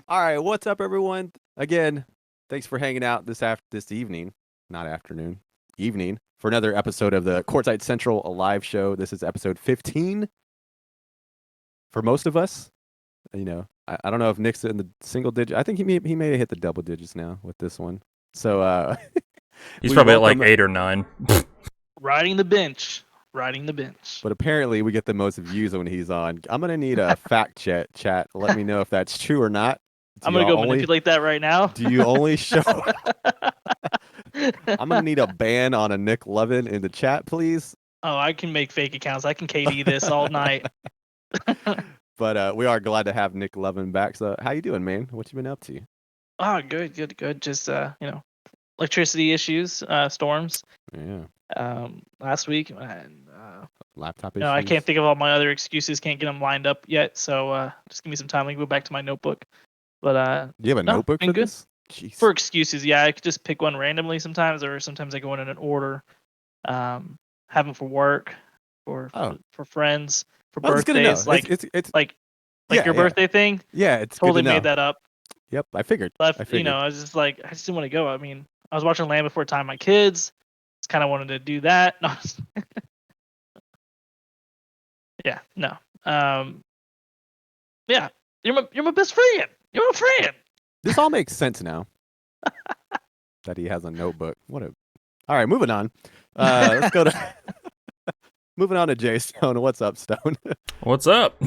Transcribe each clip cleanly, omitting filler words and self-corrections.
All right, what's up, everyone? Again, thanks for hanging out this evening, not afternoon, evening, for another episode of the Courtside Central, a live show. This is episode 15 for most of us. I don't know if Nick's in the single digit. I think he may have hit the double digits now with this one. So He's we probably at like welcome, 8 or 9. Riding the bench. Riding the bench. but apparently we get the most views when he's on. I'm gonna need a fact chat. Let me know if that's true or not. Do I'm gonna y'all go only manipulate that right now. do you only show I'm gonna need a ban on a Nick Levin in the chat, please. Oh, I can make fake accounts. I can KD this all night. But we are glad to have Nick Levin back. So how you doing, man? What you been up to? Oh, good. Just electricity issues, storms. Yeah, Last week, and laptop issues. I can't think of all my other excuses. Can't get them lined up yet. So just give me some time. I can go back to my notebook. But Do you have a notebook been for good. this? Jeez. For excuses, yeah, I could just pick one randomly sometimes, or sometimes I go in an order. Have them for work, for friends, for Oh, that's good to know. birthdays, like it's like yeah, your yeah. birthday thing. Yeah, it's Totally good to know. made that up. Yep, I figured. Left, I figured. I was just like, I just didn't want to go. I mean, I was watching Land Before Time. My kids, just kind of wanted to do that. No, yeah, no. Yeah, you're my best friend. You're my friend. This all makes sense now. That he has a notebook. All right, moving on. Let's go to moving on to Jay Stone. What's up, Stone? What's up?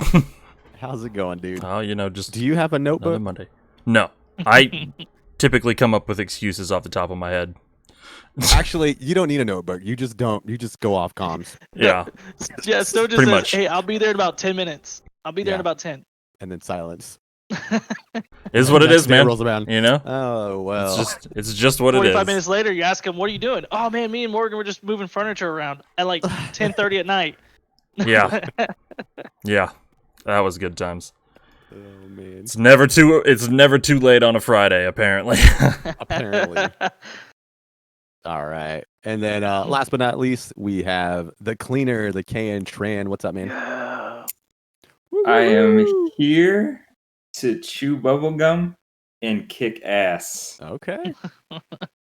How's it going, dude? Oh, just Do you have a another notebook? Monday. No, I typically come up with excuses off the top of my head. Actually, you don't need a notebook. You just don't. You just go off comms. Yeah, Yeah, Snow just Pretty says, much. "Hey, I'll be there in about 10 minutes. I'll be there in Yeah. about 10." And then silence. Is what it Next is, day man. rolls around. You know, Oh well. it's just what it 45 is. minutes later, you ask him, "What are you doing?" "Oh man, me and Morgan were just moving furniture around at like 10:30 at night." Yeah, yeah, that was good times. Oh man. It's never too late on a Friday, apparently. Apparently. All right. And then last but not least, we have the cleaner, the KN Tran. What's up, man? I am here to chew bubblegum and kick ass. Okay.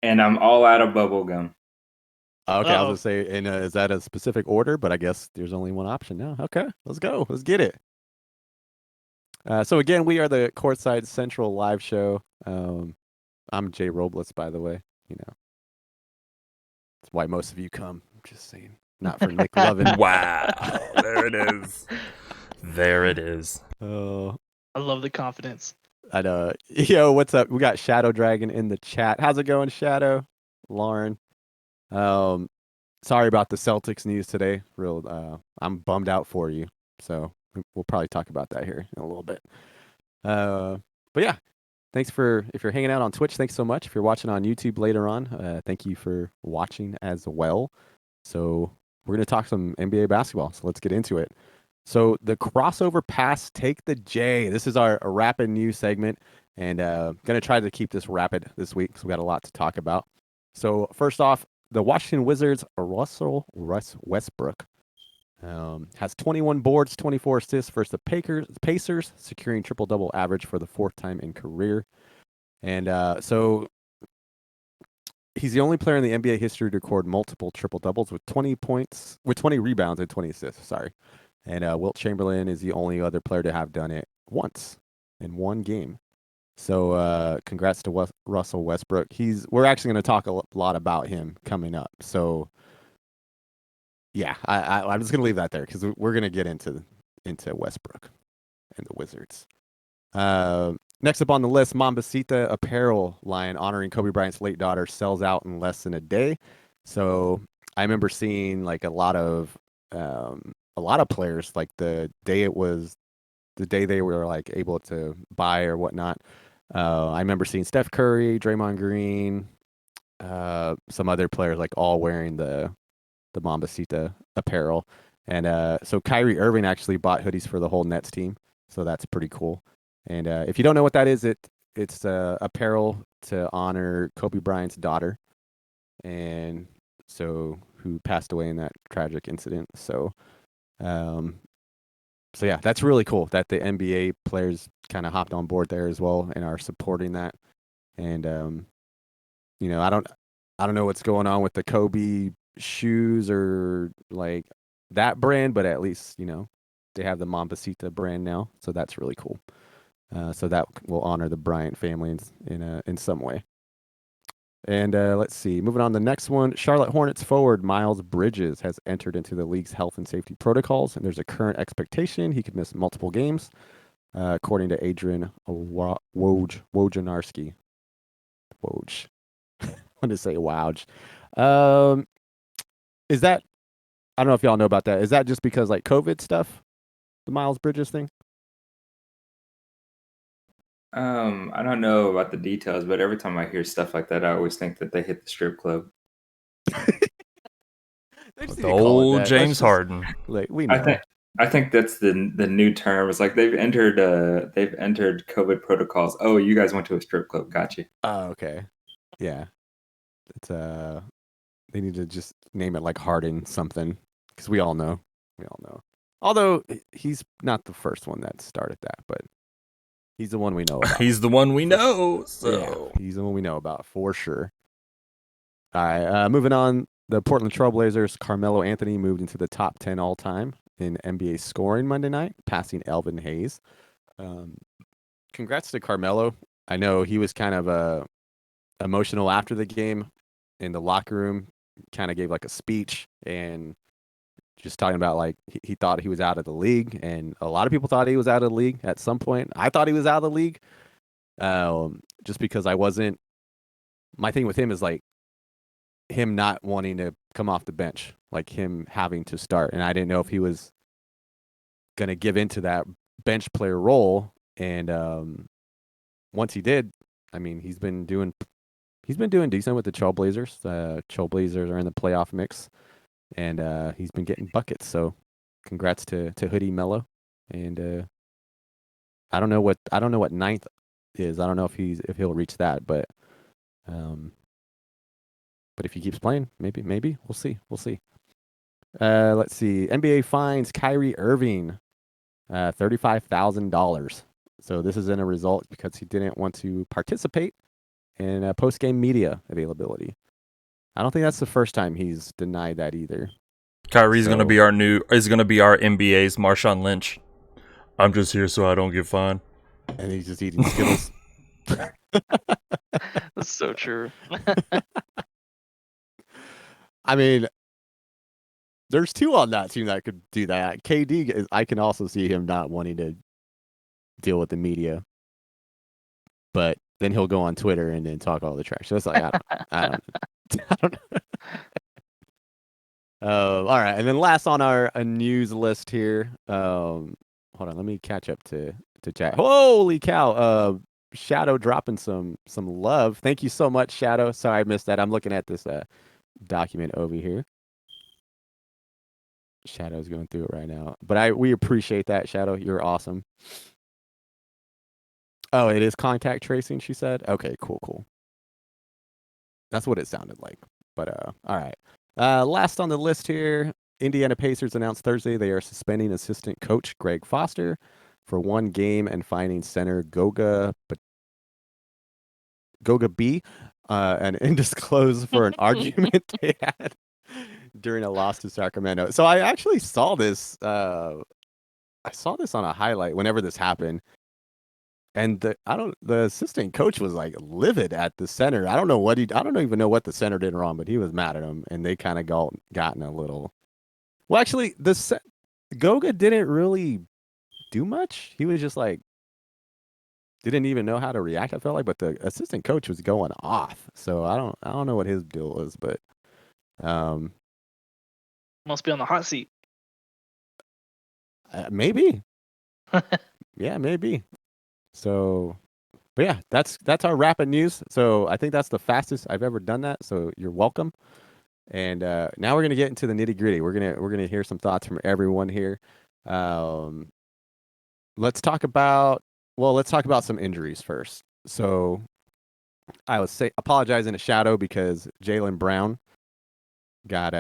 And I'm all out of bubblegum. Okay, I was gonna say, and is that a specific order? But I guess there's only one option now. Okay, let's go. Let's get it. So again, we are the Courtside Central live show. I'm Jay Robles, by the way. That's why most of you come. I'm just saying, not for Nick Levin. Wow, there it is. There it is. Oh, I love the confidence. I know. Yo, what's up? We got Shadow Dragon in the chat. How's it going, Shadow? Lauren. Sorry about the Celtics news today. I'm bummed out for you. So we'll probably talk about that here in a little bit. But yeah, thanks if you're hanging out on Twitch, thanks so much. If you're watching on YouTube later on, thank you for watching as well. So we're going to talk some NBA basketball. So let's get into it. So the crossover pass, take the J. This is our rapid news segment, and going to try to keep this rapid this week because we got a lot to talk about. So first off, the Washington Wizards, Russ Westbrook, has 21 boards, 24 assists versus the Pacers, securing triple-double average for the fourth time in career. And so he's the only player in the NBA history to record multiple triple-doubles with 20 rebounds and 20 assists. Sorry. And Wilt Chamberlain is the only other player to have done it once in one game. So congrats to Russell Westbrook. We're actually going to talk a lot about him coming up. So yeah, I'm just going to leave that there because we're going to get into Westbrook and the Wizards. Next up on the list, Mambasita apparel line honoring Kobe Bryant's late daughter sells out in less than a day. So I remember seeing like a lot of players like the day they were like able to buy or whatnot. I remember seeing Steph Curry, Draymond Green, some other players like all wearing the Mambasita apparel. And so Kyrie Irving actually bought hoodies for the whole Nets team. So that's pretty cool. And if you don't know what that is, it's apparel to honor Kobe Bryant's daughter, and so who passed away in that tragic incident. So So yeah, that's really cool that the NBA players kind of hopped on board there as well and are supporting that. And I don't know what's going on with the Kobe shoes or like that brand, but at least they have the Mambasita brand now, so that's really cool. So that will honor the Bryant family in some way. And let's see, moving on to the next one. Charlotte Hornets forward Miles Bridges has entered into the league's health and safety protocols, and there's a current expectation he could miss multiple games, according to Adrian Wojnarowski. Woj. I want to say Woj. Is that? I don't know if y'all know about that. Is that just because like COVID stuff, the Miles Bridges thing? I don't know about the details, but every time I hear stuff like that, I always think that they hit the strip club. The old James Harden. Like we know. I think that's the new term. It's like they've entered COVID protocols. Oh, you guys went to a strip club. Gotcha. Oh, okay. Yeah. It's they need to just name it like Harden something because we all know. Although he's not the first one that started that, but he's the one we know about. He's the one we know. So yeah, he's the one we know about for sure. All right, moving on. The Portland Trailblazers' Carmelo Anthony moved into the top 10 all-time in NBA scoring Monday night, passing Elvin Hayes. Congrats to Carmelo. I know he was kind of emotional after the game in the locker room, kind of gave like a speech and just talking about like he thought he was out of the league, and a lot of people thought he was out of the league at some point. I thought he was out of the league just because I wasn't. My thing with him is like him not wanting to come off the bench, like him having to start. And I didn't know if he was going to give into that bench player role. And once he did, I mean, he's been doing decent with the Trailblazers. Trailblazers are in the playoff mix, and he's been getting buckets. So congrats to Hoodie Mello. And I don't know what ninth is. I don't know if he'll reach that, but if he keeps playing, maybe we'll see. Let's see. NBA fines Kyrie Irving $35,000. So this is in a result because he didn't want to participate in post-game media availability. I don't think that's the first time he's denied that either. Kyrie's gonna be our NBA's Marshawn Lynch. I'm just here so I don't get fined. And he's just eating Skittles. That's so true. I mean, there's two on that team that could do that. KD, I can also see him not wanting to deal with the media, but then he'll go on Twitter and then talk all the trash. So it's like I don't know. All right, and then last on our news list here. Hold on, let me catch up to chat. Holy cow! Shadow dropping some love. Thank you so much, Shadow. Sorry I missed that. I'm looking at this document over here. Shadow's going through it right now, but we appreciate that, Shadow. You're awesome. Oh, it is contact tracing, she said. Okay, cool. That's what it sounded like. But all right. Last on the list here, Indiana Pacers announced Thursday they are suspending assistant coach Greg Foster for 1 game and fining center Goga B and undisclosed for an argument they had during a loss to Sacramento. So I actually saw this. I saw this on a highlight whenever this happened, and the assistant coach was like livid at the center. I don't even know what the center did wrong, but he was mad at him, and they kind of gotten a little. Well, actually, Goga didn't really do much. He was just like didn't even know how to react. I felt like, but the assistant coach was going off. So I don't know what his deal was, but must be on the hot seat. Maybe. Yeah, maybe. So, but yeah, that's our rapid news. So I think that's the fastest I've ever done that. So you're welcome. And now we're gonna get into the nitty gritty. We're gonna hear some thoughts from everyone here. Let's talk about some injuries first. So I was apologizing to Shadow because Jalen Brown got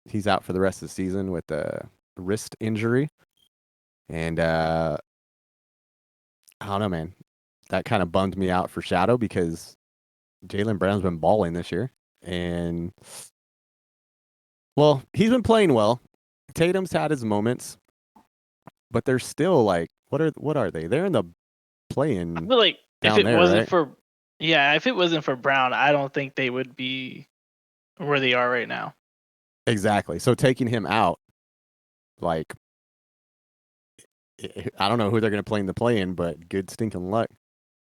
he's out for the rest of the season with a wrist injury. And I don't know, man. That kind of bummed me out for Shadow because Jalen Brown's been balling this year. And, well, he's been playing well. Tatum's had his moments. But they're still like, what are they? They're in the play-in I feel like down if it there, wasn't right? if it wasn't for Brown, I don't think they would be where they are right now. Exactly. So taking him out, like, I don't know who they're going to play in the play-in, but good stinking luck.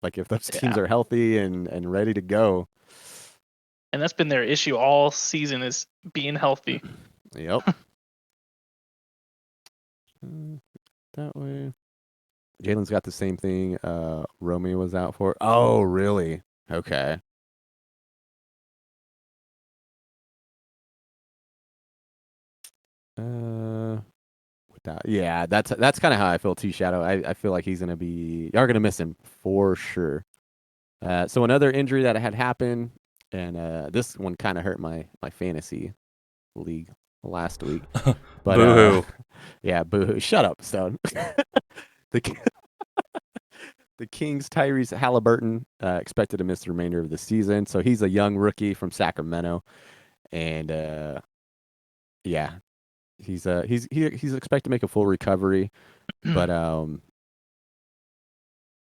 Like, if those teams are healthy and ready to go. And that's been their issue all season is being healthy. Yep. That way. Jalen's got the same thing Romeo was out for. Oh, really? Okay. Yeah, that's kind of how I feel too, Shadow. I feel like he's gonna be. Y'all are gonna miss him for sure. So another injury that had happened, and this one kind of hurt my fantasy league last week. But Boo-hoo. Yeah, boo-hoo. Shut up, Stone. The Kings' Tyrese Halliburton expected to miss the remainder of the season. So he's a young rookie from Sacramento, and yeah, he's expected to make a full recovery, but and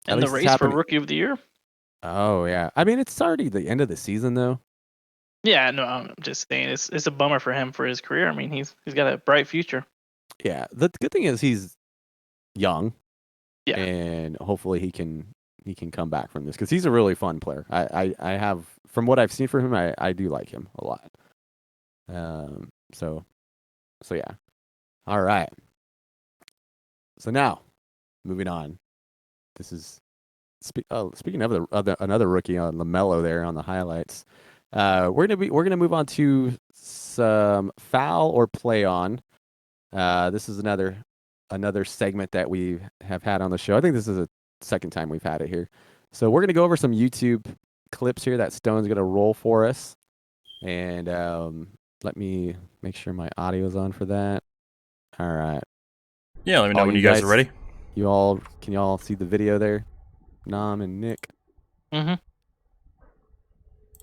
the race for Rookie of the Year. Oh yeah, I mean it's already the end of the season though. Yeah, no, I'm just saying it's a bummer for him for his career. I mean he's got a bright future. Yeah, the good thing is he's young. Yeah, and hopefully he can come back from this because he's a really fun player. I have from what I've seen from him, I do like him a lot. So yeah. All right. So now, moving on. This is speaking of another rookie on LaMelo there on the highlights. We're gonna move on to some foul or play on. This is another segment that we have had on the show. I think this is the second time we've had it here. So we're going to go over some YouTube clips here that Stone's going to roll for us. And let me make sure my audio is on for that. All right. Yeah, let me know when you guys are ready. Can you all see the video there? Nam and Nick. Mm-hmm.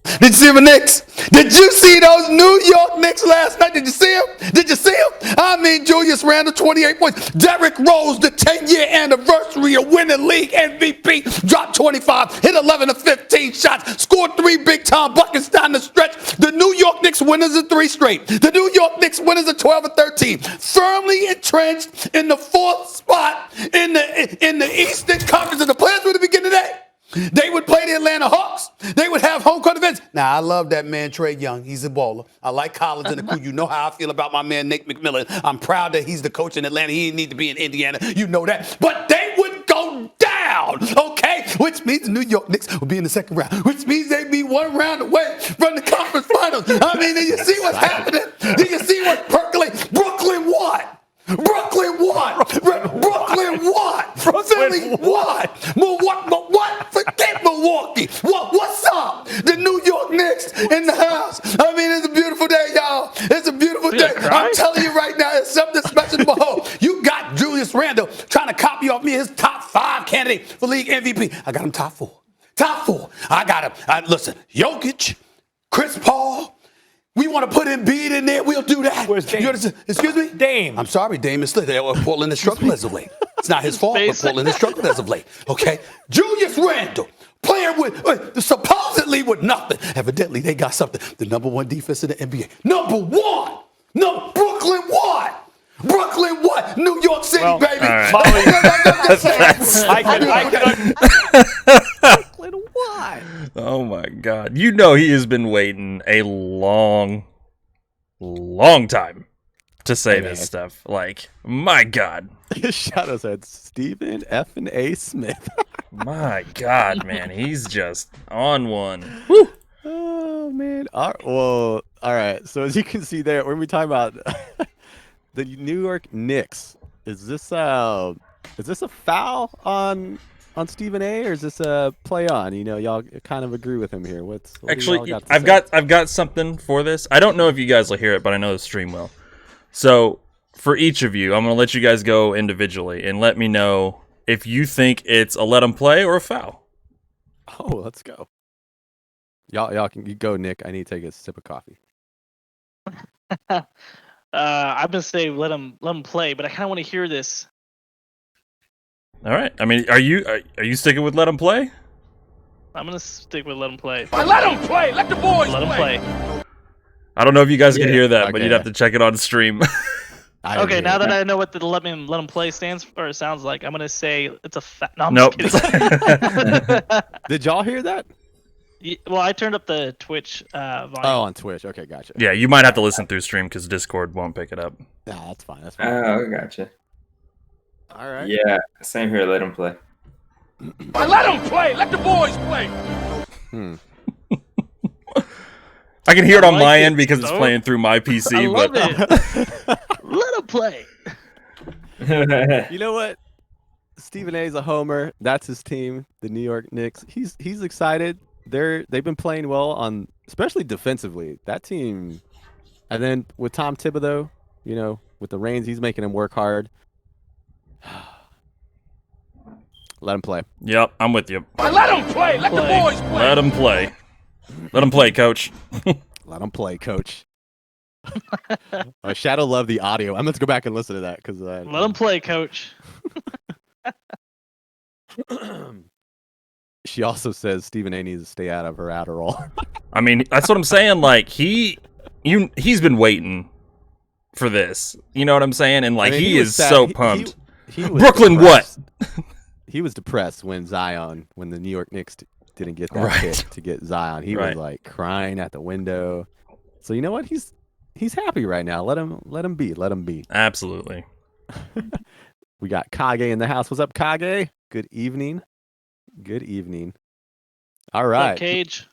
Did you see the Knicks? Did you see those New York Knicks last night? Did you see them? Did you see them? I mean, Julius Randle, 28 points. Derrick Rose, the 10-year anniversary of winning league MVP, dropped 25, hit 11 of 15 shots, scored 3 big-time buckets down the stretch. The New York Knicks winners of 3 straight. The New York Knicks winners of 12 of 13. Firmly entrenched in the 4th spot in the Eastern Conference. And the players were the beginning of that. They would play the Atlanta Hawks. They would have home court events. Now, I love that man, Trae Young. He's a baller. I like Collins and the crew. You know how I feel about my man, Nick McMillan. I'm proud that he's the coach in Atlanta. He didn't need to be in Indiana. You know that. But they would go down, okay? Which means the New York Knicks will be in the second round, which means they'd be 1 round away from the conference finals. I mean, do you see what's happening? Do you see what's percolating? Brooklyn what? Brooklyn what? Brooklyn what? Philly what? What? Forget Milwaukee. What's up? The New York Knicks in the house. I mean, it's a beautiful day, y'all. It's a beautiful day. I'm telling you right now, it's something special to behold. You got Julius Randle trying to copy off me his top 5 candidate for league MVP. I got him top 4. Top 4. I got him. Listen, Jokic, Chris Paul. We want to put Embiid in there. We'll do that. Where's Dame? Excuse me? Dame. I'm sorry, Dame is split. Portland is struggling as of late. It's not his fault, but Portland is struggling as of late. Okay? Julius Randle, playing with, supposedly with nothing. Evidently, they got something. The number 1 defense in the NBA. Number 1! No, Brooklyn what? Brooklyn what? New York City, baby. All right. Brooklyn what? Oh my God. You know he has been waiting a long time to say this stuff. Like, my God. Shadow said Stephen F. and A. Smith. My God, man. He's just on one. Woo. Oh, man. All right. So as you can see there, when we talk about the New York Knicks, is this a foul on Stephen A, or is this a play on? You know, y'all kind of agree with him here. What Actually, I've got something for this. I don't know if you guys will hear it, but I know the stream will. So for each of you, I'm going to let you guys go individually and let me know if you think it's a let him play or a foul. Oh, let's go. Y'all can go, Nick. I need to take a sip of coffee. I'm gonna say let him play, but I kind of want to hear this. All right. I mean, are you sticking with let him play? I'm gonna stick with let him play. Let him play. Let the boys Let him play. I don't know if you guys can Yeah. hear that, but Okay. you'd have to check it on stream. Okay, now that I know what the let him play stands for, it sounds like, I'm gonna say it's a no, I'm Nope. just kidding. Did y'all hear that? Well, I turned up the Twitch volume. Oh, on Twitch. Okay, gotcha. Yeah, you might have to listen through stream because Discord won't pick it up. Nah, that's fine. That's fine. Oh, gotcha. All right. Yeah, same here. Let him play. Let them play. Let the boys play. Hmm. I can hear it on like my it, end because it's Stoke. playing through my PC. I love but it. Let him play. You know what? Stephen A is a homer. That's his team, the New York Knicks. He's excited. They've been playing well on, especially defensively. That team, and then with Tom Thibodeau, with the reins, he's making him work hard. Let him play. Yep, I'm with you. Let them play. Let the boys play. Let him play. Let him play, coach. Let him play, coach. Shadow loved the audio. I'm going to go back and listen to that because Let him play, coach. She also says Stephen A needs to stay out of her Adderall. I mean, that's what I'm saying. Like he's been waiting for this. You know what I'm saying? And like I mean, he was is sad. so pumped. He was Brooklyn, depressed. He was depressed when the New York Knicks didn't get that Right. pick to get Zion. He Right. was like crying at the window. So you know what? He's happy right now. Let him be. Let him be. Absolutely. We got Kage in the house. What's up, Kage? Good evening. Good evening. All What's up, right. Cage.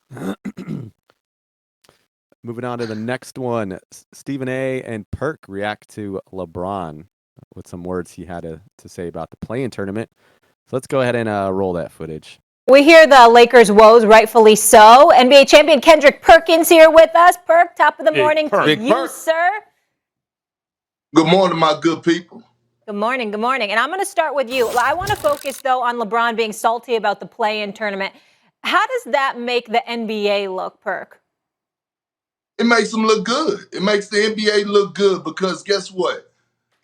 Moving on to the next one. Stephen A and Perk react to LeBron with some words he had to say about the play-in tournament. So let's go ahead and roll that footage. We hear the Lakers' woes, rightfully so. NBA champion Kendrick Perkins here with us. Perk, top of the morning to Big you, Perk. sir. Good morning, my good people. Good morning, good morning. And I'm going to start with you. I want to focus, though, on LeBron being salty about the play-in tournament. How does that make the NBA look, Perk? It makes them look good. It makes the NBA look good because guess what?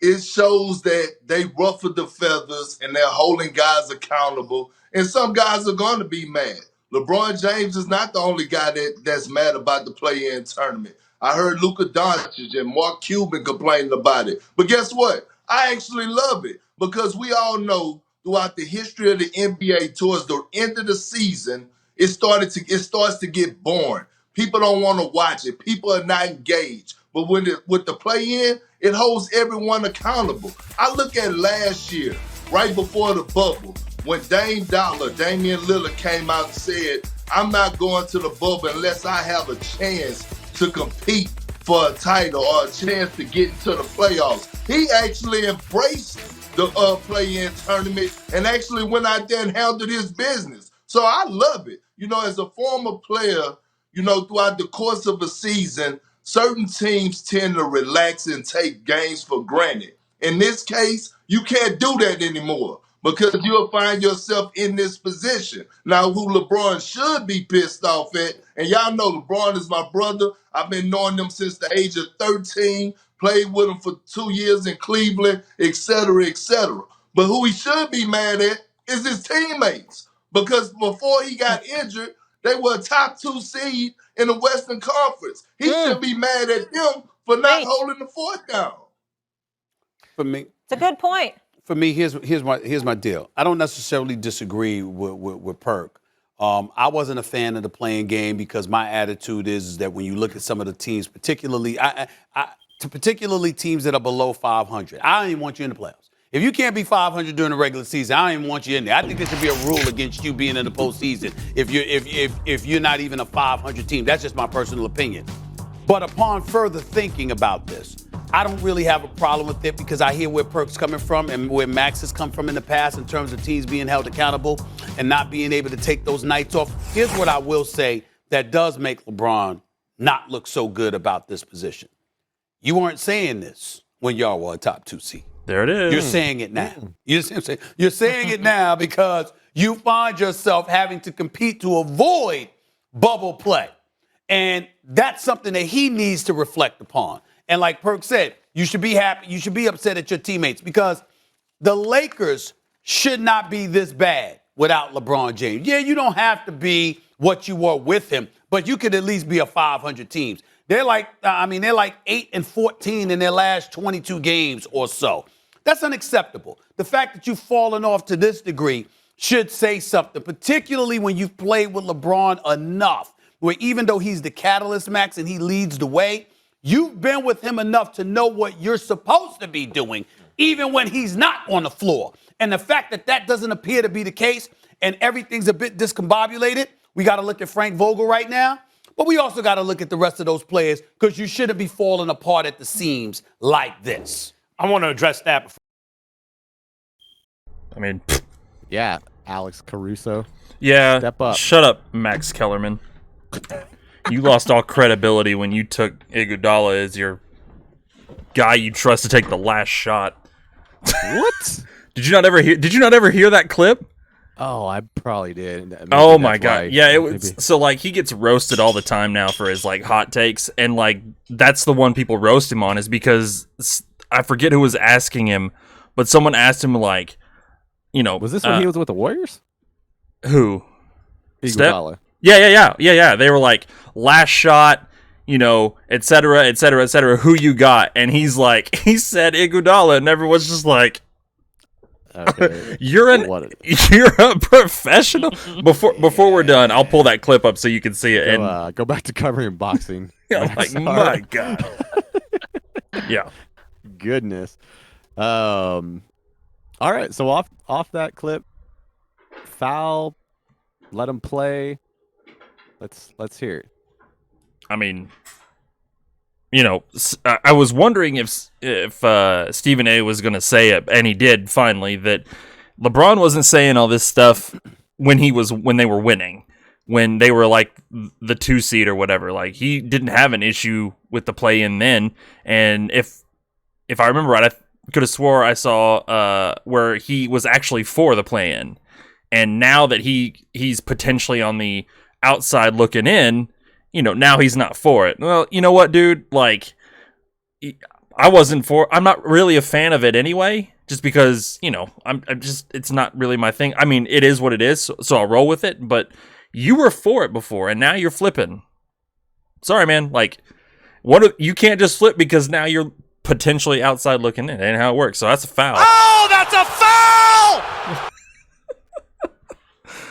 It shows that they ruffled the feathers and they're holding guys accountable. And some guys are going to be mad. LeBron James is not the only guy that's mad about the play-in tournament. I heard Luka Doncic and Mark Cuban complaining about it. But guess what? I actually love it because we all know throughout the history of the NBA towards the end of the season, it starts to get boring. People don't want to watch it. People are not engaged. But with the play-in, it holds everyone accountable. I look at last year, right before the bubble, when Damian Lillard came out and said, I'm not going to the bubble unless I have a chance to compete for a title or a chance to get into the playoffs. He actually embraced the play-in tournament and actually went out there and handled his business. So I love it. As a former player, throughout the course of a season, certain teams tend to relax and take games for granted. In this case, you can't do that anymore because you'll find yourself in this position. Now, who LeBron should be pissed off at, and y'all know LeBron is my brother. I've been knowing him since the age of 13, played with him for 2 years in Cleveland, et cetera, et cetera. But who he should be mad at is his teammates because before he got injured, they were a top 2 seed in the Western Conference. He should be mad at them for not Preach. holding the fort down. For me, It's a good point. here's my deal. I don't necessarily disagree with Perk. I wasn't a fan of the playing game because my attitude is that when you look at some of the teams, particularly teams that are below 500, I don't even want you in the playoffs. If you can't be 500 during the regular season, I don't even want you in there. I think there should be a rule against you being in the postseason if you're not even a 500 team. That's just my personal opinion. But upon further thinking about this, I don't really have a problem with it because I hear where Perk's coming from and where Max has come from in the past in terms of teams being held accountable and not being able to take those nights off. Here's what I will say that does make LeBron not look so good about this position. You weren't saying this when y'all were a top 2 seed. There it is. You're saying it now. You see what I'm saying? You're saying it now because you find yourself having to compete to avoid bubble play. And that's something that he needs to reflect upon. And like Perk said, you should be happy. You should be upset at your teammates because the Lakers should not be this bad without LeBron James. Yeah, you don't have to be what you were with him, but you could at least be a 500 team. They're like 8-14 in their last 22 games or so. That's unacceptable. The fact that you've fallen off to this degree should say something, particularly when you've played with LeBron enough, where even though he's the catalyst, Max, and he leads the way, you've been with him enough to know what you're supposed to be doing, even when he's not on the floor. And the fact that that doesn't appear to be the case and everything's a bit discombobulated, we got to look at Frank Vogel right now, but we also got to look at the rest of those players because you shouldn't be falling apart at the seams like this. I want to address that before. I mean, Yeah, Alex Caruso. yeah. Step up. Shut up, Max Kellerman. You lost all credibility when you took Iguodala as your guy you trust to take the last shot. What? Did you not ever hear that clip? Oh, I probably did. Maybe Oh my that's god. why. Yeah, it was Maybe. so like he gets roasted all the time now for his like hot takes, and like that's the one people roast him on is because I forget who was asking him, but someone asked him like, you know, Was this when he was with the Warriors? who? Steph? Iguodala. Yeah. They were like last shot, you know, et cetera. Who you got? And he's like, he said Iguodala, and everyone's just like, Okay. you're a professional. Before we're done, I'll pull that clip up so you can see it. And Go back to covering boxing. I'm like, my god. Yeah. Goodness. All right. So off that clip, foul. Let him play. Let's hear it. I mean, you know, I was wondering if Stephen A. was going to say it, and he did finally, that LeBron wasn't saying all this stuff when they were winning, when they were like the 2 seed or whatever. Like he didn't have an issue with the play in then, and if I remember right, I could have swore I saw where he was actually for the play in, and now that he's potentially on the outside looking in. You know, now he's not for it. Well, you know what, dude? Like, I'm not really a fan of it anyway, just because, you know, I'm just, it's not really my thing. I mean, it is what it is, so I'll roll with it, but you were for it before, and now you're flipping. Sorry, man. Like, you can't just flip because now you're potentially outside looking in. That ain't how it works, so that's a foul. Oh, that's a foul!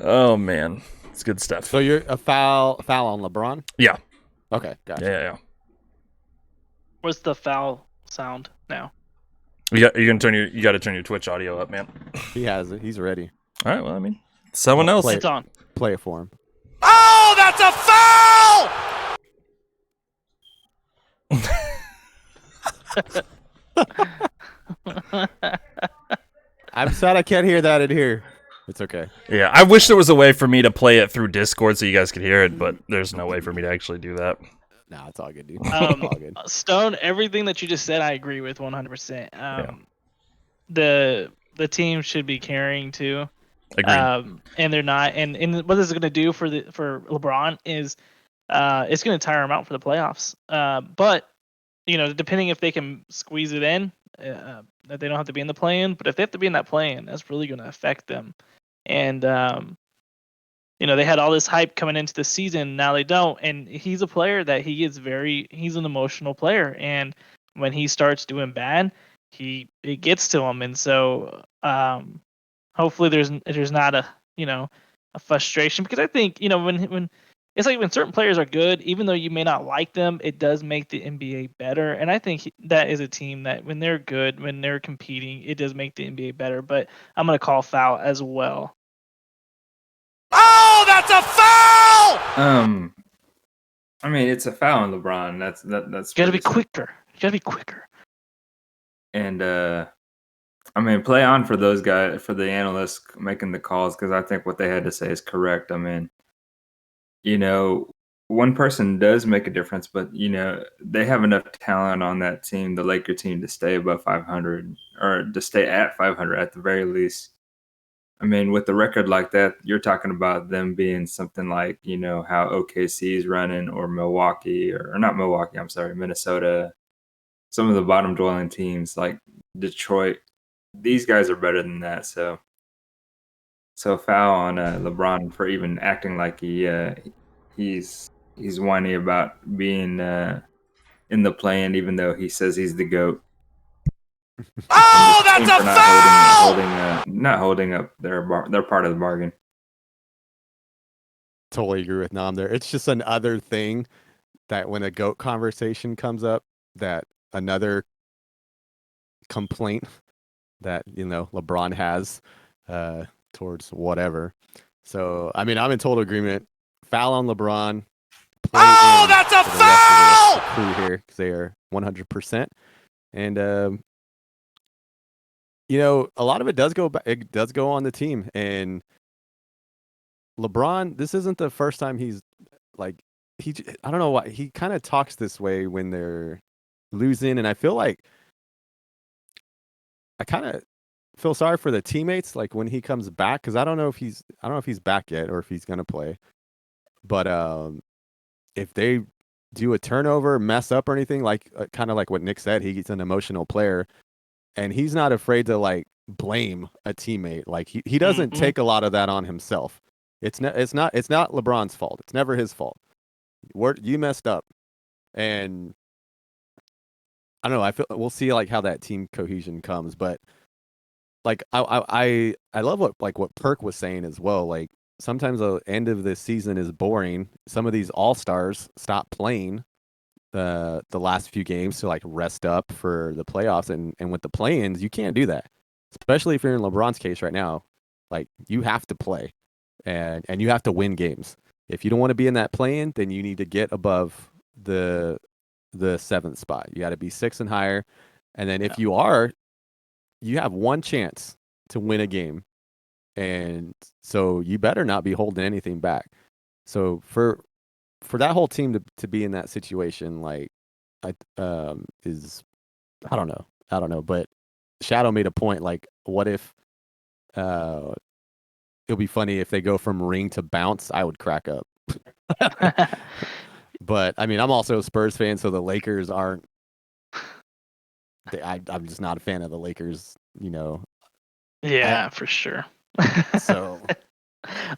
Oh, man. It's good stuff. So you're a foul on LeBron? Yeah. Okay, gotcha. Yeah. What's the foul sound now? You got to turn your Twitch audio up, man. He has it. He's ready. All right, well, I mean, someone else. It's on. Play it for him. Oh, that's a foul! I'm sad I can't hear that in here. It's okay. Yeah, I wish there was a way for me to play it through Discord so you guys could hear it, but there's no way for me to actually do that. Nah, it's all good, dude. It's all good. Stone, everything that you just said, I agree with 100%. The team should be carrying too. Agreed. And they're not. And what this is going to do for LeBron is it's going to tire him out for the playoffs. But you know, depending if they can squeeze it in, that they don't have to be in the play-in. But if they have to be in that play-in, that's really going to affect them. And you know, they had all this hype coming into the season. Now they don't. And he's a player that he's an emotional player. And when he starts doing bad, it gets to him. And so hopefully there's not a frustration, because I think, you know, when it's like when certain players are good, even though you may not like them, it does make the NBA better. And I think that is a team that when they're good, when they're competing, it does make the NBA better. But I'm going to call foul as well. Oh, that's a foul! I mean, it's a foul on LeBron. That's You got to be quicker. You got to be quicker. And I mean, play on for those guys, for the analysts making the calls, because I think what they had to say is correct. I mean, you know, one person does make a difference, but they have enough talent on that team, the Laker team, to stay above 500 or to stay at 500 at the very least. I mean, with a record like that, you're talking about them being something like, how OKC is running, or Milwaukee, or not Milwaukee, I'm sorry, Minnesota, some of the bottom dwelling teams like Detroit. These guys are better than that. So foul on LeBron for even acting like he's whiny about being in the play-in, even though he says he's the GOAT. Oh, that's a foul! Not holding up their part of the bargain. Totally agree with Nam there. It's just another thing that when a GOAT conversation comes up, that another complaint that LeBron has towards whatever. So I mean, I'm in total agreement. Foul on LeBron. Oh, that's a foul! Crew here, because they are 100%, and a lot of it does go on the team. And LeBron, this isn't the first time he's like I don't know why he kind of talks this way when they're losing, and I feel like I kind of feel sorry for the teammates, like when he comes back, because I don't know if he's back yet or if he's gonna play. But if they do a turnover, mess up or anything, like kind of like what Nick said, he's an emotional player, and he's not afraid to like blame a teammate. Like he doesn't take a lot of that on himself. It's not LeBron's fault. It's never his fault. You messed up, and I don't know. I feel we'll see like how that team cohesion comes, but like I love what Perk was saying as well. Like sometimes the end of the season is boring. Some of these all-stars stop playing the last few games to like rest up for the playoffs, and with the play-ins, you can't do that. Especially if you're in LeBron's case right now. Like you have to play and you have to win games. If you don't want to be in that play-in, then you need to get above the 7th spot. You got to be 6 and higher. And then if you are, you have one chance to win a game. And so you better not be holding anything back. So for that whole team to be in that situation, like is I don't know, but Shadow made a point, like what if it'll be funny if they go from ring to bounce. I would crack up. But I mean, I'm also a Spurs fan, so the Lakers aren't. I'm just not a fan of the Lakers. Yeah, for sure. So,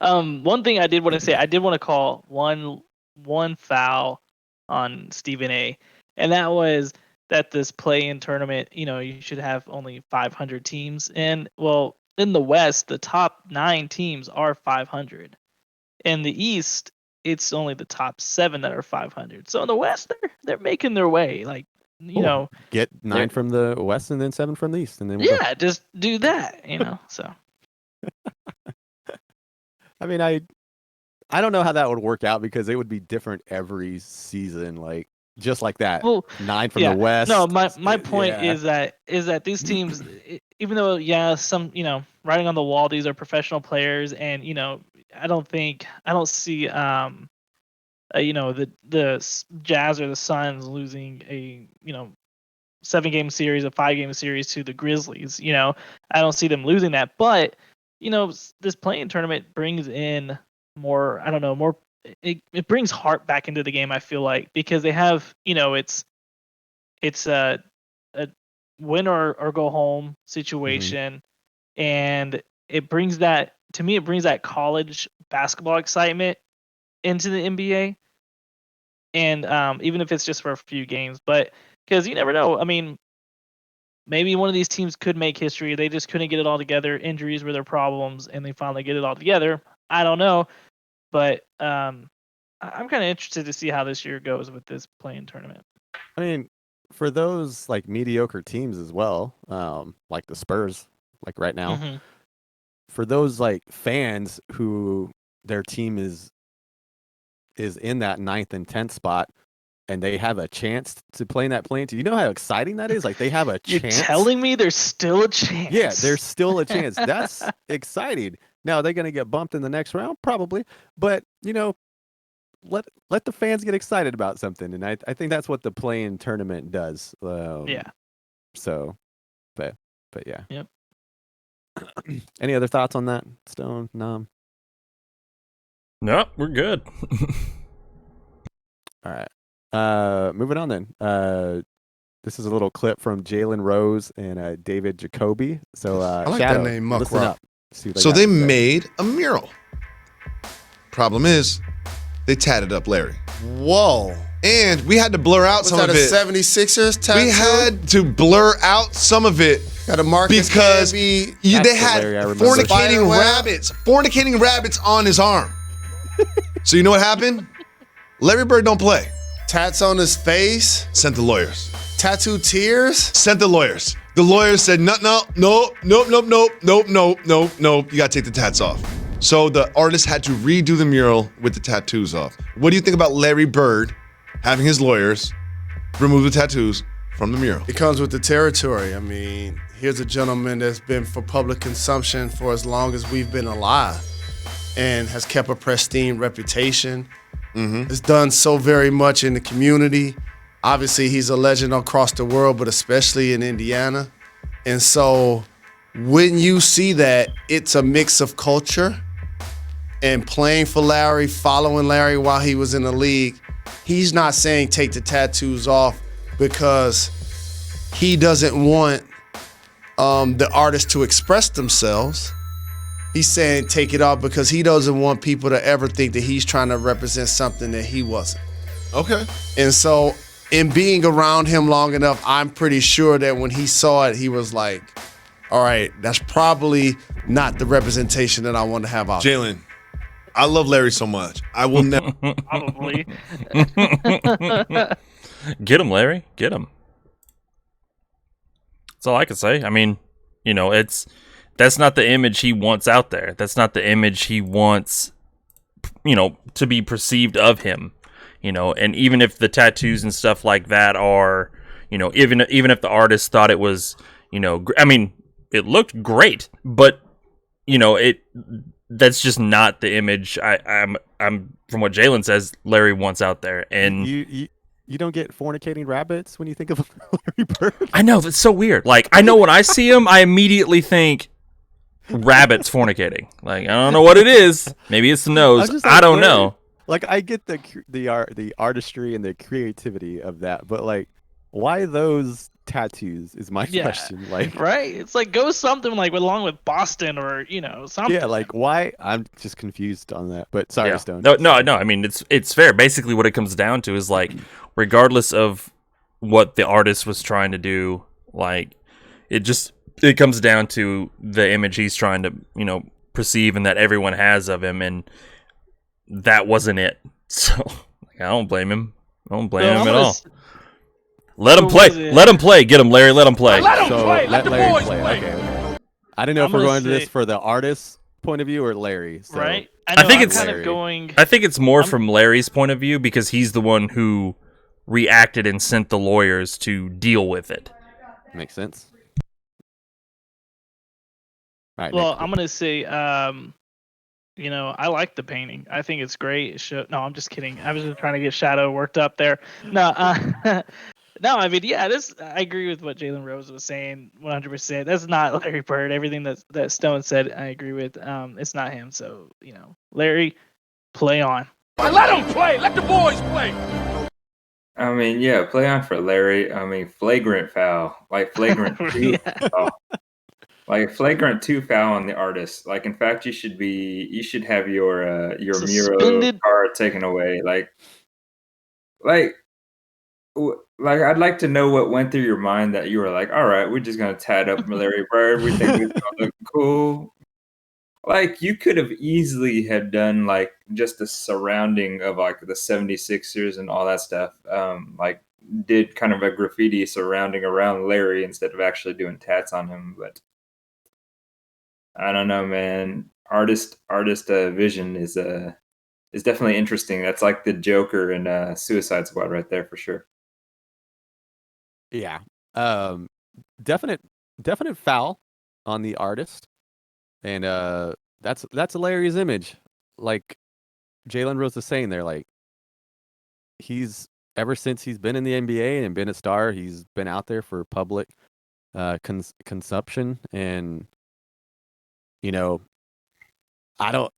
one thing I did want to say, I did want to call one foul on Stephen A, and that was that this play-in tournament, you should have only 500 teams, and well, in the West, the top 9 teams are 500. In the East, it's only the top 7 that are 500. So in the West, they're making their way. Like, get 9 from the West and then 7 from the East, and then just do that. So. I mean, I don't know how that would work out, because it would be different every season, like just like that. Well, 9 from the West. No, my point is that these teams, even though some writing on the wall, these are professional players, and I don't see the Jazz or the Suns losing a 7-game series, a 5-game series to the Grizzlies. I don't see them losing that, but this play-in tournament brings in more. I don't know, more. It brings heart back into the game, I feel like, because they have it's a win or go home situation, and it brings that, to me, it brings that college basketball excitement into the NBA, and even if it's just for a few games, but because you never know. I mean, maybe one of these teams could make history. They just couldn't get it all together. Injuries were their problems, and they finally get it all together. I don't know. But I'm kind of interested to see how this year goes with this play-in tournament. I mean, for those like mediocre teams as well, like the Spurs, like right now, for those like fans who their team is in that 9th and 10th spot, and they have a chance to play in that play-in, do you know how exciting that is? Like they have a chance. You're telling me there's still a chance? Yeah, there's still a chance. That's exciting. Now, are they going to get bumped in the next round? Probably. But, let the fans get excited about something, and I think that's what the play-in tournament does. Yeah. So, but yeah. Yep. Any other thoughts on that, Stone? Nom? No, we're good. All right. Moving on then. This is a little clip from Jalen Rose and David Jacoby. So I like Shadow, that name, Muck listen Rock. up. See what So got they to say. made a mural. Problem is, they tatted up Larry. Whoa. And we had to blur out Was some that of a it. 76ers tattoo? We had to blur out some of it Got a Marcus because Camby. they That's the had Larry I remember. fornicating rabbits on his arm. So you know what happened? Larry Bird don't play. Tats on his face. Sent the lawyers. Tattoo tears. Sent the lawyers. The lawyers said, no. You gotta take the tats off. So the artist had to redo the mural with the tattoos off. What do you think about Larry Bird having his lawyers remove the tattoos from the mural? It comes with the territory. I mean, here's a gentleman that's been for public consumption for as long as we've been alive and has kept a pristine reputation. Has done so very much in the community. Obviously, he's a legend across the world, but especially in Indiana. And so when you see that, it's a mix of culture and playing for Larry, following Larry while he was in the league. He's not saying take the tattoos off because he doesn't want the artists to express themselves. He's saying take it off because he doesn't want people to ever think that he's trying to represent something that he wasn't. Okay. And so in being around him long enough, I'm pretty sure that when he saw it, he was like, all right, that's probably not the representation that I want to have out. Jalen, I love Larry so much. I will never. Probably. Get him, Larry. Get him. That's all I can say. I mean, that's not the image he wants out there. That's not the image he wants, to be perceived of him. And even if the tattoos and stuff like that are, even if the artist thought it was, I mean, it looked great, but that's just not the image I'm from what Jalen says Larry wants out there. And you don't get fornicating rabbits when you think of Larry Bird. I know, that's so weird. Like, I know when I see him, I immediately think rabbits fornicating. Like, I don't know what it is. Maybe it's the nose. I don't know. Like, I get the artistry and the creativity of that, but like, why those tattoos is my question. Like, right? It's like go something like along with Boston or something. Yeah, like why? I'm just confused on that. But sorry, Stone. No. I mean, it's fair. Basically, what it comes down to is like, regardless of what the artist was trying to do, like it comes down to the image he's trying to perceive and that everyone has of him, and that wasn't it. So I don't blame him. I don't blame him at all. Let him play. Let him play. Get him, Larry. Let him play. Let him play. Let the boys play. Okay. I didn't know if we're going to this for the artist's point of view or Larry. So right. I think it's kind of going. I think it's more from Larry's point of view because he's the one who reacted and sent the lawyers to deal with it. Makes sense. All right, Well, Nick. I'm gonna say, I like the painting. I think it's great. No, I'm just kidding. I was just trying to get Shadow worked up there. No, no, I mean, yeah, I agree with what Jalen Rose was saying 100%. That's not Larry Bird. Everything that Stone said, I agree with. It's not him. So, Larry, play on. Let them play. Let the boys play. I mean, yeah, play on for Larry. I mean, flagrant foul. Like flagrant 2 foul. Like flagrant 2 foul on the artist. Like, in fact, you should have your mural card taken away. Like, I'd like to know what went through your mind that you were like, all right, we're just going to tat up Larry Bird. We think it's going to look cool. Like, you could have easily had done, like, just the surrounding of, like, the 76ers and all that stuff. Like, did kind of a graffiti surrounding around Larry instead of actually doing tats on him. But I don't know, man. Artist vision is definitely interesting. That's like the Joker in Suicide Squad right there for sure. Yeah. Definite foul on the artist. And that's Larry's image. Like Jalen Rose is saying there, like he's ever since he's been in the NBA and been a star, he's been out there for public consumption. And I don't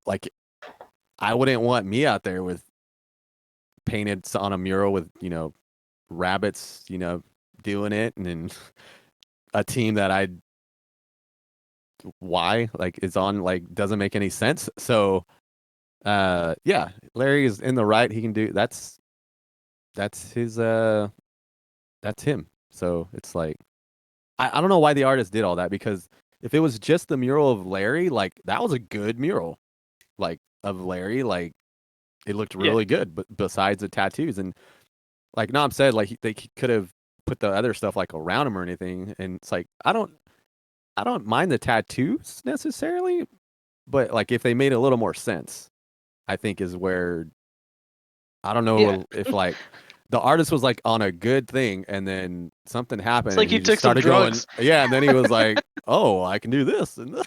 I wouldn't want me out there with painted on a mural with rabbits doing it, and then a team that is on doesn't make any sense. So yeah, Larry is in the right. He can do that's his that's him. So it's I don't know why the artist did all that, because if it was just the mural of Larry, that was a good mural of Larry. It looked really good, but besides the tattoos, and Nam said, they could have put the other stuff around him or anything. And it's I don't mind the tattoos necessarily, but if they made a little more sense, I think is where I don't know if the artist was on a good thing and then something happened. It's he and took some drugs. Yeah, and then he was oh, I can do this, and this.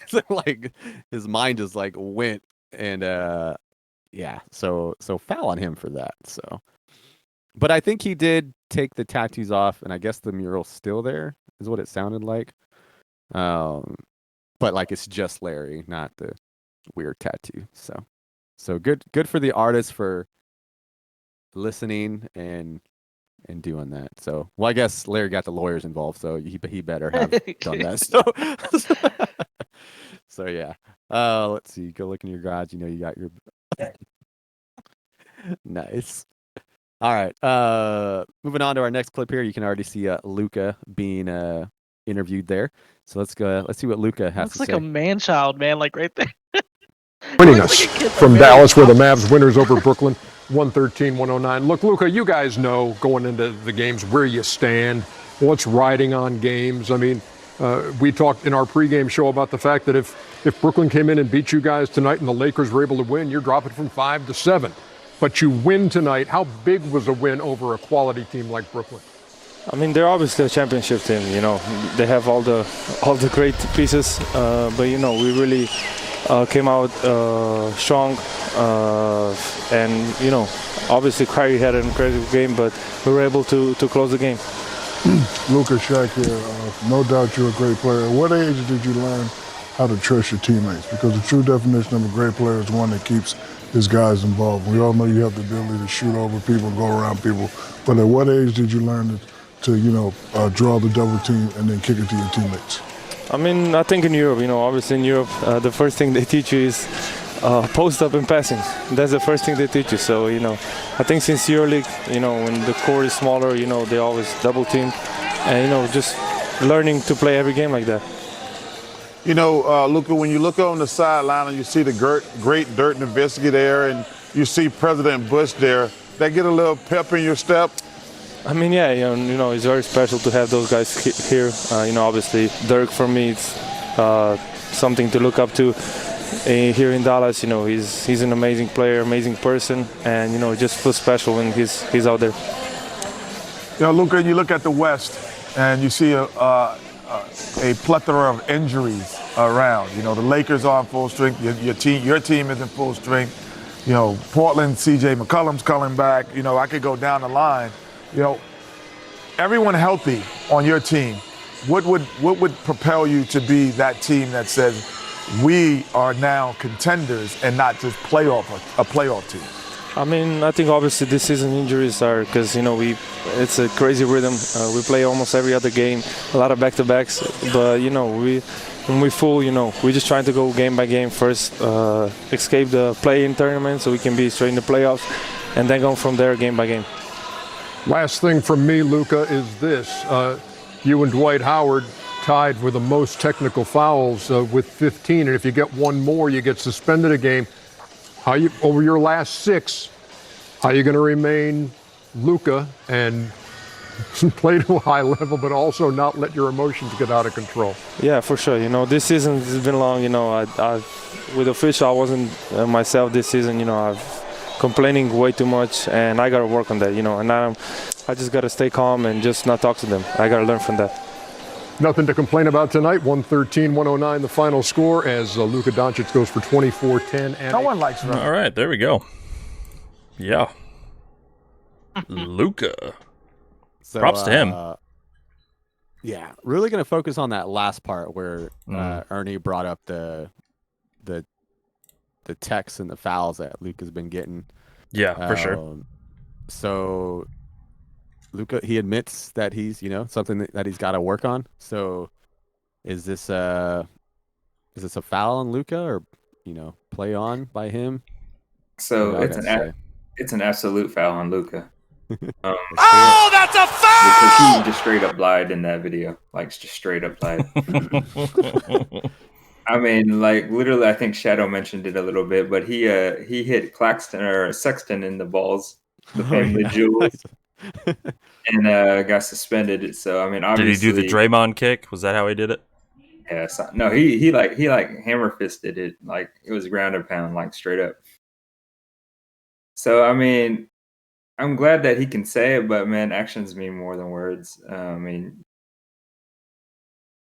His mind just went, and yeah, so foul on him for that. So, but I think he did take the tattoos off, and I guess the mural's still there, is what it sounded like. But it's just Larry, not the weird tattoo. So good for the artist for listening and doing that. So, well, I guess Larry got the lawyers involved, so he better have done that. So yeah. Let's see. Go look in your garage. You got your nice. All right. Moving on to our next clip here. You can already see Luka being interviewed there. So let's go. Let's see what Luka has to say. Looks like a man-child, man, right there. Joining us from Dallas, where the Mavs winners over Brooklyn, 113-109. Look, Luka, you guys know going into the games where you stand, what's riding on games. I mean, we talked in our pregame show about the fact that if Brooklyn came in and beat you guys tonight and the Lakers were able to win, you're dropping from 5 to 7. But you win tonight. How big was a win over a quality team like Brooklyn? I mean, they're obviously a championship team. They have all the great pieces, but we really came out strong, and obviously Kyrie had an incredible game, but we were able to close the game. Luka, Shaq here. No doubt you're a great player. At what age did you learn how to trust your teammates? Because the true definition of a great player is one that keeps his guys involved. We all know you have the ability to shoot over people, go around people. But at what age did you learn to draw the double team and then kick it to your teammates? I mean, I think in Europe, obviously in Europe, the first thing they teach you is post up and passing. That's the first thing they teach you. So, I think since EuroLeague, when the court is smaller, they always double team. And, just learning to play every game like that. Luka, when you look on the sideline and you see the great Dirk Nowitzki there and you see President Bush there, that get a little pep in your step? I mean, yeah, it's very special to have those guys here. Obviously, Dirk for me, it's something to look up to here in Dallas. He's an amazing player, amazing person, and it just feels special when he's out there. Luka, you look at the West and you see a plethora of injuries around. The Lakers are in full strength. Your team is in full strength. Portland, C.J. McCollum's coming back. I could go down the line. Everyone healthy on your team. What would propel you to be that team that says we are now contenders and not just a playoff team? I mean, I think obviously this season injuries are because it's a crazy rhythm. We play almost every other game, a lot of back-to-backs. But when we full, we're just trying to go game by game first, escape the play-in tournament so we can be straight in the playoffs, and then go from there game by game. Last thing from me, Luka, is this. You and Dwight Howard tied for the most technical fouls with 15, and if you get one more, you get suspended a game. Over your last 6, how are you going to remain Luka and play to a high level, but also not let your emotions get out of control? Yeah, for sure. This season has been long. With official, I wasn't myself this season. I've complaining way too much, and I got to work on that, and I just got to stay calm and just not talk to them. I got to learn from that. Nothing to complain about tonight. 113-109 the final score as Luka Doncic goes for 24, 10, and no one likes running. All right, there we go. Yeah. Luka. So, Props to him. Yeah, really going to focus on that last part where Mm. Ernie brought up the techs and the fouls that Luka's been getting. Yeah, for sure. So Luka, he admits that he's, something that he's got to work on. So is this a foul on Luka or, play on by him? So What do y'all guys say? it's an absolute foul on Luka. Oh, that's a foul! Because he just straight up lied in that video. Like, just straight up lied. I mean, like, literally, I think Shadow mentioned it a little bit, but he hit Claxton or Sexton in the balls, the family jewels, and got suspended. So, I mean, Did obviously. he do the Draymond kick? Was that how he did it? Yeah, no, he hammer fisted it. Like, it was ground and pound, like, straight up. So, I mean, I'm glad that he can say it, but man, actions mean more than words. I mean,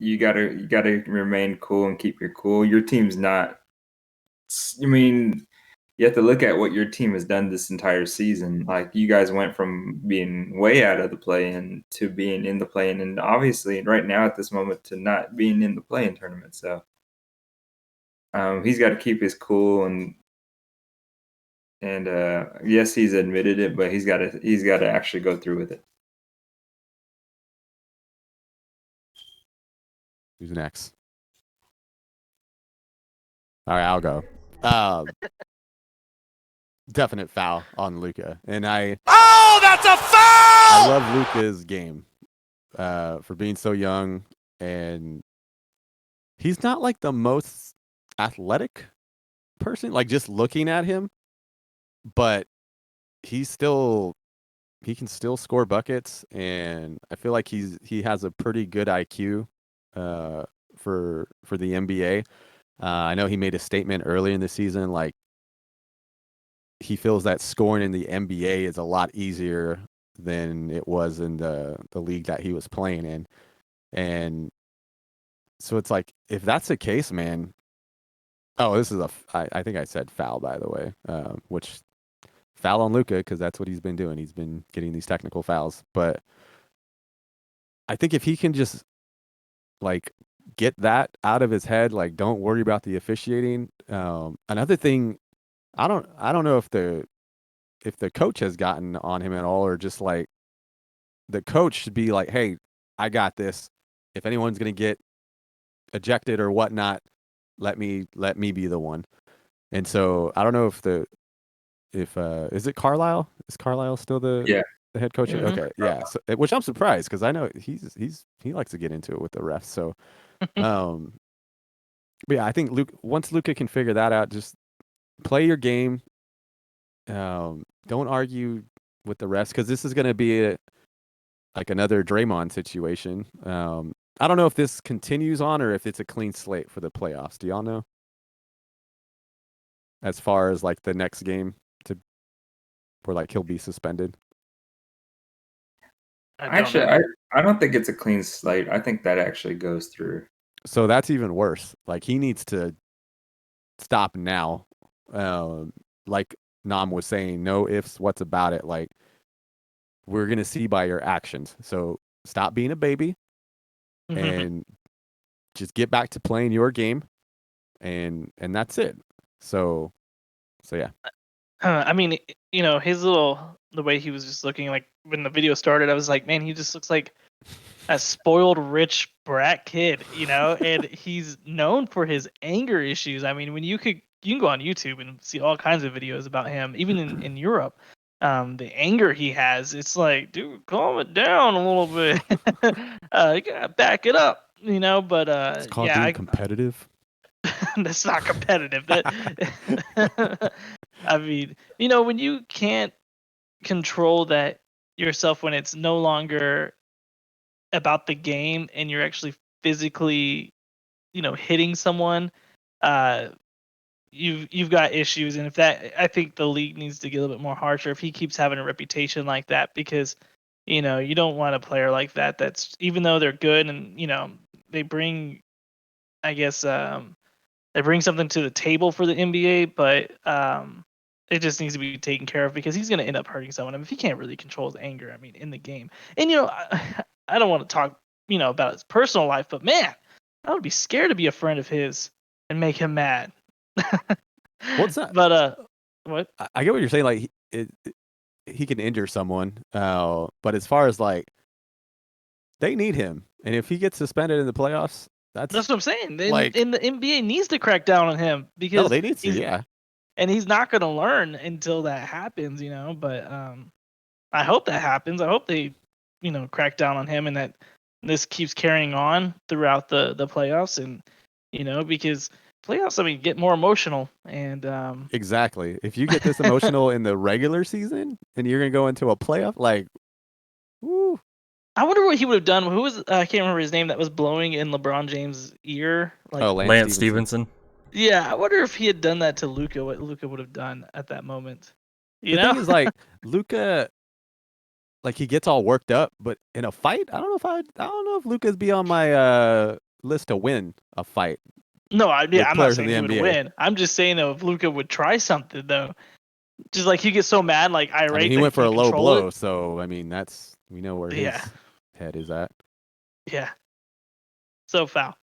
you gotta remain cool and keep your cool. Your team's not. I mean, you have to look at what your team has done this entire season. Like, you guys went from being way out of the play-in to being in the play-in, and obviously right now at this moment to not being in the play-in tournament. So he's got to keep his cool and yes, he's admitted it, but he's got to actually go through with it. Who's next? All right, I'll go. Definite foul on Luka, and Oh, that's a foul! I love Luka's game for being so young, and he's not like the most athletic person, like just looking at him, but he can still score buckets, and I feel like he has a pretty good IQ for the NBA. I know he made a statement earlier in the season, like he feels that scoring in the NBA is a lot easier than it was in the league that he was playing in, and so it's like if that's the case, man. Oh, this is I think I said foul, by the way, which foul on Luka because that's what he's been doing. He's been getting these technical fouls, but I think if he can just like get that out of his head, like don't worry about the officiating. Another thing, I don't know if the coach has gotten on him at all, or just like the coach should be like, hey, I got this. If anyone's gonna get ejected or whatnot, let me be the one. And so I don't know if is it Carlisle? Is Carlisle still the head coach? Yeah. Okay, yeah. So, which I'm surprised because I know he likes to get into it with the refs. So, but yeah, I think once Luka can figure that out, just play your game. Don't argue with the refs because this is going to be like another Draymond situation. I don't know if this continues on or if it's a clean slate for the playoffs. Do y'all know? As far as like the next game where like he'll be suspended. Actually, I don't think it's a clean slate. I think that actually goes through. So that's even worse. Like he needs to stop now. Like Nam was saying, no ifs, what's about it. Like we're gonna see by your actions. So stop being a baby and just get back to playing your game, and that's it. So yeah. I mean, the way he was just looking, like when the video started, I was like, man, he just looks like a spoiled rich brat kid, and he's known for his anger issues. I mean, you can go on YouTube and see all kinds of videos about him, even in Europe. The anger he has, it's like, dude, calm it down a little bit. You gotta back it up, but it's called being competitive. That's not competitive. I mean, when you can't control that yourself, when it's no longer about the game and you're actually physically, hitting someone, you've got issues. And I think the league needs to get a little bit more harsher if he keeps having a reputation like that, because you don't want a player like that. That's, even though they're good and they bring, I guess, they bring something to the table for the NBA, but it just needs to be taken care of because he's going to end up hurting someone. I mean, if he can't really control his anger, I mean, in the game. And, I don't want to talk, about his personal life, but man, I would be scared to be a friend of his and make him mad. What's that? But, what? I get what you're saying. Like, he can injure someone. But as far as, like, they need him. And if he gets suspended in the playoffs, that's what I'm saying. Like, and the NBA needs to crack down on him because they need to, yeah. And he's not going to learn until that happens, But I hope that happens. I hope they, crack down on him and that this keeps carrying on throughout the playoffs. And, because playoffs, I mean, get more emotional. And exactly. If you get this emotional in the regular season and you're going to go into a playoff, like, woo. I wonder what he would have done. Who was I can't remember his name that was blowing in LeBron James' ear. Like, Lance Stevenson. Yeah, I wonder if he had done that to Luka, what Luka would have done at that moment. The thing is, like, Luka, like, he gets all worked up, but in a fight, I don't know if Luka's be on my list to win a fight. No, I'm not saying he would NBA. win. I'm just saying though, if Luka would try something though, just like he gets so mad, like irate. I mean, he went for a low blow, so I mean we know where his head is at. Yeah. So foul.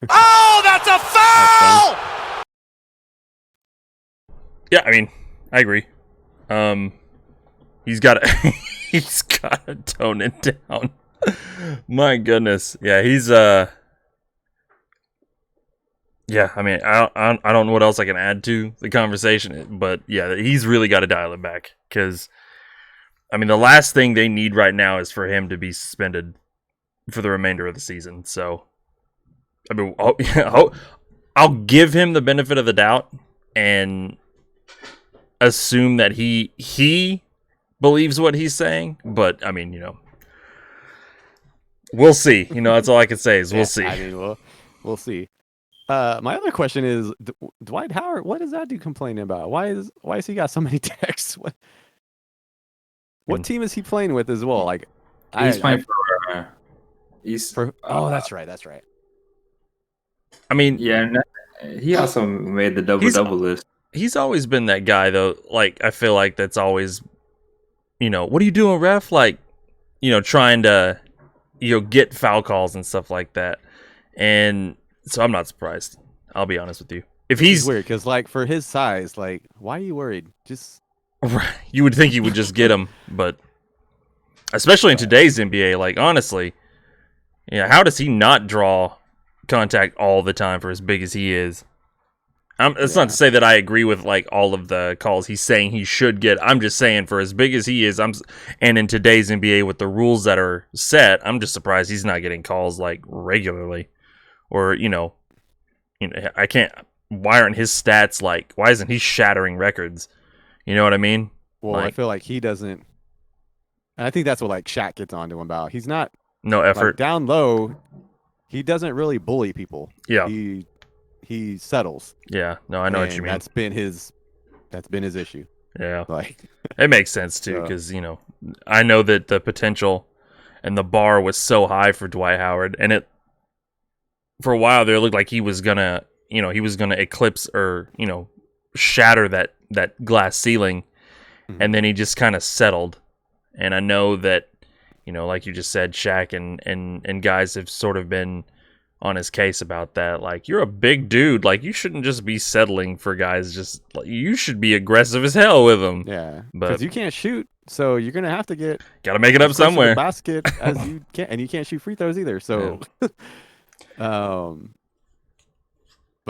Oh, that's a foul! Yeah, I mean, I agree. He's got to tone it down. My goodness. Yeah, he's yeah, I mean, I don't know what else I can add to the conversation, but yeah, he's really got to dial it back because I mean, the last thing they need right now is for him to be suspended for the remainder of the season. So I mean, I'll give him the benefit of the doubt and assume that he believes what he's saying. But I mean, we'll see. That's all I can say is we'll see. I mean, we'll see. My other question is Dwight Howard. What does that dude complaining about? Why has he got so many texts? What team is he playing with as well? Like, he's playing for. Oh, that's right. I mean, yeah, he also made the double list. He's always been that guy, though. Like, I feel like that's always, what are you doing, ref? Like, trying to, get foul calls and stuff like that. And so I'm not surprised. I'll be honest with you. If he's weird, because like for his size, like, why are you worried? Just you would think he would just get him, but especially in today's NBA, like honestly, how does he not draw contact all the time for as big as he is? It's not to say that I agree with like all of the calls he's saying he should get. I'm just saying for as big as he is, and in today's NBA with the rules that are set, I'm just surprised he's not getting calls like regularly. Or I can't. Why aren't his stats like? Why isn't he shattering records? You know what I mean? Well, I feel like he doesn't. And I think that's what like Shaq gets onto him about. He's not no effort like, down low. He doesn't really bully people. Yeah, he settles. Yeah, no, I know what you mean. That's been his issue. Yeah, like it makes sense too because I know that the potential and the bar was so high for Dwight Howard, and it for a while there looked like he was gonna eclipse or shatter that glass ceiling, and then he just kind of settled. And I know that like you just said, Shaq and guys have sort of been on his case about that. Like, you're a big dude. Like, you shouldn't just be settling for guys. Just like, you should be aggressive as hell with them. Yeah, because you can't shoot, so you're gonna have to gotta make it up somewhere. The basket as you can, and you can't shoot free throws either. So, but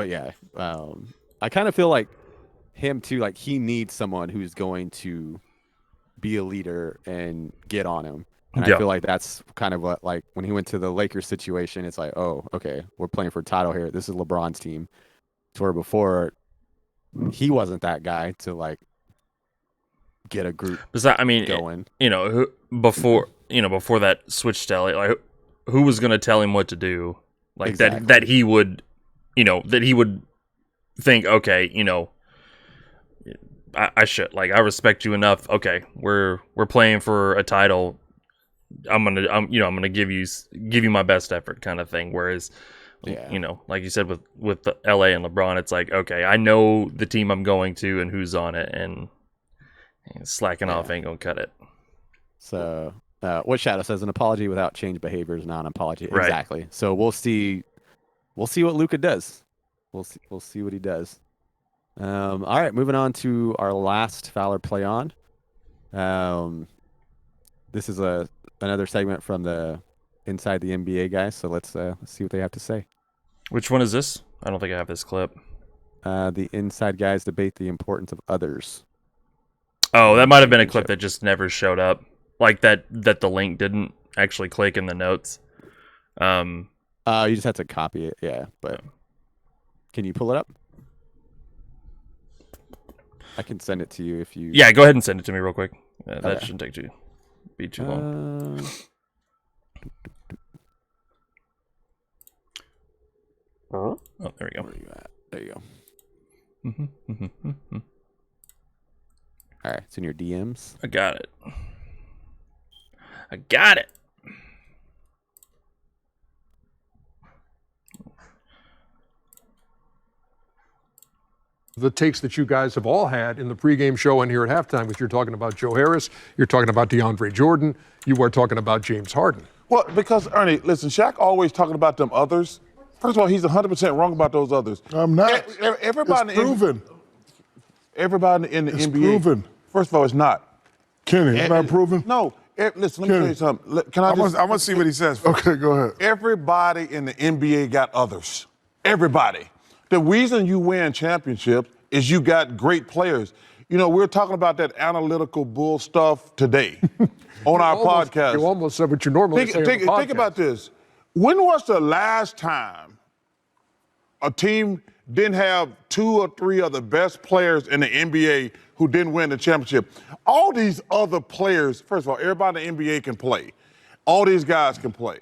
yeah, I kind of feel like him too. Like, he needs someone who's going to be a leader and get on him. And I feel like that's kind of what, like, when he went to the Lakers situation, it's like, oh, okay, we're playing for a title here. This is LeBron's team. To where before, he wasn't that guy to, like, get a group going. Before that switch to LA, like, who was going to tell him what to do? Like, exactly. that he would, that he would think, okay, I should, like, I respect you enough. Okay, we're playing for a title. I'm gonna give you my best effort, kind of thing. Whereas Yeah. You know, like you said with the LA and LeBron, it's like, okay, I know the team I'm going to and who's on it, and slacking off ain't gonna cut it. So, what Shadow says, an apology without change behavior is not an apology. Right. Exactly. So we'll see what Luka does. We'll see what he does. All right, moving on to our last Fowler play on. This is another segment from the Inside the NBA guys. So let's see what they have to say. Which one is this? I don't think I have this clip. The Inside guys debate the importance of others. Oh, that might have been a clip that just never showed up. Like that the link didn't actually click in the notes. You just have to copy it, yeah. But can you pull it up? I can send it to you if you. Yeah, go ahead and send it to me real quick. That Okay. shouldn't be too long. Oh, there we go. Where are you at? There you go. Mm-hmm. All right, it's in your DMs. I got it. The takes that you guys have all had in the pregame show and here at halftime, because you're talking about Joe Harris, you're talking about DeAndre Jordan, you are talking about James Harden. Well, because, Ernie, listen, Shaq always talking about them others. First of all, he's 100% wrong about those others. I'm not. Everybody It's proven. Everybody in the It's NBA. proven. First of all, it's not. Kenny, it's not proven? No. Listen, let me tell you something. Can I just? I want to see what he says. Okay, go ahead. Everybody in the NBA got others. Everybody. The reason you win championships is you got great players. You know, we're talking about that analytical bull stuff today on our podcast. You almost said what you normally say on the podcast. Think about this. When was the last time a team didn't have 2 or 3 of the best players in the NBA who didn't win the championship? All these other players, first of all, everybody in the NBA can play. All these guys can play.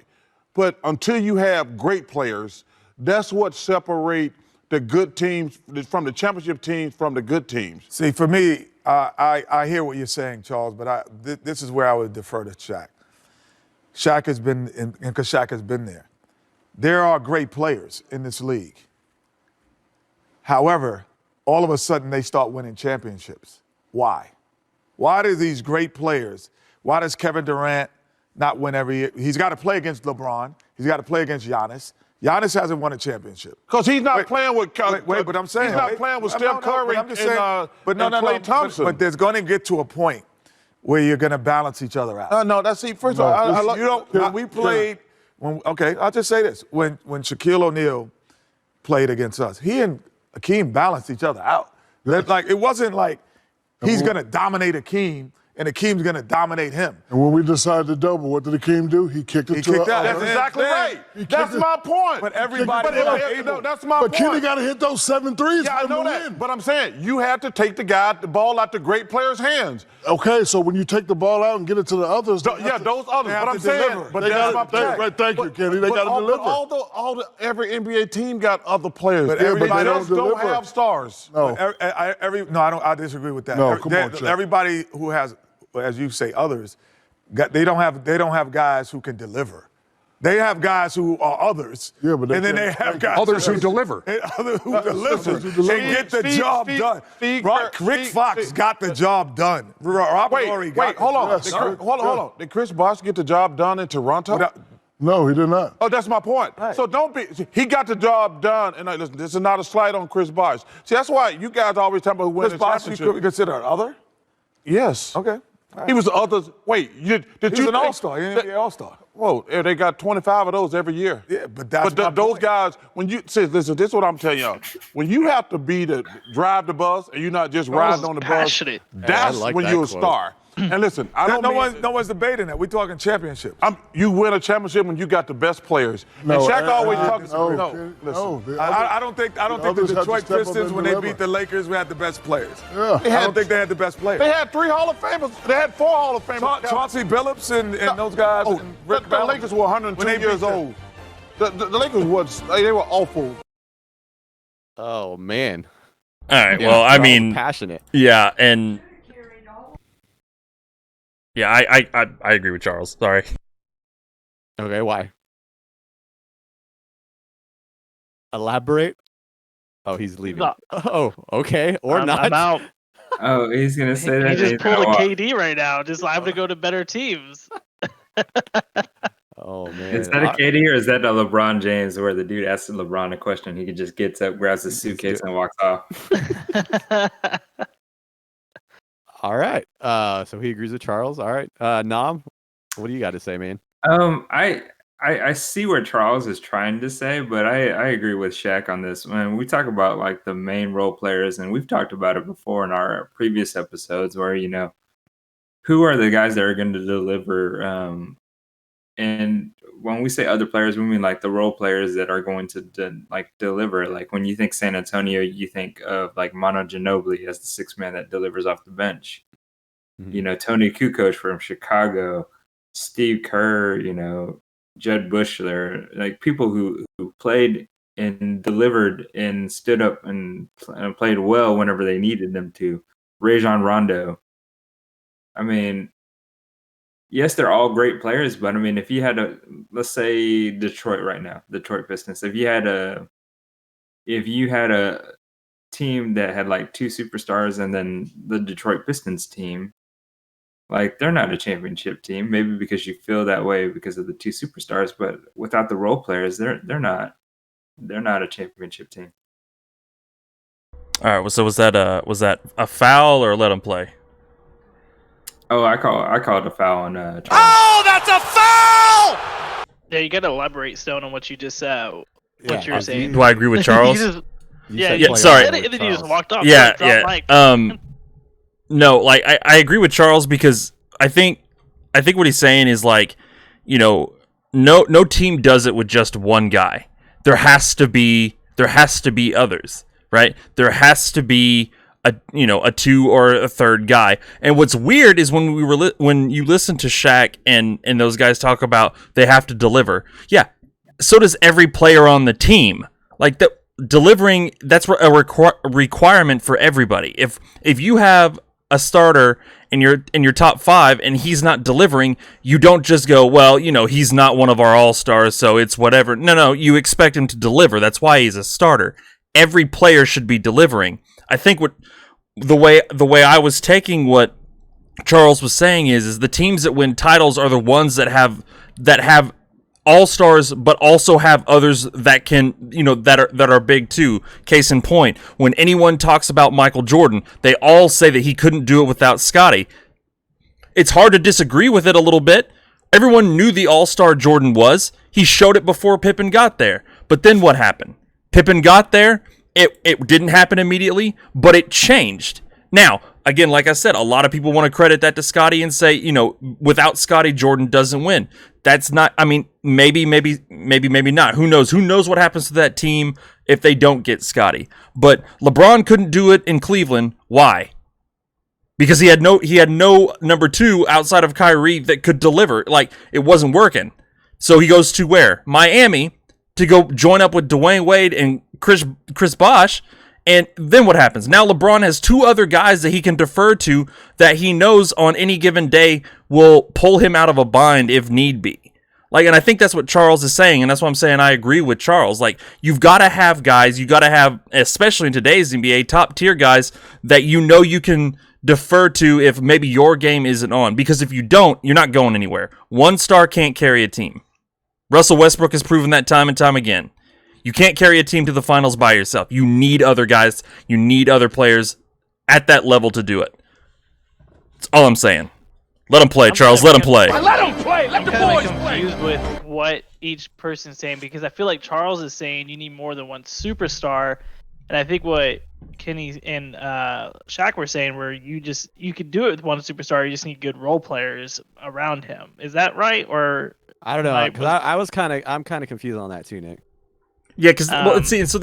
But until you have great players, that's what separates the good teams from the championship teams from the good teams. See, for me, I hear what you're saying, Charles, but this is where I would defer to Shaq. Shaq has been, because Shaq has been there. There are great players in this league. However, all of a sudden they start winning championships. Why? Why do these great players, why does Kevin Durant not win every year? He's got to play against LeBron. He's got to play against Giannis. Giannis hasn't won a championship. Because he's not playing with Wait, but I'm saying he's not playing with Steph Curry and Klay Thompson. But there's going to get to a point where you're going to balance each other out. No, that's first of all, When we played, I'll just say this: when Shaquille O'Neal played against us, he and Akeem balanced each other out. It wasn't like he's going to dominate Akeem and Akeem's going to dominate him. And when we decided to double, what did Akeem do? He kicked it to the other. That's exactly right. That's my point. But everybody, that's my point. But Kenny got to hit those 7 threes. Yeah, I know that. But I'm saying you have to take the ball out the great player's hands. Okay, so when you take the ball out and get it to the others, those others. But I'm saying, but that's my point. Right, thank you, Kenny. They got to deliver. Every NBA team got other players. But everybody else don't don't deliver. have stars. No. I disagree with that. No, come on, Chuck. Everybody who has, as you say, others, they don't have guys who can deliver. They have guys who are others, and then they have guys others who deliver. And others who deliver and get the job done. Rick Fox got the job done. Robert Horry got hold on. the job done. Hold on. Did Chris Bosh get the job done in Toronto? No, he did not. Oh, that's my point. Right. So he got the job done, and listen, this is not a slight on Chris Bosh. See, that's why you guys always talk about who wins the championship. You consider an other? Yes. Okay. Right. He was the others. Wait, did He you was an all-star, NBA all-star. Whoa, they got 25 of those every year. Yeah, but that's my those point. guys, when you say, listen, this is what I'm telling y'all. When you have to drive the bus and you're not just riding on the passionate. bus, that's like when that you're a quote. star. And listen, no one's debating that. We're talking championships. You win a championship when you got the best players. No, and Shaq always talks. I don't think the Detroit Pistons, when they beat the Lakers, we had the best players. Yeah. I don't think they had the best players. They had 3 Hall of Famers. They had 4 Hall of Famers. Chauncey Billups and those guys. Oh, and the Lakers were 102 years old. The Lakers they were awful. Oh man. All right. Yeah, Well, I they're all mean, passionate. yeah, and yeah, I agree with Charles. Sorry. Okay, why? Elaborate. Oh, he's leaving. No. Oh, okay, or not. I'm out. Oh, he's gonna say that. He just he's pulled a gonna walk. KD right now. Just I'm gonna go to better teams. Oh man, Is that a KD or is that a LeBron James where the dude asks LeBron a question, he just gets up, grabs his suitcase, and walks off? All right. So he agrees with Charles. All right. Nam, what do you got to say, man? I see what Charles is trying to say, but I agree with Shaq on this. When we talk about like the main role players, and we've talked about it before in our previous episodes, where who are the guys that are going to deliver? And when we say other players, we mean like the role players that are going to deliver. Like when you think San Antonio, you think of like Manu Ginobili as the sixth man that delivers off the bench. Mm-hmm. Tony Kukoc from Chicago, Steve Kerr, Jud Buechler, like people who played and delivered and stood up and played well whenever they needed them to. Rajon Rondo. I mean, yes, they're all great players, but I mean, if you had let's say Detroit right now, Detroit Pistons, if you had a team that had like two superstars and then the Detroit Pistons team, like they're not a championship team, maybe because you feel that way because of the two superstars, but without the role players, they're not a championship team. All right, so was that a foul or let him play? Oh, I call it a foul on Charles. Oh, that's a foul! Yeah, you got to elaborate, Stone, on what you just what you were saying. Do I agree with Charles? Yeah, sorry. And then you just walked off. Yeah. Mic. No, like I agree with Charles because I think what he's saying is like, no team does it with just one guy. There has to be others, right? There has to be a two or a third guy. And what's weird is when when you listen to Shaq and those guys talk about they have to deliver. Yeah, so does every player on the team. Like delivering, that's a requirement for everybody. If you have a starter in your top five and he's not delivering, you don't just go, well, he's not one of our all-stars, so it's whatever. No, you expect him to deliver. That's why he's a starter. Every player should be delivering. I think the way I was taking what Charles was saying is the teams that win titles are the ones that have all-stars, but also have others that can, that are big too. Case in point, when anyone talks about Michael Jordan, they all say that he couldn't do it without Scottie. It's hard to disagree with it a little bit. Everyone knew the all-star Jordan was. He showed it before Pippen got there. But then what happened? Pippen got there. It didn't happen immediately, but it changed. Now, again, like I said, a lot of people want to credit that to Scottie and say, without Scottie, Jordan doesn't win. That's not, I mean, maybe not. Who knows? Who knows what happens to that team if they don't get Scottie? But LeBron couldn't do it in Cleveland. Why? Because he had no number two outside of Kyrie that could deliver. Like, it wasn't working. So he goes to where? Miami to go join up with Dwayne Wade and Chris Bosh. And then what happens? Now LeBron has two other guys that he can defer to that he knows on any given day will pull him out of a bind if need be. Like, and I think that's what Charles is saying, and that's why I'm saying I agree with Charles. Like, you've got to have guys, you got to have, especially in today's NBA, top tier guys that you can defer to if maybe your game isn't on. Because if you don't, you're not going anywhere. One star can't carry a team. Russell Westbrook has proven that time and time again. You can't carry a team to the finals by yourself. You need other guys. You need other players at that level to do it. That's all I'm saying. Let them play, Charles. Let them play. Let them play. Let the boys play. I'm confused with what each person's saying because I feel like Charles is saying you need more than one superstar, and I think what Kenny and Shaq were saying where you could do it with one superstar. You just need good role players around him. Is that right? Or I don't know, because I'm kind of confused on that too, Nick. Yeah, because so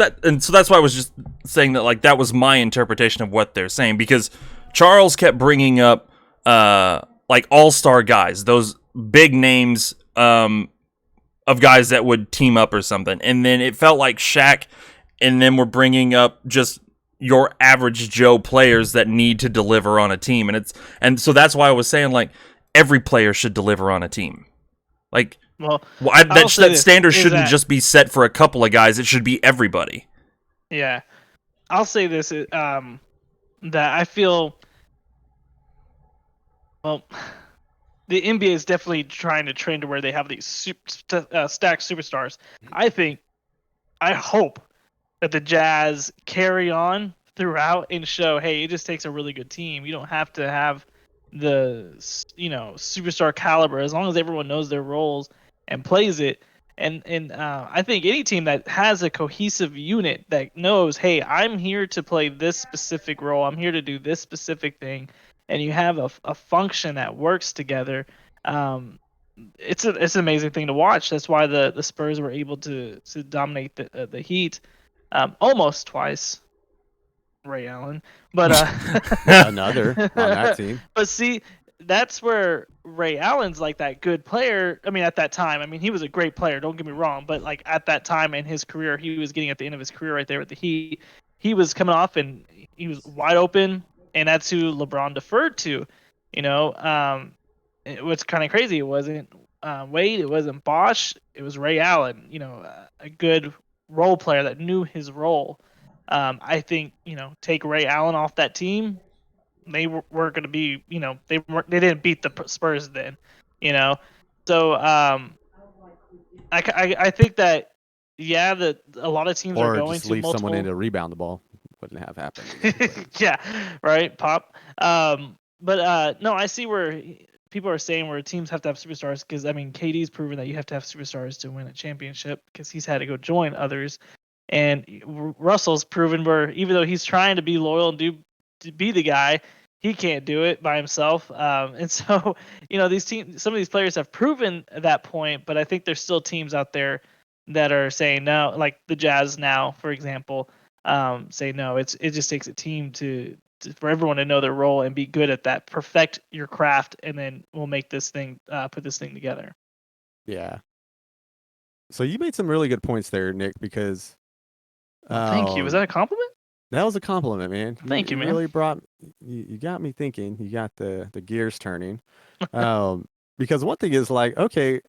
that's why I was just saying that, like, that was my interpretation of what they're saying, because Charles kept bringing up like all-star guys, those big names of guys that would team up or something, and then it felt like Shaq and them were bringing up just your average Joe players that need to deliver on a team, and so that's why I was saying, like, every player should deliver on a team. Like, Well, that standard shouldn't just be set for a couple of guys. It should be everybody. Yeah, I'll say this: that I feel. Well, the NBA is definitely trying to trend to where they have these stacked superstars. I hope that the Jazz carry on throughout and show, hey, it just takes a really good team. You don't have to have the superstar caliber as long as everyone knows their roles and plays it. And I think any team that has a cohesive unit that knows, hey, I'm here to play this specific role. I'm here to do this specific thing. And you have a function that works together. It's an amazing thing to watch. That's why the Spurs were able to dominate the Heat almost twice. Ray Allen, but another on that team. But see, that's where Ray Allen's like that good player. I mean, at that time, I mean, he was a great player. Don't get me wrong, but like at that time in his career, he was getting at the end of his career right there with the Heat. He was coming off and he was wide open, and that's who LeBron deferred to. What's kind of crazy, it wasn't Wade, it wasn't Bosch, it was Ray Allen. A good role player that knew his role. I think take Ray Allen off that team, they were going to be they didn't beat the Spurs then, So I think that that a lot of teams are going just to leave multiple... someone in to rebound the ball. Wouldn't have happened. Yeah, right, Pop. But no, I see where people are saying where teams have to have superstars because I mean KD's proven that you have to have superstars to win a championship because he's had to go join others. And Russell's proven where even though he's trying to be loyal and to be the guy, he can't do it by himself. And so, these teams, some of these players have proven that point, but I think there's still teams out there that are saying no, like the Jazz now, for example, say no. It just takes a team for everyone to know their role and be good at that, perfect your craft, and then we'll make this thing, put this thing together. Yeah. So you made some really good points there, Nick, because. Thank you. Was that a compliment? That was a compliment, man. Thank you, man. Really you got me thinking. You got the gears turning. Because one thing is like, okay,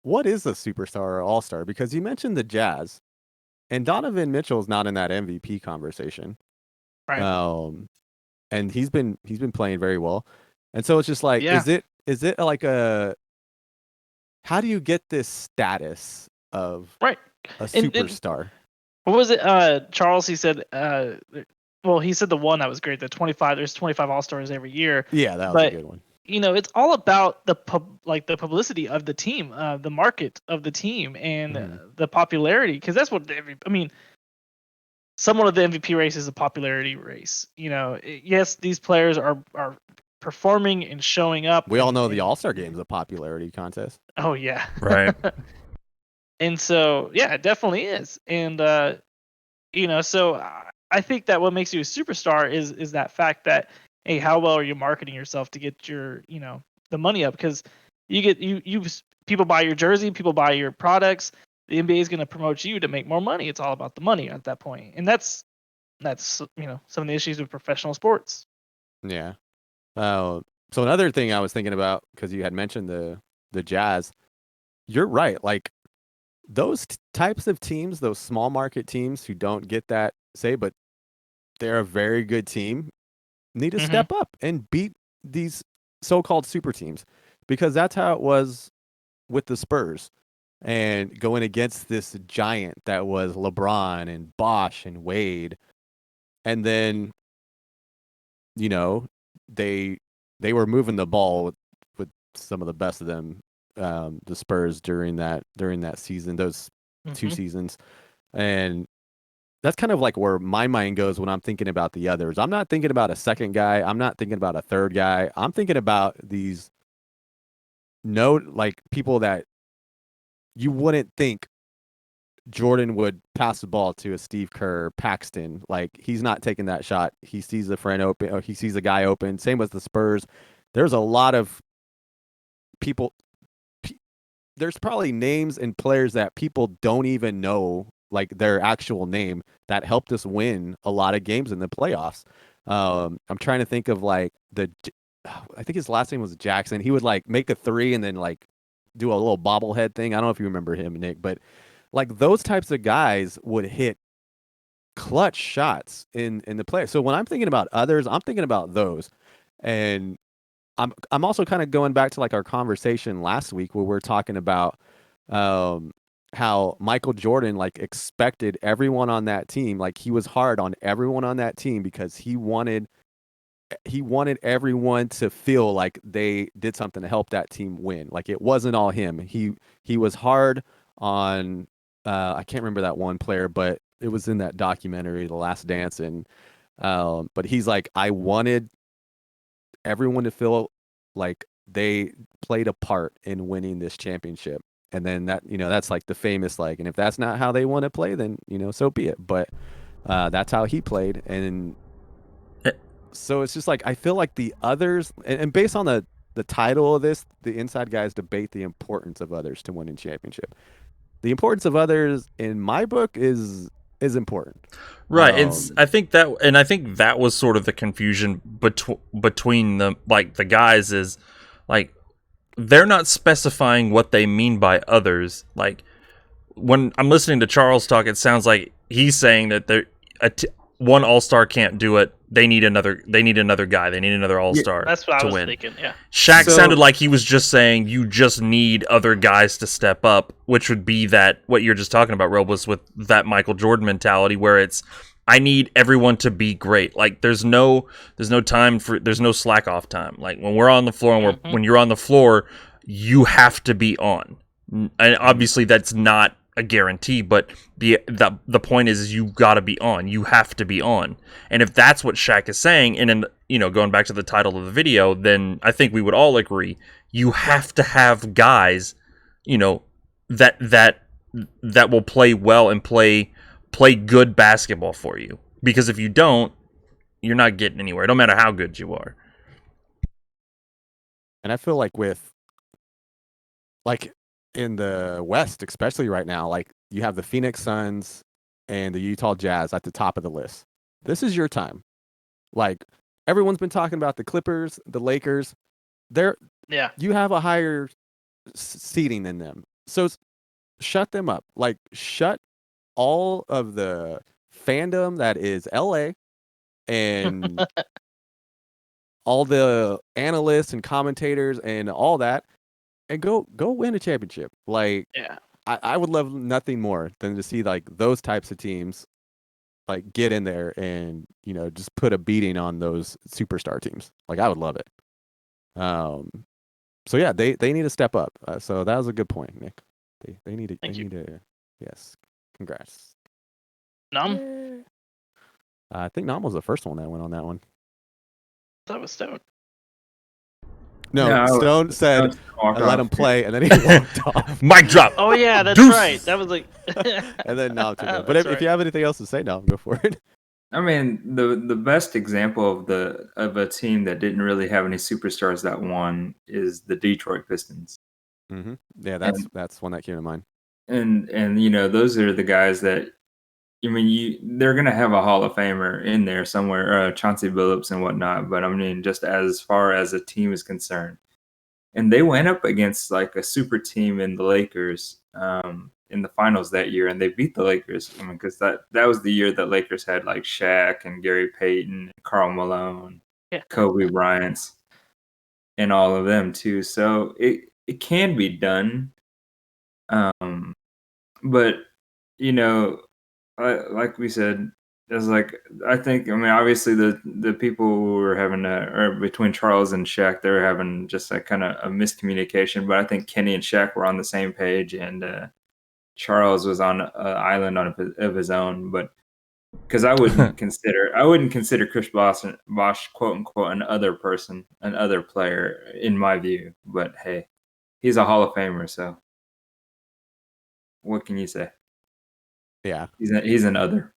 what is a superstar or all-star? Because you mentioned the Jazz, and Donovan Mitchell's not in that MVP conversation. Right. And he's been playing very well. And so it's just like, is it like how do you get this status of a superstar? What was it? Charles, he said, he said the one that was great, the 25, there's 25 All-Stars every year. Yeah, that was a good one. It's all about the publicity of the team, the market of the team, and the popularity, because that's what somewhat of the MVP race is a popularity race. Yes, these players are performing and showing up. We all know the All-Star Game is a popularity contest. Oh, yeah. Right. And so, yeah, it definitely is. And, so I think that what makes you a superstar is that fact that, hey, how well are you marketing yourself to get your, the money up? Because people buy your jersey, people buy your products. The NBA is going to promote you to make more money. It's all about the money at that point. And that's some of the issues with professional sports. Yeah. So another thing I was thinking about, because you had mentioned the Jazz, you're right. Like, those types of teams, those small market teams who don't get that say, but they're a very good team, need to step up and beat these so-called super teams, because that's how it was with the Spurs and going against this giant that was LeBron and Bosch and Wade. And then, they were moving the ball with some of the best of them. The Spurs during that season, those 2 seasons, and that's kind of like where my mind goes when I'm thinking about the others. I'm not thinking about a second guy. I'm not thinking about a third guy. I'm thinking about these people that you wouldn't think Jordan would pass the ball to a Steve Kerr, Paxton. Like, he's not taking that shot. He sees a friend open, or he sees a guy open. Same with the Spurs. There's a lot of people. There's probably names and players that people don't even know, like their actual name, that helped us win a lot of games in the playoffs. I'm trying to think of I think his last name was Jackson. He would like make a three and then like do a little bobblehead thing. I don't know if you remember him, Nick, but like those types of guys would hit clutch shots in the play. So when I'm thinking about others, I'm thinking about those. And I'm also kind of going back to like our conversation last week where we're talking about how Michael Jordan like expected everyone on that team, like he was hard on everyone on that team because he wanted everyone to feel like they did something to help that team win. Like it wasn't all him. He was hard on I can't remember that one player, but it was in that documentary, The Last Dance, and but he's like, I wanted everyone to feel like they played a part in winning this championship. And then that, that's like the famous, like, and if that's not how they want to play, then, so be it. But that's how he played. And so it's just like, I feel like the others, and based on the title of this, the Inside Guys debate the importance of others to winning championship. The importance of others in my book is important. Right. I think that was sort of the confusion between the guys is like, they're not specifying what they mean by others. Like when I'm listening to Charles talk, it sounds like he's saying that one all-star can't do it. They need another guy. They need another all-star that's what to I was win. thinking, yeah. Shaq sounded like he was just saying you just need other guys to step up, which would be that what you're just talking about, Robles, with that Michael Jordan mentality where it's I need everyone to be great. Like there's no slack off time. Like when we're on the floor and when you're on the floor, you have to be on. And obviously that's not a guarantee, but the point is you got to be on. You have to be on. And if that's what Shaq is saying, and going back to the title of the video, then I think we would all agree you have to have guys, that will play well and play good basketball for you. Because if you don't, you're not getting anywhere. No matter how good you are. And I feel like in the West, especially right now, like you have the Phoenix Suns and the Utah Jazz at the top of the list. This is your time. Like everyone's been talking about the Clippers, the Lakers. You have a higher seeding than them. So shut them up. Like shut all of the fandom that is LA and all the analysts and commentators and all that. And go win a championship. Like, I would love nothing more than to see like those types of teams, like get in there and just put a beating on those superstar teams. Like I would love it. So yeah, they need to step up. So that was a good point, Nick. They need to. Thank you. Yes, congrats. Nom? I think Nom was the first one that went on that one. That was Stone. No, Stone said, let him play, and then he walked off. Mic drop. Oh, yeah, that's Deuce. right. That was like... And then Nom took it. But if you have anything else to say, Nom, go for it. I mean, the best example of a team that didn't really have any superstars that won is the Detroit Pistons. Mm-hmm. Yeah, that's one that came to mind. And those are the guys that, they're going to have a Hall of Famer in there somewhere, Chauncey Billups and whatnot. But I mean, just as far as a team is concerned, and they went up against like a super team in the Lakers in the finals that year, and they beat the Lakers. Because that was the year that Lakers had like Shaq and Gary Payton, Karl Malone, Kobe Bryant, and all of them too. So it can be done, but like we said, it's like I think obviously the people who were having or between Charles and Shaq, they were having just a kind of a miscommunication. But I think Kenny and Shaq were on the same page, and Charles was on an island of his own. But because I wouldn't consider Chris Bosh quote unquote an other player in my view. But hey, he's a Hall of Famer, so what can you say? Yeah, he's an other.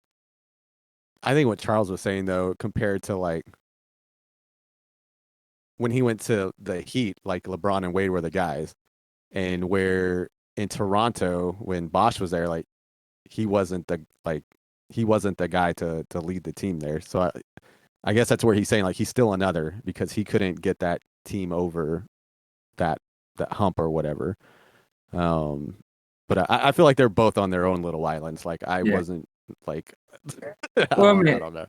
I think what Charles was saying though, compared to like when he went to the Heat, like LeBron and Wade were the guys, and where in Toronto when Bosh was there, like he wasn't the guy to lead the team there. So I guess that's where he's saying like he's still another because he couldn't get that team over that hump or whatever. But I feel like they're both on their own little islands. Like I Yeah. wasn't like. Well, I I don't know.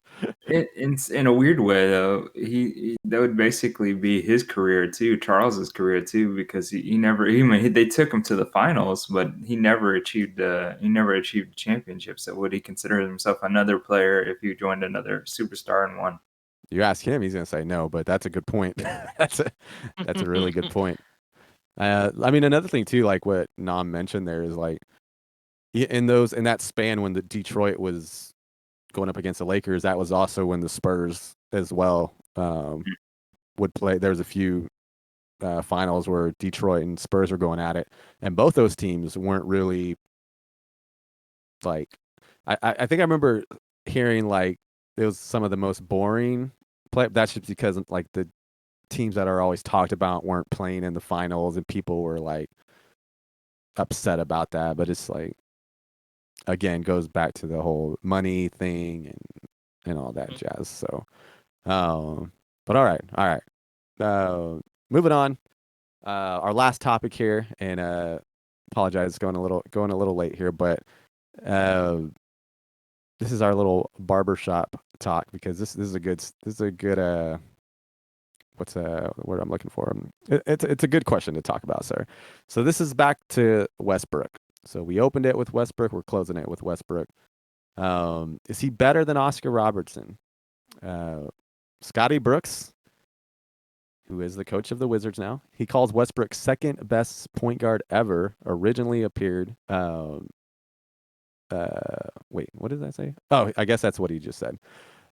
in a weird way though, that would basically be his career too, Charles's career too, because he never they took him to the finals, but he never achieved a championship. So would he consider himself another player if he joined another superstar and won? You ask him, he's gonna say no. But that's a good point. that's a really good point. I mean, another thing too, like what Nam mentioned there is like in that span when the Detroit was going up against the Lakers, that was also when the Spurs as well would play. There was a few finals where Detroit and Spurs were going at it, and both those teams weren't really like. I think I remember hearing like it was some of the most boring play. That's just because like the teams that are always talked about weren't playing in the finals, and people were like upset about that. But it's like, again, goes back to the whole money thing and all that jazz. So, but all right. Moving on. Our last topic here, and apologize going a little late here, but this is our little barbershop talk because this is a good what's the word I'm looking for? It's a good question to talk about, sir. So this is back to Westbrook. So we opened it with Westbrook. We're closing it with Westbrook. Is he better than Oscar Robertson? Scotty Brooks, who is the coach of the Wizards now, he calls Westbrook second best point guard ever. Originally appeared. Wait, what did that say? Oh, I guess that's what he just said.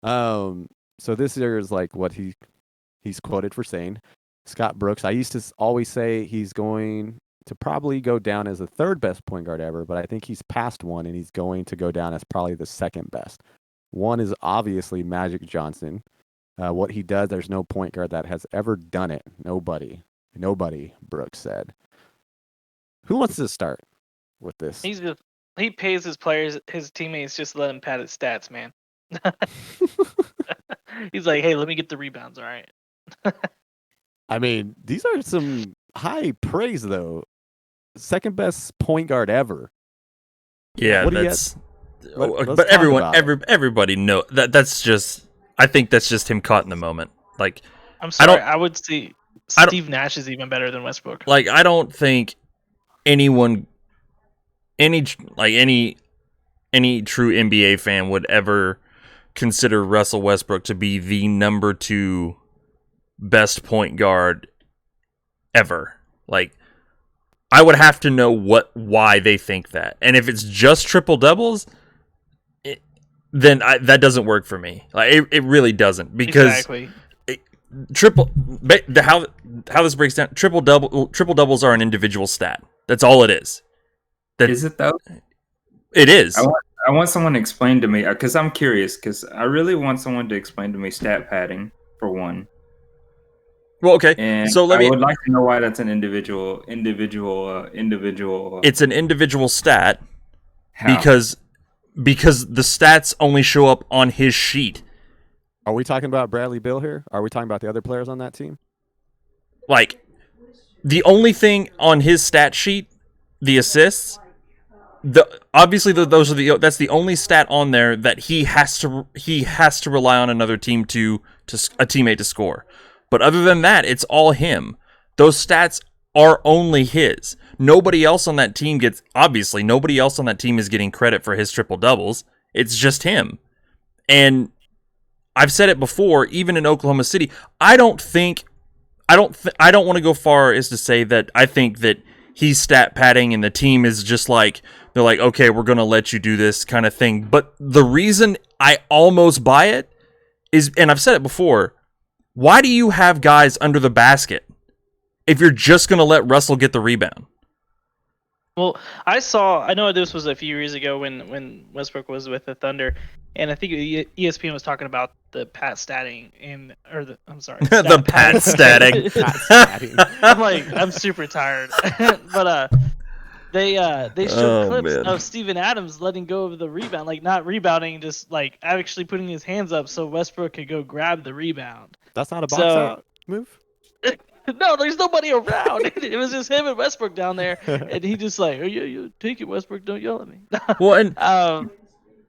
So this year is like what he's quoted for saying. Scott Brooks, I used to always say he's going to probably go down as the third best point guard ever, but I think he's past one and he's going to go down as probably the second best. One is obviously Magic Johnson. What he does, there's no point guard that has ever done it. Nobody, Brooks said. Who wants to start with this? He pays his players, his teammates, just let him pad his stats, man. He's like, hey, let me get the rebounds, all right? I mean, these are some high praise, though. Second best point guard ever. Yeah, but everybody know that's just. I think that's just him caught in the moment. Like, I'm sorry, I would say Steve Nash is even better than Westbrook. Like, I don't think any true NBA fan would ever consider Russell Westbrook to be the number 2 best point guard ever. Like, I would have to know why they think that. And if it's just triple doubles, then that doesn't work for me. Like, it really doesn't, because exactly. How this breaks down, triple doubles are an individual stat. That's all it is. Is it though? It is. I want someone to explain to me, because I'm curious, because I really want someone to explain to me stat padding for one. Well, okay. And so I would like to know why that's an individual. It's an individual stat. How? because the stats only show up on his sheet. Are we talking about Bradley Beal here? Are we talking about the other players on that team? Like, the only thing on his stat sheet, the assists, that's the only stat on there that he has to rely on another team to a teammate to score. But other than that, it's all him. Those stats are only his. Nobody else on that team is getting credit for his triple doubles. It's just him. And I've said it before, even in Oklahoma City, I don't want to go far as to say that I think that he's stat padding and the team is just like, they're like, okay, we're going to let you do this kind of thing. But the reason I almost buy it is, and I've said it before, why do you have guys under the basket if you're just going to let Russell get the rebound? Well, I know this was a few years ago when Westbrook was with the Thunder, and I think ESPN was talking about the pat statting the pat statting. I'm super tired, but they showed clips of Steven Adams letting go of the rebound, like not rebounding, just like actually putting his hands up so Westbrook could go grab the rebound. That's not a box out move? No, there's nobody around. It was just him and Westbrook down there, and he just like, oh yeah, you take it, Westbrook. Don't yell at me. Well, and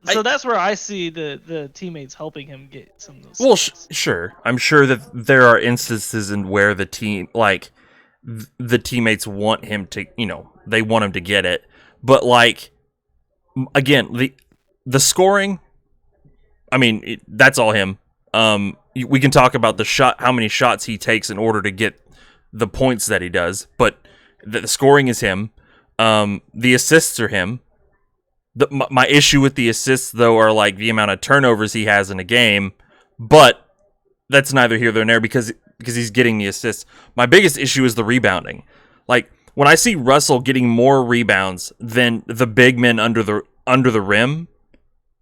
so that's where I see the teammates helping him get some of those. Well, sure. I'm sure that there are instances in where the team, like, the teammates want him to, they want him to get it. But, like, again, the scoring, I mean, that's all him. We can talk about how many shots he takes in order to get the points that he does, but the scoring is him. The assists are him. My issue with the assists, though, are like the amount of turnovers he has in a game, but that's neither here nor there because he's getting the assists. My biggest issue is the rebounding. Like, when I see Russell getting more rebounds than the big men under the rim,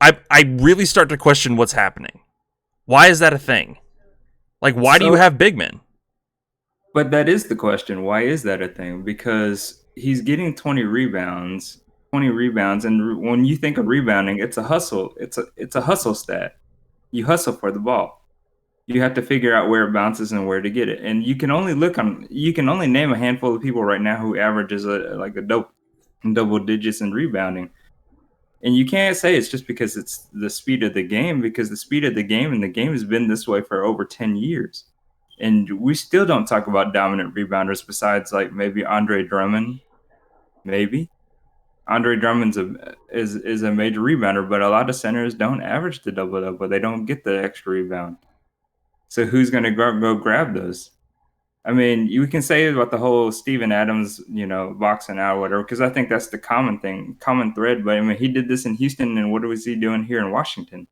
I really start to question what's happening. Why is that a thing? Like, why do you have big men? But that is the question. Why is that a thing? Because he's getting 20 rebounds, and when you think of rebounding, it's a hustle. It's a hustle stat. You hustle for the ball. You have to figure out where it bounces and where to get it. And you can only name a handful of people right now who averages double digits in rebounding. And you can't say it's just because it's the speed of the game, because the speed of the game and the game has been this way for over 10 years. And we still don't talk about dominant rebounders besides like maybe Andre Drummond. Maybe. Andre Drummond's is a major rebounder, but a lot of centers don't average the double-double. They don't get the extra rebound. So who's going to go grab those? I mean, you can say about the whole Steven Adams, boxing out or whatever, because I think that's the common thread. But I mean, he did this in Houston, and what was he doing here in Washington?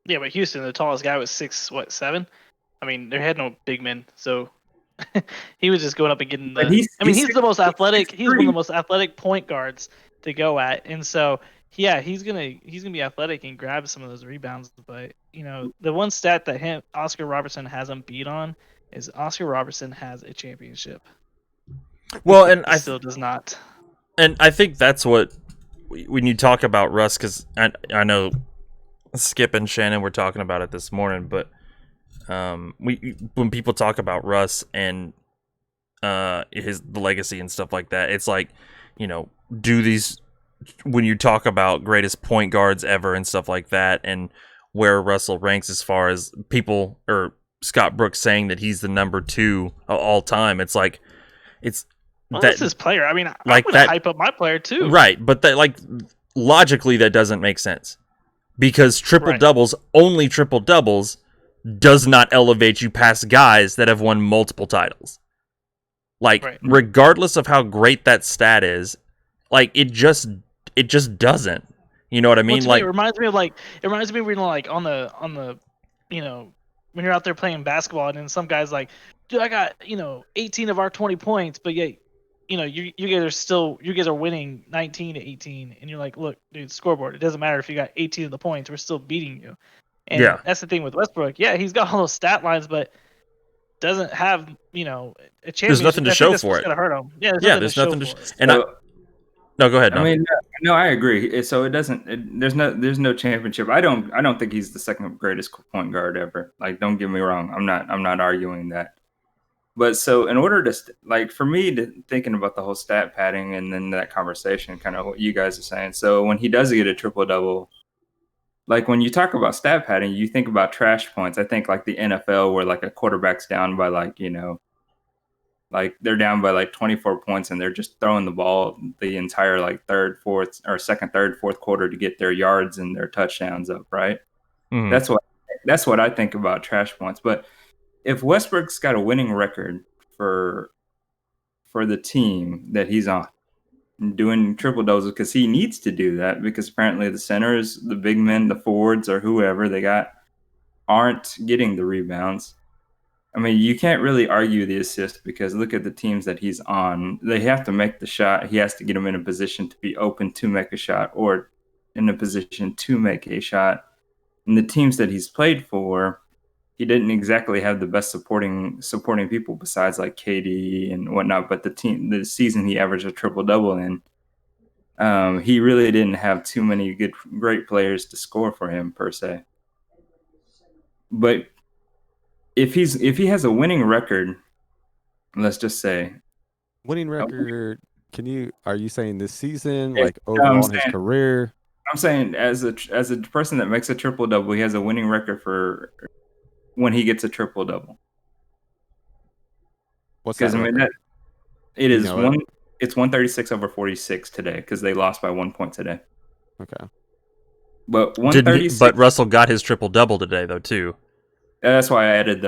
Yeah, but Houston, the tallest guy was 6'7"? I mean, they had no big men, so he was just going up and getting the. He's the most athletic. He's one of the most athletic point guards to go at, and so yeah, he's gonna be athletic and grab some of those rebounds. But the one stat that Oscar Robertson has him beat on is Oscar Robertson has a championship. Well, and he still does not. And I think that's what when you talk about Russ, because I know Skip and Shannon were talking about it this morning, but when people talk about Russ and the legacy and stuff like that, it's like, when you talk about greatest point guards ever and stuff like that, and where Russell ranks as far as people or Scott Brooks saying that he's the number 2 of all time, it's like that's his player. I mean, like I would hype up my player too, right? But that, like, logically, that doesn't make sense because triple doubles, only triple doubles, does not elevate you past guys that have won multiple titles. Like, regardless of how great that stat is, like, it just doesn't. You know what I mean? Well, it reminds me of when on the when you're out there playing basketball and then some guy's like, dude, I got 18 of our 20 points, but yet you guys are winning 19-18, and you're like, look, dude, scoreboard. It doesn't matter if you got 18 of the points, we're still beating you. And that's the thing with Westbrook. Yeah, he's got all those stat lines, but doesn't have a championship. There's nothing to show for it. Gonna hurt him. Yeah, there's nothing to. And no, go ahead. I mean, no, I agree. So it doesn't. There's no championship. I don't think he's the second greatest point guard ever. Like, don't get me wrong. I'm not arguing that. But so in order to for me, thinking about the whole stat padding and then that conversation, kind of what you guys are saying. So when he does get a triple double, like when you talk about stat padding, you think about trash points. I think like the NFL where like a quarterback's down by like they're down by like 24 points and they're just throwing the ball the entire like second, third, fourth quarter to get their yards and their touchdowns up, right? Mm-hmm. That's what I think about trash points. But if Westbrook's got a winning record for the team that he's on, doing triple doubles, because he needs to do that, because apparently the centers, the big men, the forwards, or whoever they got aren't getting the rebounds. I mean, you can't really argue the assist, because look at the teams that he's on. They have to make the shot. He has to get them in a position to be open to make a shot, or in a position to make a shot. And the teams that he's played for, he didn't exactly have the best supporting people besides like KD and whatnot. But the season he averaged a triple double in, he really didn't have too many great players to score for him per se. But if he has a winning record Let's just say. Winning record. Are you saying this season, Yes, like no, overall in his career? I'm saying as a person that makes a triple double, he has a winning record for when he gets a triple double. What's that? Because I mean that it You is know it? it's 136/46 today because they lost by 1 point today. Okay. But Didn't 136. but Russell got his triple double today though too. That's why I added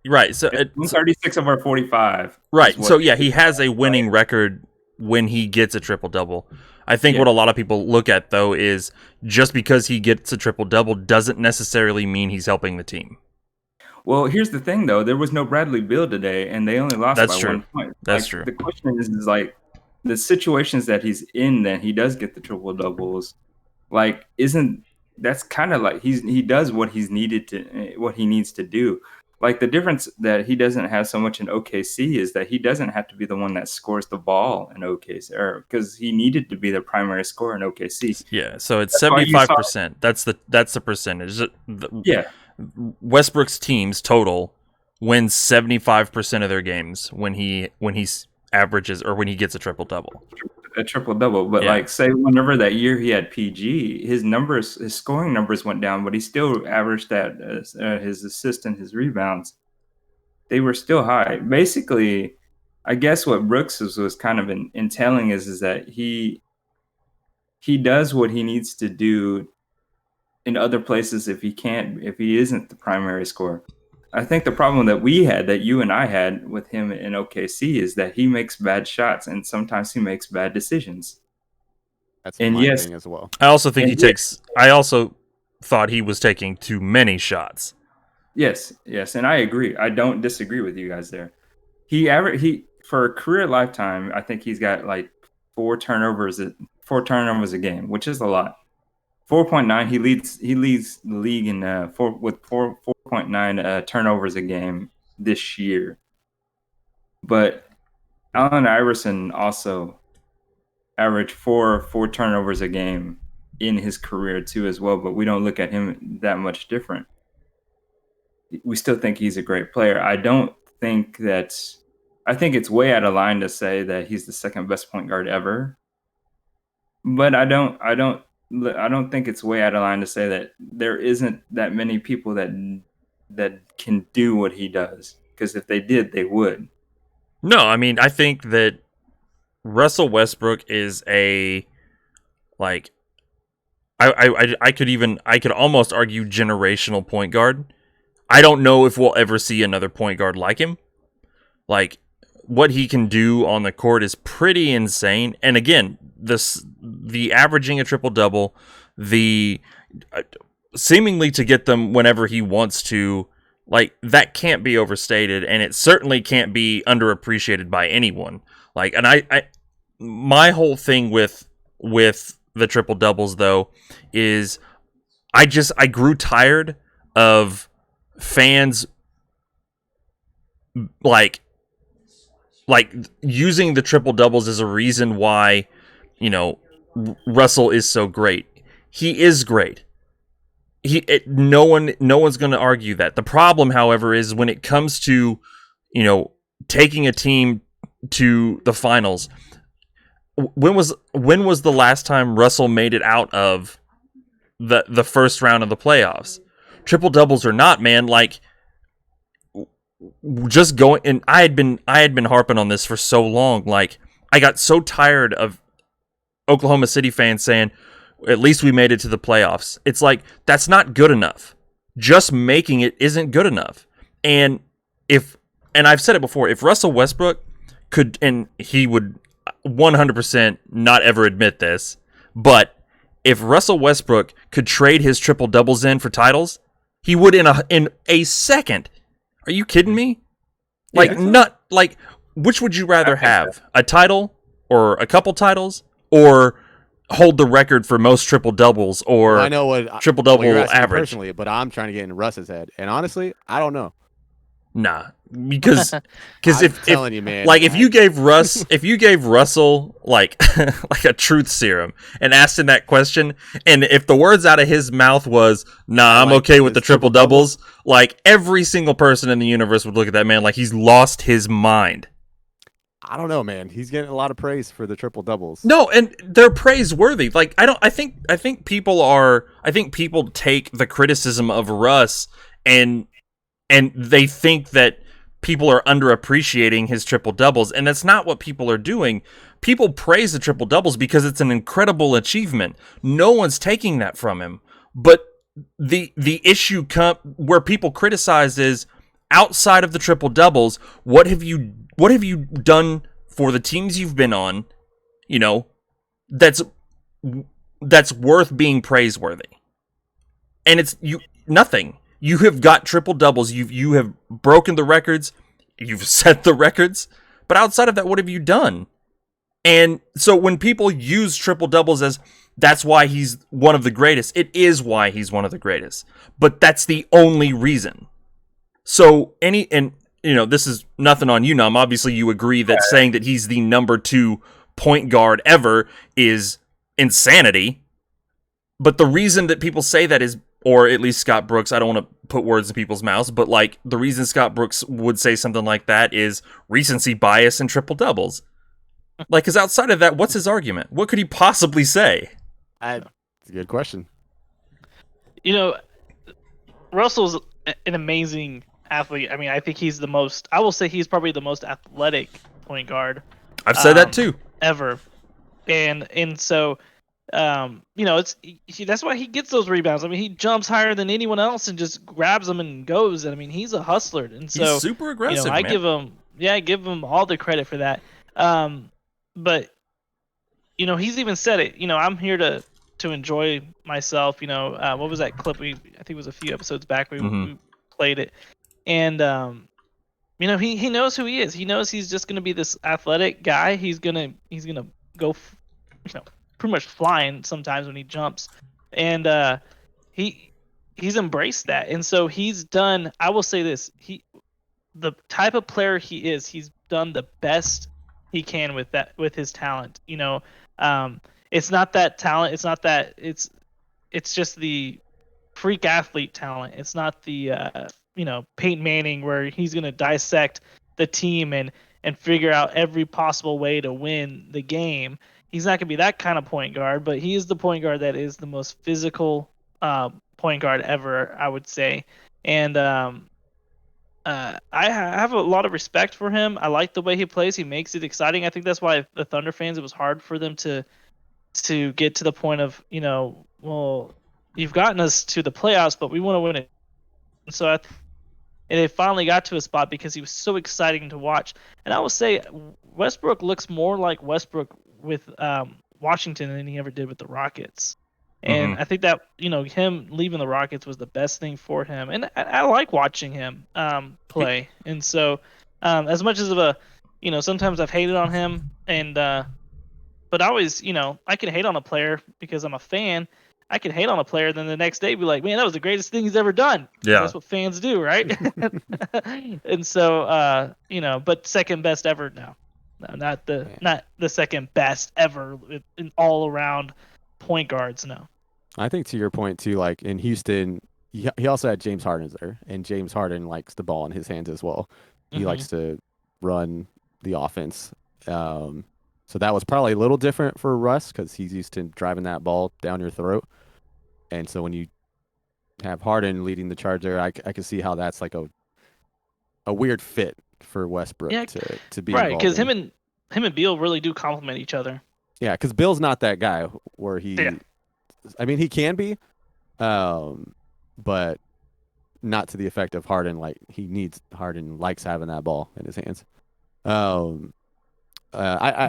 Right. So it's 136/45. Right. So yeah, he has a winning record when he gets a triple double. I think what a lot of people look at though is just because he gets a triple double doesn't necessarily mean he's helping the team. Well, here's the thing though, there was no Bradley Beal today, and they only lost That's by true. 1 point. That's Like, true. The question is like the situations that he's in that he does get the triple doubles. Like, that's kind of like he does what he needs to do. Like the difference that he doesn't have so much in OKC is that he doesn't have to be the one that scores the ball in OKC, or because he needed to be the primary scorer in OKC. Yeah, so it's 75%. That's the percentage. Westbrook's teams total wins 75% of their games when he averages or when he gets a triple double. A triple double, but like say whenever that year he had PG, his scoring numbers went down, but he still averaged that his assist and his rebounds, they were still high. Basically, I guess what Brooks was kind of entailing is that he does what he needs to do in other places if he isn't the primary scorer. I think the problem that you and I had with him in OKC is that he makes bad shots and sometimes he makes bad decisions. That's my thing as well. I also think I also thought he was taking too many shots. Yes, and I agree. I don't disagree with you guys there. He for a career lifetime, I think he's got like 4 turnovers a game, which is a lot. 4.9. He leads the league in 4.9 turnovers a game this year. But Allen Iverson also averaged 4 turnovers a game in his career too as well. But we don't look at him that much different. We still think he's a great player. I think it's way out of line to say that he's the second best point guard ever. But I don't think it's way out of line to say that there isn't that many people that can do what he does. Because if they did, they would. No, I mean, I think that Russell Westbrook is a like I could almost argue generational point guard. I don't know if we'll ever see another point guard like him. Like what he can do on the court is pretty insane. And again, the averaging a triple double, the seemingly to get them whenever he wants to, like that can't be overstated, and it certainly can't be underappreciated by anyone. Like, and my whole thing with the triple doubles though is I grew tired of fans like using the triple doubles as a reason why, Russell is so great. He is great. No one's going to argue that. The problem, however, is when it comes to, taking a team to the finals. When was the last time Russell made it out of the first round of the playoffs? Triple doubles or not, man, like just going, and I had been harping on this for so long. Like I got so tired of Oklahoma City fans saying, at least we made it to the playoffs. It's like, that's not good enough. Just making it isn't good enough. And I've said it before, if Russell Westbrook could, and he would 100% not ever admit this, but if Russell Westbrook could trade his triple doubles in for titles, he would in a second. Are you kidding me? Like, which would you rather have? A title or a couple titles, or hold the record for most triple doubles or triple double average? Personally, but I'm trying to get in Russ's head, and honestly, I don't know. Nah, because if telling you, man, like if you gave Russell like like a truth serum and asked him that question, and if the words out of his mouth was "Nah, I'm okay with the triple doubles," like every single person in the universe would look at that man like he's lost his mind. I don't know, man. He's getting a lot of praise for the triple doubles. No, and they're praiseworthy. Like I think people take the criticism of Russ and they think that people are underappreciating his triple doubles, and that's not what people are doing. People praise the triple doubles because it's an incredible achievement. No one's taking that from him. But the issue where people criticize is outside of the triple doubles, what have you done for the teams you've been on, you know, that's worth being praiseworthy? And it's nothing. You have got triple doubles. You have broken the records. You've set the records. But outside of that, what have you done? And so when people use triple doubles as that's why he's one of the greatest, it is why he's one of the greatest. But that's the only reason. So this is nothing on you, Nam. Obviously, you agree that saying that he's the number 2 point guard ever is insanity. But the reason that people say that is, or at least Scott Brooks, I don't want to put words in people's mouths, but like the reason Scott Brooks would say something like that is recency bias and triple doubles. Like, because outside of that, what's his argument? What could he possibly say? It's a good question. You know, Russell's an amazing athlete. I mean, I think I will say he's probably the most athletic point guard. I've said that too. Ever. And so, that's why he gets those rebounds. I mean, he jumps higher than anyone else and just grabs them and goes. And I mean, he's a hustler. And so he's super aggressive, I man. give him all the credit for that. But he's even said it. I'm here to enjoy myself. What was that clip? I think it was a few episodes back. We played it, and he knows who he is. He knows he's just gonna be this athletic guy. He's gonna go, pretty much flying sometimes when he jumps, and he's embraced that. And so he's done. I will say this: the type of player he is, he's done the best he can with his talent. It's not that talent. It's not that. It's just the freak athlete talent. It's not the Peyton Manning where he's gonna dissect the team and figure out every possible way to win the game. He's not gonna be that kind of point guard, but he is the point guard that is the most physical point guard ever, I would say. And I have a lot of respect for him. I like the way he plays. He makes it exciting. I think that's why the Thunder fans, it was hard for them to get to the point of, well, you've gotten us to the playoffs, but we want to win it. And so and they finally got to a spot because he was so exciting to watch. And I will say Westbrook looks more like Westbrook with Washington than he ever did with the Rockets. And I think that, him leaving the Rockets was the best thing for him. And I like watching him play. And so as much as sometimes I've hated on him, but I always, I can hate on a player because I'm a fan. I can hate on a player, then the next day be like, man, that was the greatest thing he's ever done. Yeah. That's what fans do, right? And so, but second best ever, no, not the second best ever in all around point guards, no. I think to your point too, like in Houston, he also had James Harden there, and James Harden likes the ball in his hands as well. He likes to run the offense. So that was probably a little different for Russ because he's used to driving that ball down your throat. And so when you have Harden leading the charge there, I can see how that's like a weird fit for Westbrook to be right, because in. him and Beal really do complement each other. Yeah, because Bill's not that guy where he. Yeah. I mean, he can be, but not to the effect of Harden. Like Harden likes having that ball in his hands. I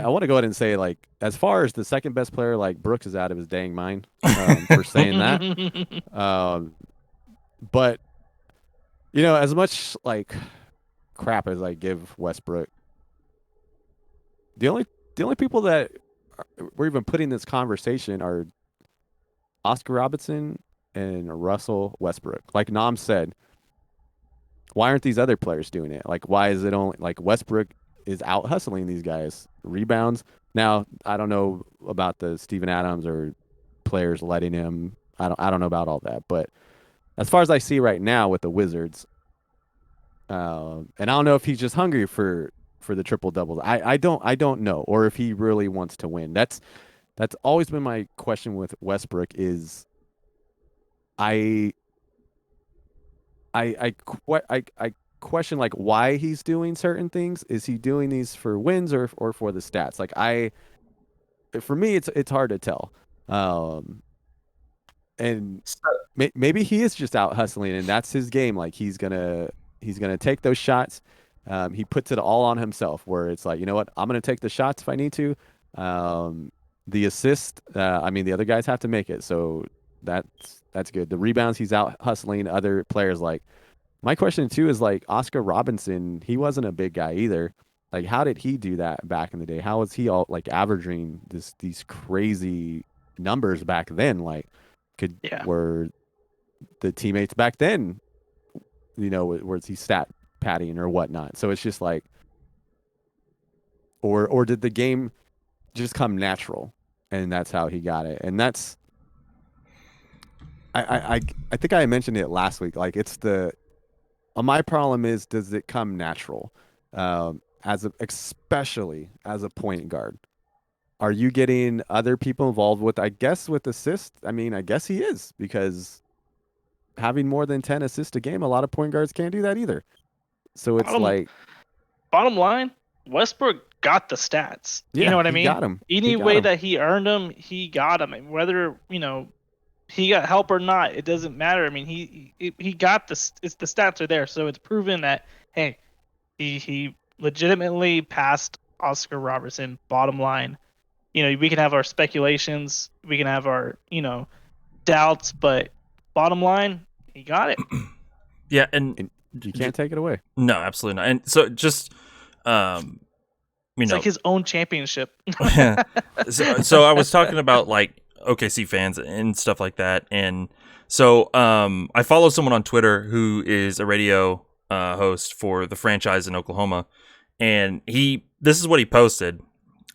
want to go ahead and say, like, as far as the second best player, like Brooks is out of his dang mind for saying that. But as much like crap as I give Westbrook, the only people that we're even putting this conversation are Oscar Robertson and Russell Westbrook. Like Nam said, why aren't these other players doing it? Like, why is it only like Westbrook is out hustling these guys? Rebounds. Now, I don't know about the Steven Adams or players letting him. I don't know about all that, but as far as I see right now with the Wizards, and I don't know if he's just hungry for the triple doubles. I don't know, or if he really wants to win. That's always been my question with Westbrook. Is I question like why he's doing certain things. Is he doing these for wins or for the stats? Like for me, it's hard to tell. And maybe he is just out hustling, and that's his game. Like he's gonna take those shots. He puts it all on himself, where it's like, you know what, I'm gonna take the shots if I need to. The assist, I mean, the other guys have to make it, so that's good. The rebounds, he's out hustling other players. Like my question too is like Oscar Robinson, he wasn't a big guy either. Like how did he do that back in the day? How was he all like averaging these crazy numbers back then? Like were the teammates back then, you know, was he stat padding or whatnot? So it's just like, or did the game just come natural and that's how he got it? And that's, I think I mentioned it last week. Like it's my problem is, does it come natural? Especially as a point guard. Are you getting other people involved with, I guess, with assists? I mean, I guess he is, because having more than 10 assists a game, a lot of point guards can't do that either. So it's bottom line, Westbrook got the stats. Yeah, you know what I mean? Got him. Any way that he earned them, he got them. And whether, you know, he got help or not, it doesn't matter. I mean, he got the stats are there, so it's proven that, hey, he legitimately passed Oscar Robertson. Bottom line, you know, we can have our speculations, we can have our, you know, doubts, but bottom line, he got it. Yeah, and you can't take it away. No, absolutely not. And so just, it's like his own championship. so I was talking about like OKC fans and stuff like that, and so I follow someone on Twitter who is a radio host for the franchise in Oklahoma, and this is what he posted.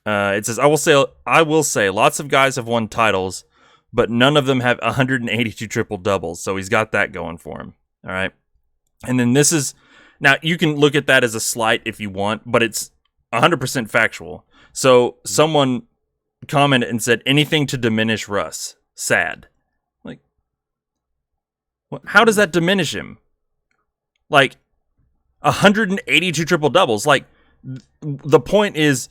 It says, I will say lots of guys have won titles, but none of them have 182 triple doubles. So he's got that going for him. All right. And then now you can look at that as a slight if you want, but it's 100% factual. So someone commented and said, anything to diminish Russ. Sad. Like, how does that diminish him? Like 182 triple doubles. Like the point is,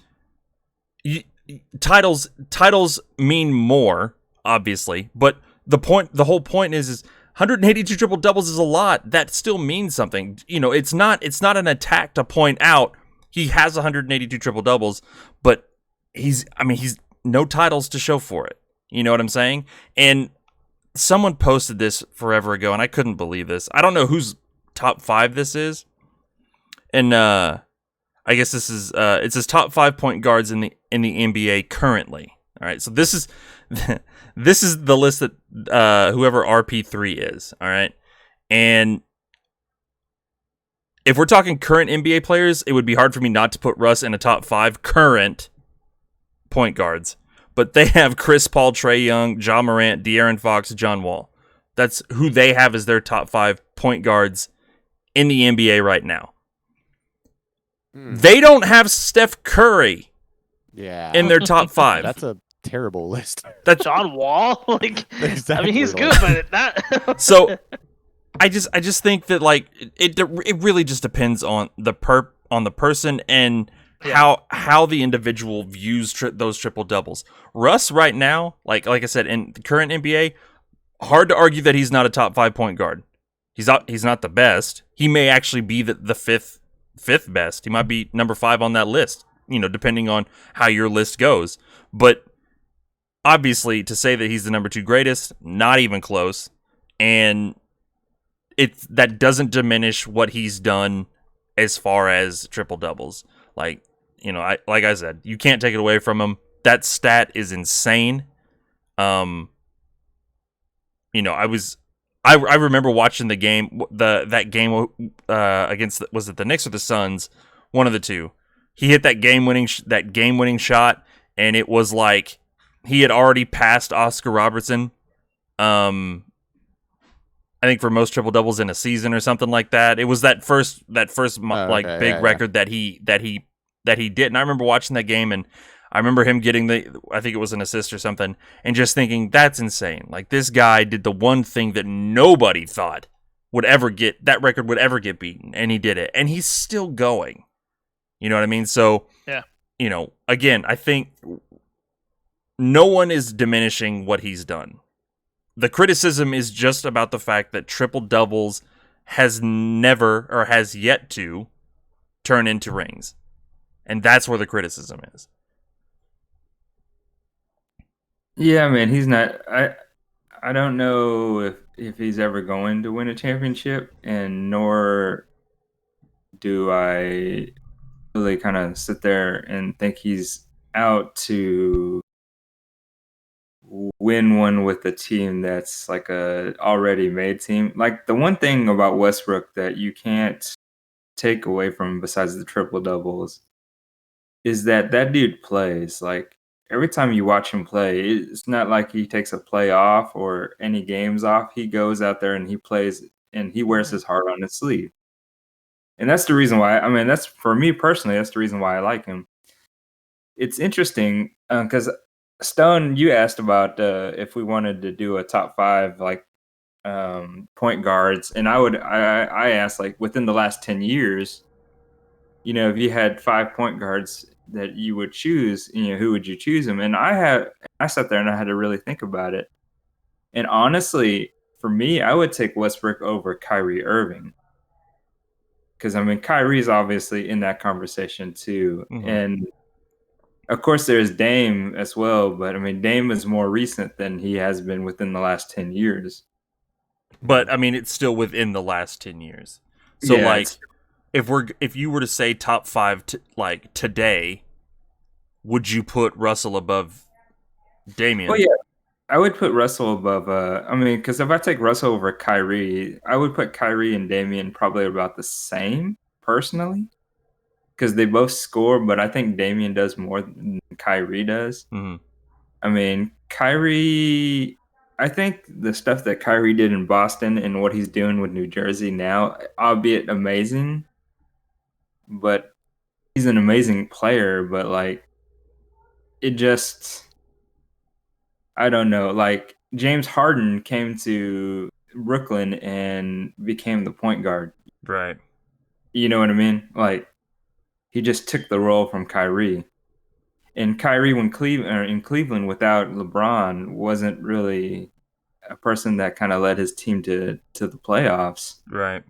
titles mean more, obviously, but the whole point is 182 triple doubles is a lot. That still means something. You know, it's not an attack to point out he has 182 triple doubles, but he's no titles to show for it. You know what I'm saying? And someone posted this forever ago, and I couldn't believe this. I don't know whose top 5 this is, and I guess this is it says top 5 point guards in the NBA currently. All right, so this is the list that whoever RP3 is. All right, and if we're talking current NBA players, it would be hard for me not to put Russ in a top 5 current point guards. But they have Chris Paul, Trae Young, Ja Morant, De'Aaron Fox, John Wall. That's who they have as their top 5 point guards in the NBA right now. They don't have Steph Curry in their top 5. That's a terrible list. That's John Wall. Like, exactly. I mean, he's good, but that. So, I just think that like it really just depends on the person and how the individual views those triple doubles. Russ right now, like I said, in the current NBA, hard to argue that he's not a top 5 point guard. He's not the best. He may actually be the fifth best. He might be number 5 on that list, you know, depending on how your list goes. But obviously, to say that he's the number 2 greatest, not even close. And that doesn't diminish what he's done as far as triple doubles. Like, you know, like I said, you can't take it away from him. That stat is insane. You know, I was I remember watching the game, that game against, was it the Knicks or the Suns? One of the two. He hit that game winning shot, and it was like he had already passed Oscar Robertson. I think for most triple doubles in a season or something like that. It was that first big record that he did. And I remember watching that game, and I remember him getting I think it was an assist or something, and just thinking, that's insane. Like, this guy did the one thing that nobody thought that record would ever get beaten, and he did it. And he's still going. You know what I mean? So, yeah. Again, I think no one is diminishing what he's done. The criticism is just about the fact that triple doubles has never, or has yet to, turn into rings. And that's where the criticism is. Yeah, man, he's not. I don't know if he's ever going to win a championship, and nor do I really kind of sit there and think he's out to win one with a team that's like a already made team. Like, the one thing about Westbrook that you can't take away from besides the triple doubles is that dude plays. Like, every time you watch him play, it's not like he takes a play off or any games off. He goes out there and he plays, and he wears his heart on his sleeve. And that's the reason why, that's, for me personally, that's the reason why I like him. It's interesting because Stone, you asked about if we wanted to do a top 5 like point guards, and I asked, like, within the last 10 years, if you had 5 point guards that you would choose, who would you choose them? And I sat there and I had to really think about it. And honestly, for me, I would take Westbrook over Kyrie Irving. Because, Kyrie's obviously in that conversation too. Mm-hmm. And of course, there's Dame as well. But, Dame is more recent than he has been within the last 10 years. But, it's still within the last 10 years. So, yeah, like, if you were to say top 5, like, today, would you put Russell above Damian? Oh, yeah. I would put Russell above, because if I take Russell over Kyrie, I would put Kyrie and Damian probably about the same, personally, because they both score, but I think Damian does more than Kyrie does. Mm-hmm. Kyrie, I think the stuff that Kyrie did in Boston and what he's doing with New Jersey now, albeit amazing, but he's an amazing player, but, like, it just... I don't know. Like, James Harden came to Brooklyn and became the point guard. Right. You know what I mean? Like, he just took the role from Kyrie. And Kyrie, in Cleveland without LeBron, wasn't really a person that kind of led his team to the playoffs. Right.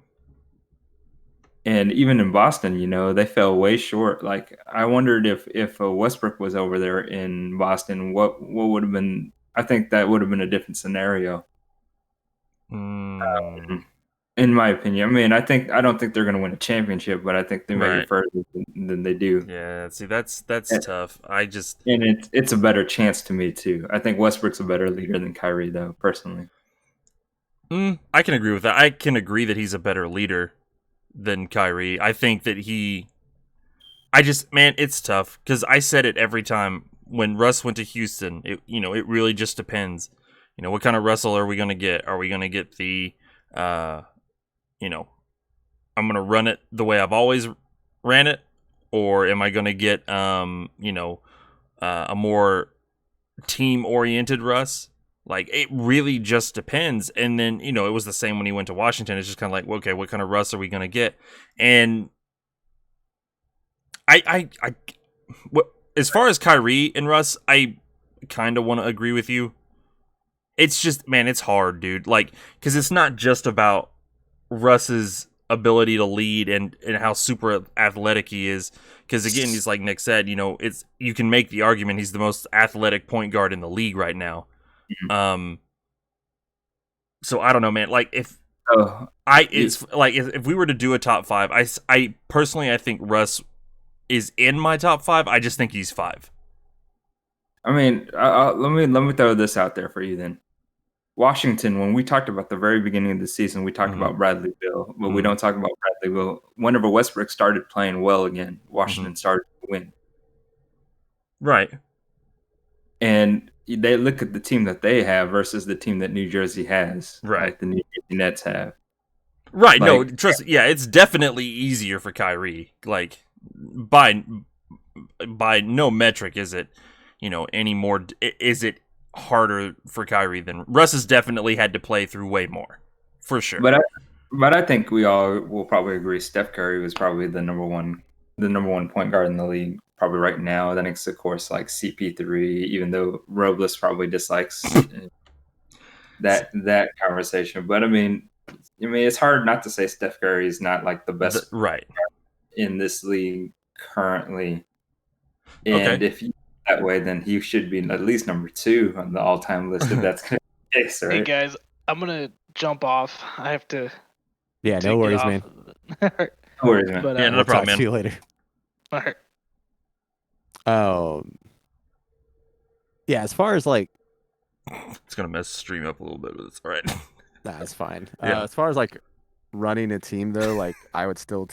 And even in Boston, they fell way short. Like, I wondered if Westbrook was over there in Boston, what would have been. I think that would have been a different scenario. In my opinion, I don't think they're going to win a championship, but I think they make it further than they do. Yeah, see, that's tough. And it's a better chance to me too. I think Westbrook's a better leader than Kyrie, though, personally. I can agree with that. I can agree that he's a better leader than Kyrie. I think that it's tough because I said it every time when Russ went to Houston. It really just depends. What kind of Russell are we going to get? Are we going to get the, I'm going to run it the way I've always ran it, or am I going to get, a more team-oriented Russ? Like, it really just depends. And then, it was the same when he went to Washington. It's just kind of like, okay, what kind of Russ are we going to get? And as far as Kyrie and Russ, I kind of want to agree with you. It's just, man, it's hard, dude. Like, because it's not just about Russ's ability to lead and how super athletic he is. Because, again, he's like Nick said, you can make the argument he's the most athletic point guard in the league right now. So I don't know, man. Like, if we were to do a top 5, I personally, I think Russ is in my top 5. I just think he's 5. Let me throw this out there for you then. Washington, when we talked about the very beginning of the season, we talked about Bradley Beal, but we don't talk about Bradley Beal. Whenever Westbrook started playing well again, Washington started to win. Right. And they look at the team that they have versus the team that New Jersey has, Right. like the New Jersey Nets have. Right. Like, No, trust. Yeah, it's definitely easier for Kyrie. Like by no metric is it, any more. Is it harder for Kyrie than Russ has definitely had to play through way more, for sure. But I think we all will probably agree Steph Curry was probably the number one point guard in the league probably right now. Then it's of course like CP3, even though Robles probably dislikes that conversation. But I mean, it's hard not to say Steph Curry is not like the best right in this league currently. And if you that way, then he should be at least number 2 on the all-time list if that's going to be the case, right? Hey guys, I'm gonna jump off. I have to. Yeah, no worries, man. No worries, man. But, yeah, no we'll problem, talk man. to you later. All right. Yeah, as far as like, it's gonna mess the stream up a little bit, but it's all right. Nah, it's fine. Yeah. As far as like running a team though, like I would still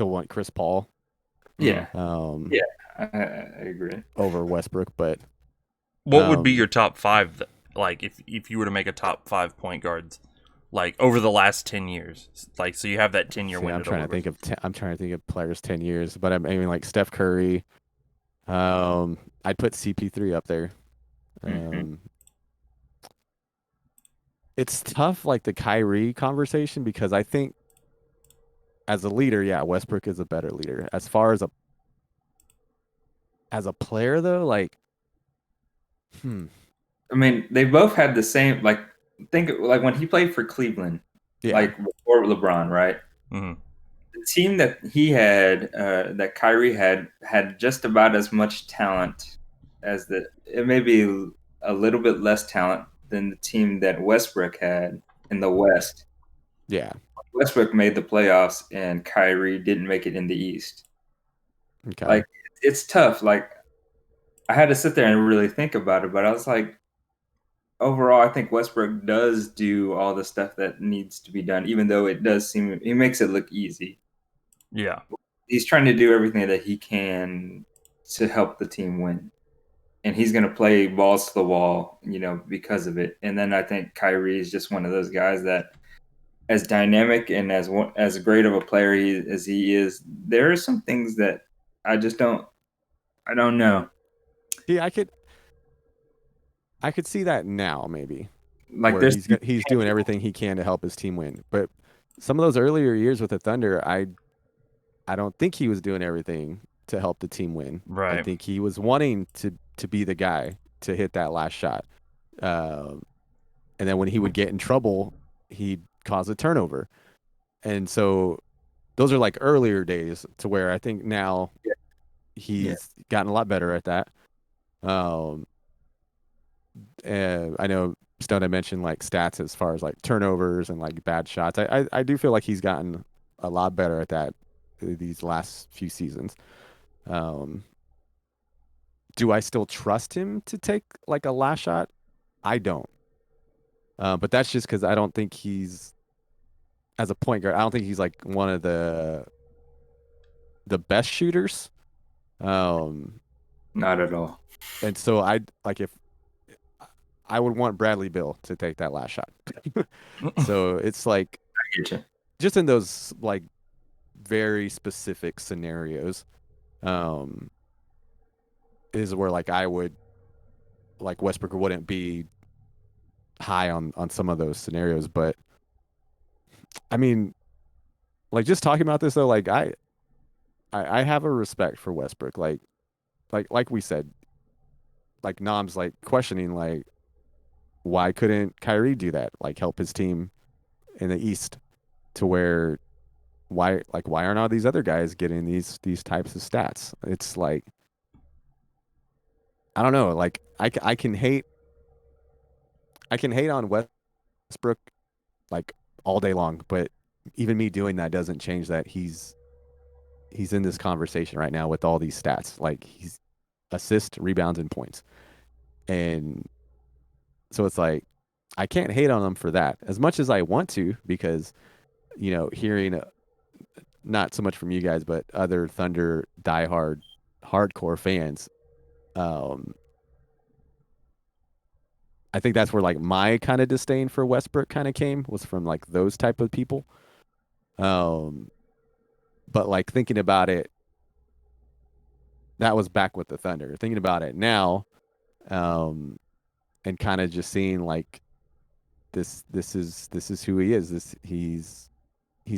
want Chris Paul. Yeah. I agree. Over Westbrook, but what would be your top 5? Like if you were to make a top 5 point guards, like over the last 10 years, like so you have that 10-year window. I'm trying to think of players 10 years, but I mean like Steph Curry. I'd put CP3 up there. It's tough, like the Kyrie conversation, because I think as a leader, yeah, Westbrook is a better leader. As far as a player, though, like, I mean, they both had the same, like, think like when he played for Cleveland, like before LeBron, right? Mm-hmm. The team that he had, that Kyrie had just about as much talent as it may be a little bit less talent than the team that Westbrook had in the West. Yeah. Westbrook made the playoffs and Kyrie didn't make it in the East. Okay. Like, it's tough. Like, I had to sit there and really think about it, but I was like, overall, I think Westbrook does do all the stuff that needs to be done, even though it does seem he makes it look easy. Yeah. He's trying to do everything that he can to help the team win. And he's going to play balls to the wall, because of it. And then I think Kyrie is just one of those guys that, as dynamic and as great of a player as he is, there are some things that I don't know. Yeah, I could see that now, maybe. Like where he's doing everything he can to help his team win. But some of those earlier years with the Thunder, I don't think he was doing everything to help the team win. Right. I think he was wanting to be the guy to hit that last shot. And then when he would get in trouble, he'd cause a turnover. And so those are like earlier days to where I think now he's gotten a lot better at that. And I know Stone, I mentioned like stats as far as like turnovers and like bad shots. I do feel like he's gotten a lot better at that these last few seasons. Do I still trust him to take like a last shot? I don't. But that's just because I don't think he's, as a point guard, I don't think he's like one of the best shooters. Not at all. And so if I would want Bradley Beal to take that last shot. So it's like, I get you. Just in those like very specific scenarios, is where like I would, like Westbrook wouldn't be high on some of those scenarios. But I mean, like just talking about this though, like I have a respect for Westbrook. Like we said, like Nom's like questioning like, why couldn't Kyrie do that? Like help his team in the East to where why aren't all these other guys getting these types of stats? It's like, I don't know. Like I can hate on Westbrook like all day long, but even me doing that doesn't change that he's in this conversation right now with all these stats. Like he's assists, rebounds, and points. And So it's like I can't hate on him for that as much as I want to, because hearing not so much from you guys but other Thunder diehard hardcore fans, I think that's where like my kind of disdain for Westbrook kind of came, was from like those type of people. But like thinking about it, that was back with the Thunder. Thinking about it now, and kind of just seeing like this is who he is. He's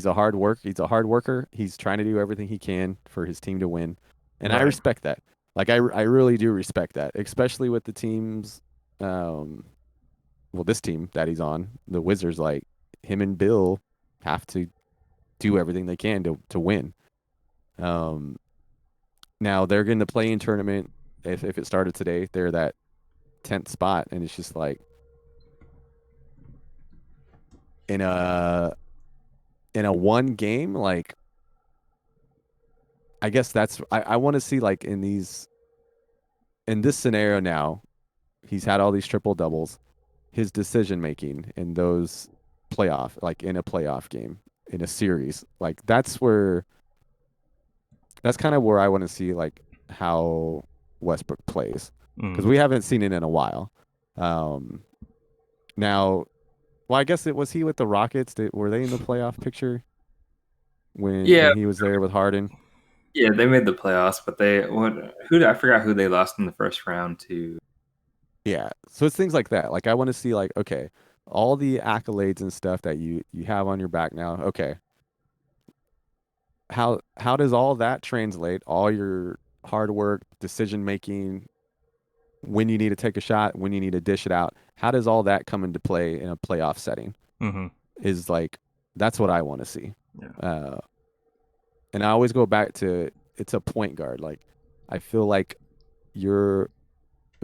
a hard worker. He's trying to do everything he can for his team to win. And I respect that. Like I really do respect that, especially with the teams this team that he's on, the Wizards. Like him and Bill have to do everything they can to win. Now they're going to play in tournament. If it started today, they're that 10th spot, and it's just like in a one game, like I guess that's I want to see like in this scenario now, he's had all these triple doubles, his decision making in those like in a playoff game, in a series, like that's kind of where I want to see like how Westbrook plays, because we haven't seen it in a while. Now, well, I guess was he with the Rockets? Were they in the playoff picture when he was there with Harden? Yeah, they made the playoffs, but I forgot who they lost in the first round to. Yeah, so it's things like that. Like I want to see like, okay, all the accolades and stuff that you have on your back now. Okay, how does all that translate? All your hard work, decision making, when you need to take a shot, when you need to dish it out. How does all that come into play in a playoff setting? Is like, that's what I want to see. Yeah. And I always go back to, it's a point guard. Like, I feel like your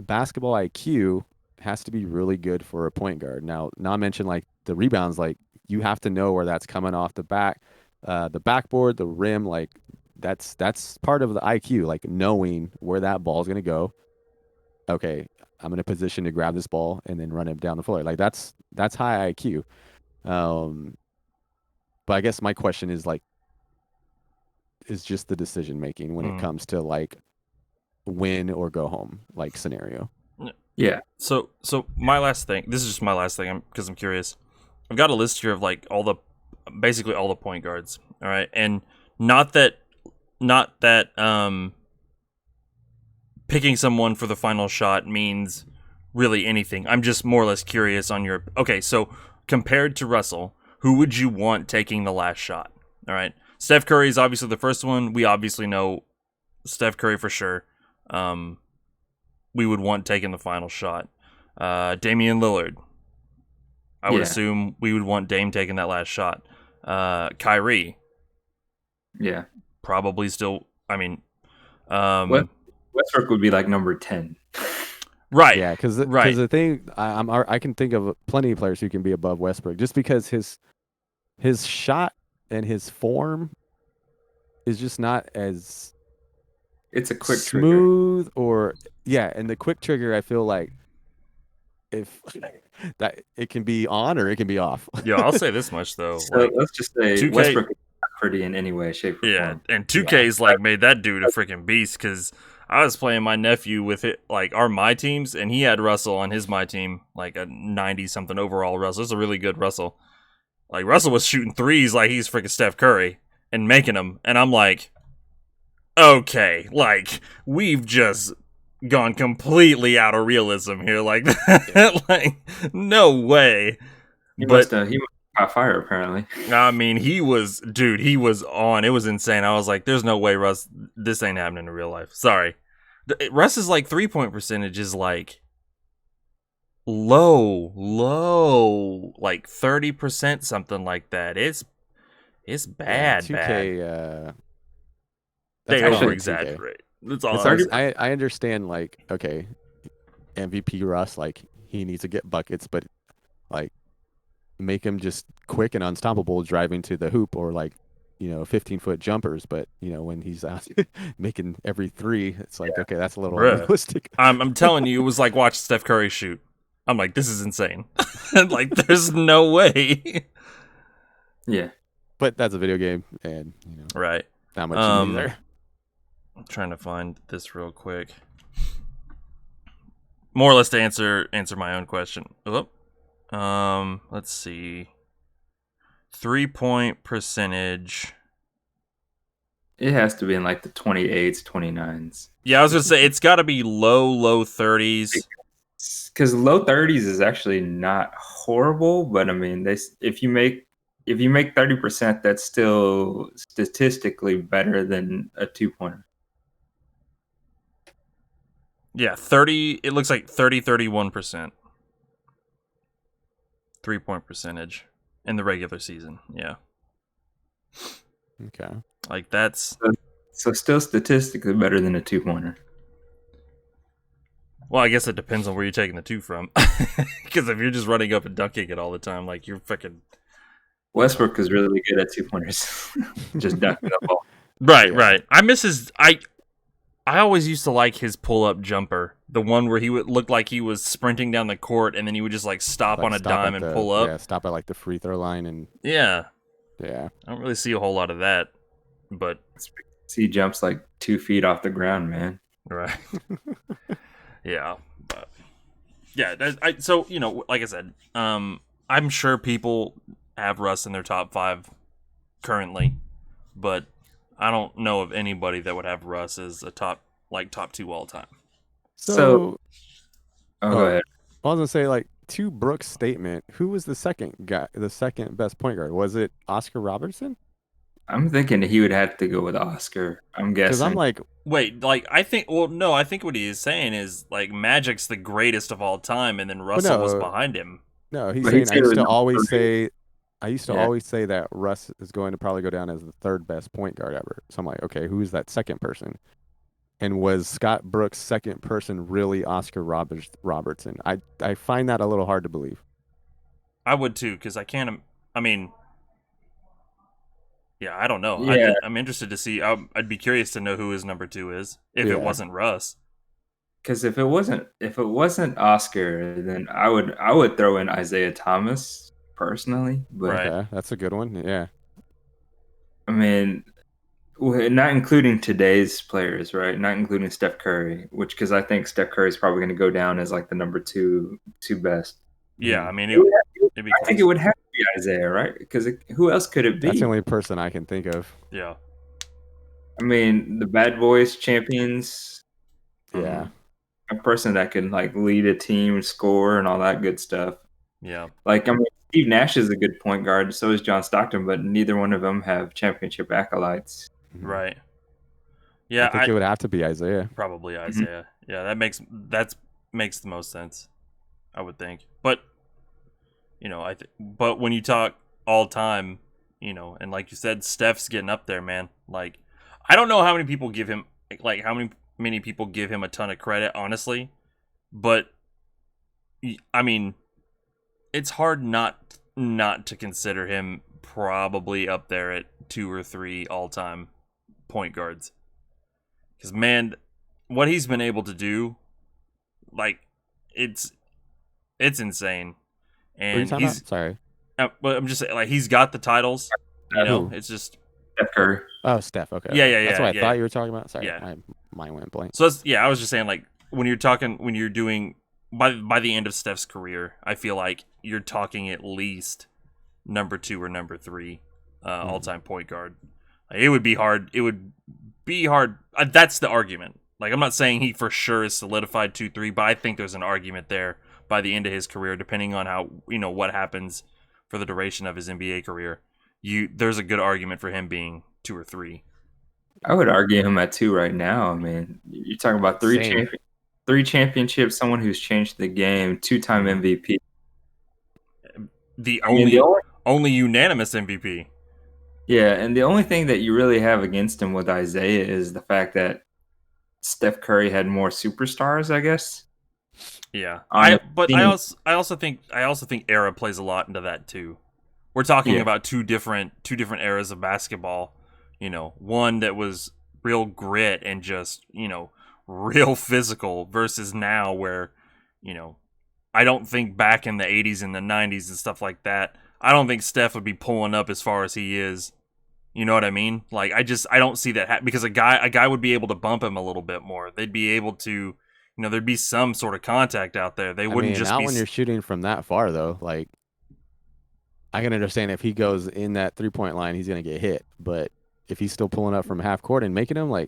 basketball IQ has to be really good for a point guard. Now I mention like the rebounds, like you have to know where that's coming off the back, the backboard, the rim, like that's part of the IQ, like knowing where that ball is going to go. Okay, I'm in a position to grab this ball and then run it down the floor. Like that's high IQ. But I guess my question is like, is just the decision making when it comes to like win or go home like scenario. Yeah. So my last thing. This is just my last thing, because I'm curious. I've got a list here of like basically all the point guards. All right, and not that picking someone for the final shot means really anything. I'm just more or less curious on your. Okay, so compared to Russell, who would you want taking the last shot? All right, Steph Curry is obviously the first one. We obviously know Steph Curry for sure. We would want taking the final shot. Damian Lillard. I would assume we would want Dame taking that last shot. Kyrie. Yeah. Probably still, I mean... Westbrook would be like number 10. Right. Yeah, because the thing, I can think of plenty of players who can be above Westbrook, just because his shot and his form is just not as... It's a quick smooth trigger. Or and the quick trigger, I feel like if that it can be on or it can be off. Yeah, I'll say this much though. So like, let's just say 2K, Westbrook is not pretty in any way, shape, or form. And 2K's like made that dude a freaking beast, because I was playing my nephew with it, like my teams, and he had Russell on my team, like a 90 something overall Russell. It's a really good Russell. Like Russell was shooting threes like he's freaking Steph Curry and making them, and I'm like, okay, like we've just gone completely out of realism here, like that. Like no way. He must have caught fire apparently. I mean, he was on. It was insane. I was like, there's no way, Russ, this ain't happening in real life. Sorry. Russ's like 3-point percentage is like low, like 30%, something like that. It's bad. 2K, they over exaggerate. That's all. I understand, like, okay, MVP Russ, like he needs to get buckets, but like make him just quick and unstoppable driving to the hoop, or like 15-foot jumpers. But when he's out making every three, it's like, okay, that's a little unrealistic. I'm telling you, it was like watch Steph Curry shoot. I'm like, this is insane. Like, there's no way. Yeah. But that's a video game, and right. Not much you can do there. I'm trying to find this real quick. More or less to answer my own question. Let's see. 3-point percentage. It has to be in like the 28s, 29s. Yeah, I was gonna say it's got to be low 30s. Because low 30s is actually not horrible, but I mean, if you make 30%, that's still statistically better than a 2-pointer. Yeah, 30. It looks like 31%. 3-point percentage in the regular season. Yeah. Okay. Like that's so still statistically better than a 2-pointer. Well, I guess it depends on where you're taking the 2 from. Because if you're just running up and dunking it all the time, like you're freaking. Westbrook is really good at 2-pointers. Just dunking the ball. Right. I miss his. I always used to like his pull-up jumper, the one where he would look like he was sprinting down the court, and then he would just like stop on a dime and pull up. Yeah, stop at like the free throw line and. Yeah. Yeah. I don't really see a whole lot of that, but he jumps like 2 feet off the ground, man. Right. Yeah, but yeah. So like I said, I'm sure people have Russ in their top 5 currently, but I don't know of anybody that would have Russ as a top 2 all time. So go ahead. I was gonna say, like, to Brooks' statement, who was the second best point guard? Was it Oscar Robertson? I'm thinking he would have to go with Oscar. I'm guessing. Because I'm like, wait, like I think what he is saying is like Magic's the greatest of all time, and then Russell was behind him. No, he's saying I used to always say that Russ is going to probably go down as the 3rd best point guard ever. So I'm like, okay, who's that second person? And was Scott Brooks' second person really Oscar Robertson? I find that a little hard to believe. I would too, because I can't. I mean, yeah, I don't know. Yeah. I'm interested to see. I'd be curious to know who his number 2 is if it wasn't Russ. Because if it wasn't Oscar, then I would throw in Isaiah Thomas personally. But Okay, that's a good one. Yeah. I mean, not including today's players, right? Not including Steph Curry, because I think Steph Curry is probably going to go down as like the number two best. Yeah, I mean, I think it would have to be Isaiah, right? Because who else could it be? That's the only person I can think of. Yeah. I mean, the Bad Boys champions. Yeah. A person that can like lead a team, score, and all that good stuff. Yeah. Like, I mean, Steve Nash is a good point guard. So is John Stockton, but neither one of them have championship acolytes. Right. Yeah, I think it would have to be Isaiah. Probably Isaiah. Yeah, that makes the most sense, I would think. But but when you talk all time, and like you said, Steph's getting up there, man. Like, I don't know how many people give him many people give him a ton of credit, honestly. But I mean, it's hard not to consider him probably up there at 2 or 3 all-time point guards. Because, man, what he's been able to do, like, it's insane. And he's sorry. But I'm just saying, like, he's got the titles. It's just Steph Curry. Oh, Steph. Okay. Yeah. That's what I thought you were talking about. Sorry, Yeah. Mine went blank. So I was just saying, like, when you're doing by the end of Steph's career, I feel like you're talking at least number 2 or number 3 all-time point guard. Like, it would be hard. It would be hard. That's the argument. Like, I'm not saying he for sure is solidified 2-3, but I think there's an argument there by the end of his career, depending on how what happens for the duration of his NBA career. There's a good argument for him being 2 or 3. I would argue him at 2 right now. I mean, you're talking about 3 championships, someone who's changed the game, 2-time MVP. The only unanimous MVP. Yeah, and the only thing that you really have against him with Isaiah is the fact that Steph Curry had more superstars, I guess. Yeah, I also think era plays a lot into that too. We're talking about two different eras of basketball. One that was real grit and just real physical versus now where I don't think back in the 80s and the 90s and stuff like that, I don't think Steph would be pulling up as far as he is. You know what I mean? Like, I don't see that because a guy would be able to bump him a little bit more. They'd be able to, there'd be some sort of contact out there. They wouldn't just not be when you're shooting from that far though. Like, I can understand if he goes in that 3-point line, he's gonna get hit. But if he's still pulling up from half court and making him, like,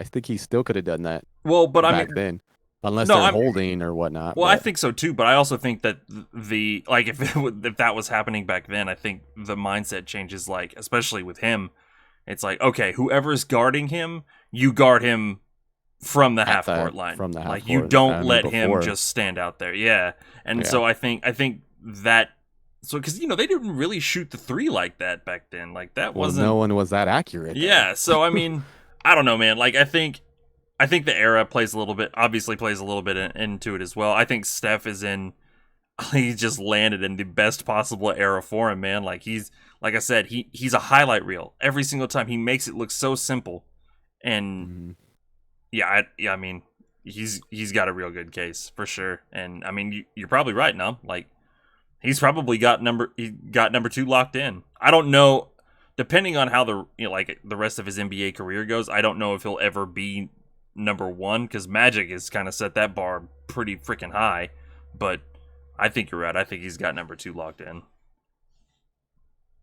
I think he still could have done that. Well, but back then, unless they're holding or whatnot. Well, I think so too, but I also think that if that was happening back then, I think the mindset changes. Like, especially with him, it's like, okay, whoever's guarding him, you guard him from the half court line. From the half like, court. you don't let him just stand out there. Yeah, and so I think that. So, because they didn't really shoot the three like that back then. Like, that wasn't. No one was that accurate. Yeah. So I mean, I don't know, man. Like, I think the era plays a little bit into it as well. I think Steph he just landed in the best possible era for him, man. Like, like I said, he's a highlight reel every single time. He makes it look so simple, and I mean, he's got a real good case for sure. And I mean, you're probably right, now. Like, he's probably got number 2 locked in. I don't know, depending on how the rest of his NBA career goes. I don't know if he'll ever be number 1, because Magic has kind of set that bar pretty freaking high. But I think you're right. I think he's got number 2 locked in.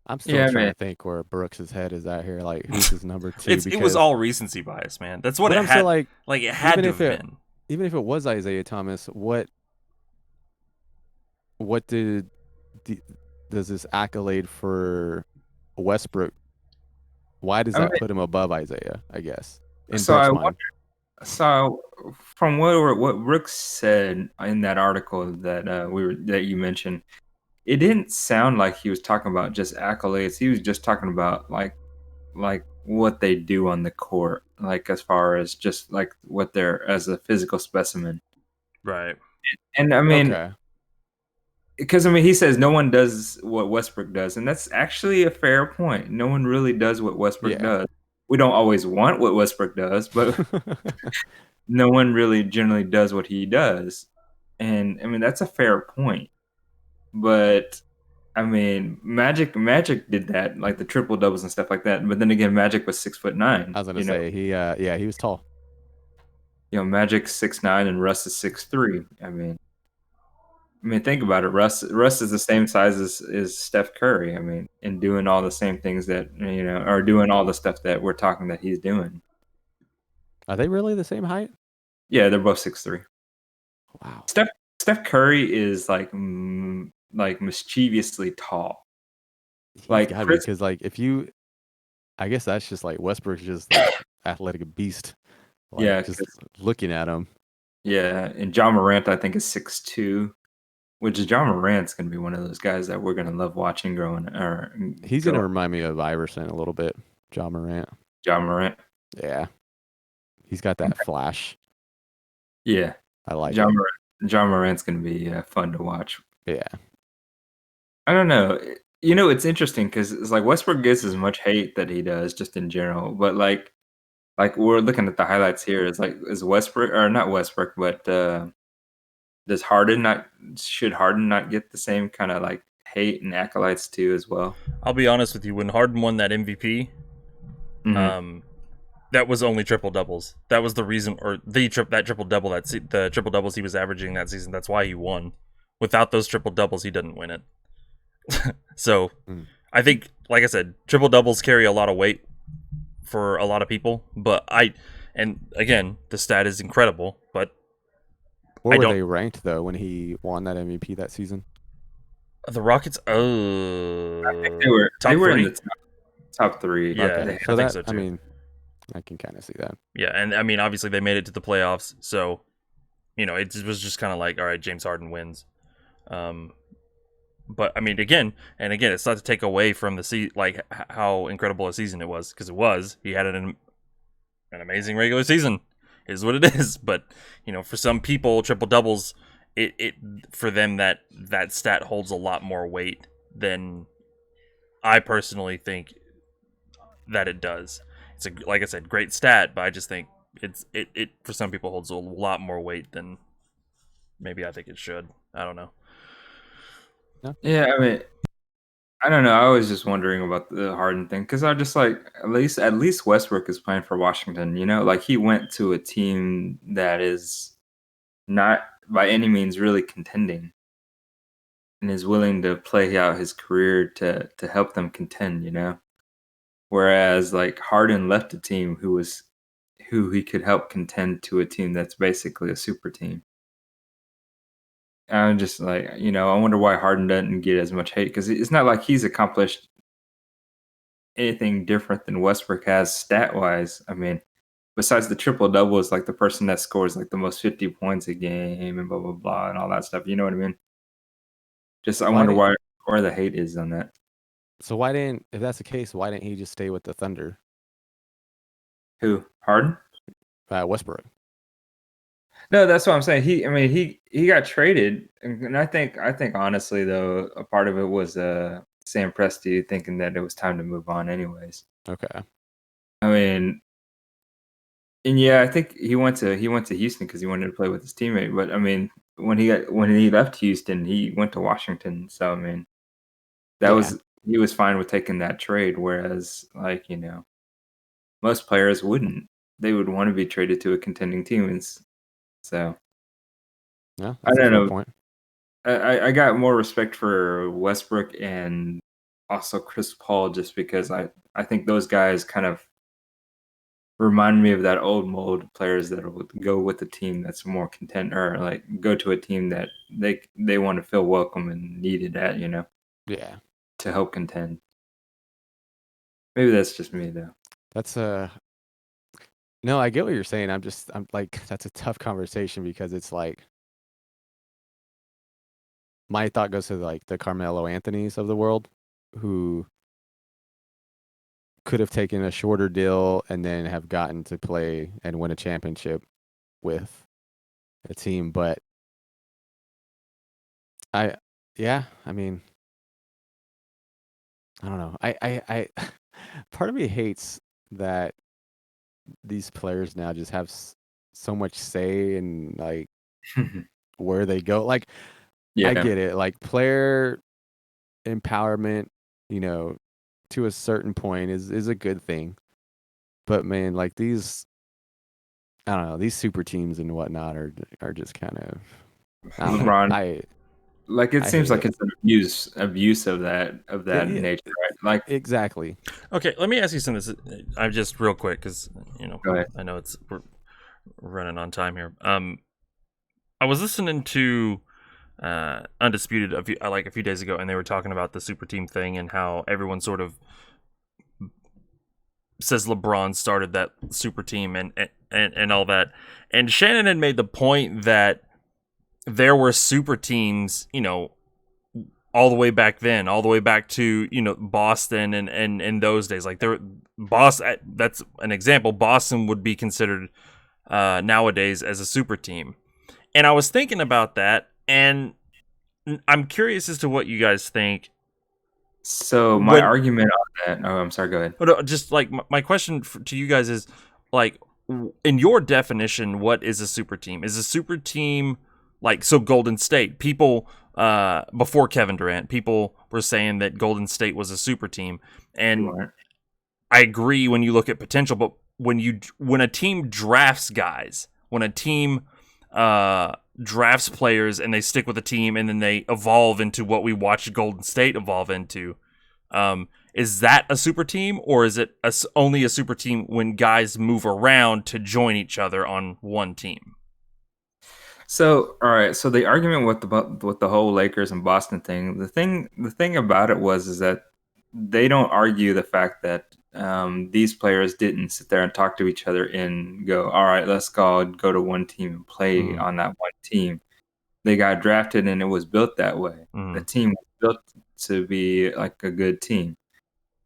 I'm still trying to think where Brooks' head is at here. Like, who's his number 2? It was all recency bias, man. That's what it had. Like it had to have been. Even if it was Isaiah Thomas, what does this accolade for Westbrook? Why does that put him above Isaiah? I guess. So from what Brooks said in that article that you mentioned, it didn't sound like he was talking about just accolades. He was just talking about like what they do on the court, like as far as just like what they're as a physical specimen. Right. And I mean, because he says no one does what Westbrook does, and that's actually a fair point. No one really does what Westbrook does. We don't always want what Westbrook does, but no one really generally does what he does. And I mean, that's a fair point. But I mean, Magic did that, like the triple doubles and stuff like that. But then again, Magic was 6'9". I was gonna say he was tall. Magic's 6'9" and Russ is 6'3". I mean, think about it. Russ is the same size as Steph Curry. I mean, and doing all the same things that are doing all the stuff that we're talking that he's doing. Are they really the same height? Yeah, they're both 6'3". Wow. Steph Curry is like mischievously tall. Because I guess that's just like Westbrook's just like athletic beast. Like, just looking at him. Yeah, and John Morant I think is 6'2". Which is John Morant's going to be one of those guys that we're going to love watching He's going to remind me of Iverson a little bit, John Morant. Yeah. He's got that flash. Yeah. I like John Morant's going to be fun to watch. Yeah. I don't know. It's interesting because it's like Westbrook gets as much hate that he does just in general. But like we're looking at the highlights here. It's like, is Westbrook, or not Westbrook, but should Harden not get the same kind of like hate and accolades too as well? I'll be honest with you. When Harden won that MVP, that was only triple doubles. That was the reason, or that triple double, the triple doubles he was averaging that season. That's why he won. Without those triple doubles, he didn't win it. So I think, like I said, triple doubles carry a lot of weight for a lot of people. But and again, the stat is incredible, but. Where were they ranked though when he won that MVP that season? The Rockets. I think they were in the top 3. Yeah, okay. I think so too. I mean, I can kind of see that. Yeah, and I mean, obviously they made it to the playoffs, so it was just kind of like, all right, James Harden wins. But I mean, again, it's not to take away from the how incredible a season it was, because it was. He had an amazing regular season. Is what it is. But for some people, triple doubles, it for them that stat holds a lot more weight than I personally think that it does. It's like I said, great stat, but I just think it for some people holds a lot more weight than maybe I think it should. I don't know. Yeah, I mean, I don't know. I was just wondering about the Harden thing because I'm just like, at least Westbrook is playing for Washington. Like he went to a team that is not by any means really contending, and is willing to play out his career to help them contend. Whereas like Harden left a team who he could help contend to a team that's basically a super team. I'm just like, I wonder why Harden doesn't get as much hate because it's not like he's accomplished anything different than Westbrook has stat wise. I mean, besides the triple double is like the person that scores like the most 50 points a game and blah blah blah and all that stuff. You know what I mean? Just I wonder why the hate is on that. So if that's the case, why didn't he just stay with the Thunder? Who? Harden? Westbrook. No, that's what I'm saying. He got traded, and I think honestly though, a part of it was Sam Presti thinking that it was time to move on, anyways. Okay. I mean, and yeah, I think he went to Houston because he wanted to play with his teammate. But I mean, when he left Houston, he went to Washington. So I mean, he was fine with taking that trade. Whereas, like most players wouldn't. They would want to be traded to a contending team, and so yeah, I don't know. Point. I got more respect for Westbrook and also Chris Paul just because I think those guys kind of remind me of that old mold of players that would go with a team that's more content or like go to a team that they want to feel welcome and needed at, Yeah. to help contend. Maybe that's just me though. That's no, I get what you're saying. I'm like, that's a tough conversation because it's like my thought goes to like the Carmelo Anthonys of the world who could have taken a shorter deal and then have gotten to play and win a championship with a team. But I mean, I don't know. I part of me hates that these players now just have so much say in like where they go. Like, I get it. Like player empowerment, to a certain point is a good thing. But man, like these, I don't know, these super teams and whatnot are just kind of LeBron. It seems like it's an abuse of that nature, right? Like exactly. Okay, let me ask you something. I'm just real quick because Go ahead. I know we're running on time here. I was listening to Undisputed a few days ago, and they were talking about the super team thing and how everyone sort of says LeBron started that super team and all that. And Shannon had made the point that there were super teams, all the way back then, all the way back to, Boston and those days. Like that's an example. Boston would be considered nowadays as a super team. And I was thinking about that, and I'm curious as to what you guys think. So my argument on that. Oh, I'm sorry. Go ahead. But just like my question to you guys is, like, in your definition, what is a super team? Is a super team like Golden State? People before Kevin Durant, people were saying that Golden State was a super team, and I agree when you look at potential. But when a team drafts guys, when a team drafts players and they stick with the team and then they evolve into what we watched Golden State evolve into, is that a super team, or is it only a super team when guys move around to join each other on one team? So, all right. So the argument with the whole Lakers and Boston thing, the thing about it is that they don't argue the fact that these players didn't sit there and talk to each other and go, all right, let's go to one team and play on that one team. They got drafted and it was built that way. The team was built to be like a good team.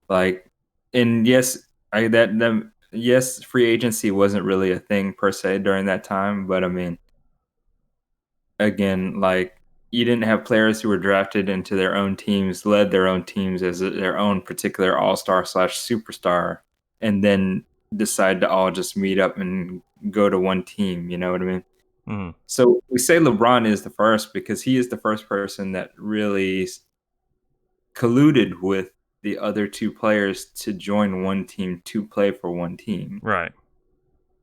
Like, and yes, yes, free agency wasn't really a thing per se during that time, but I mean, again, like, you didn't have players who were drafted into their own teams, led their own teams as their own particular all-star / superstar, and then decide to all just meet up and go to one team. You know what I mean? So we say LeBron is the first because he is the first person that really colluded with the other two players to join one team to play for one team. Right.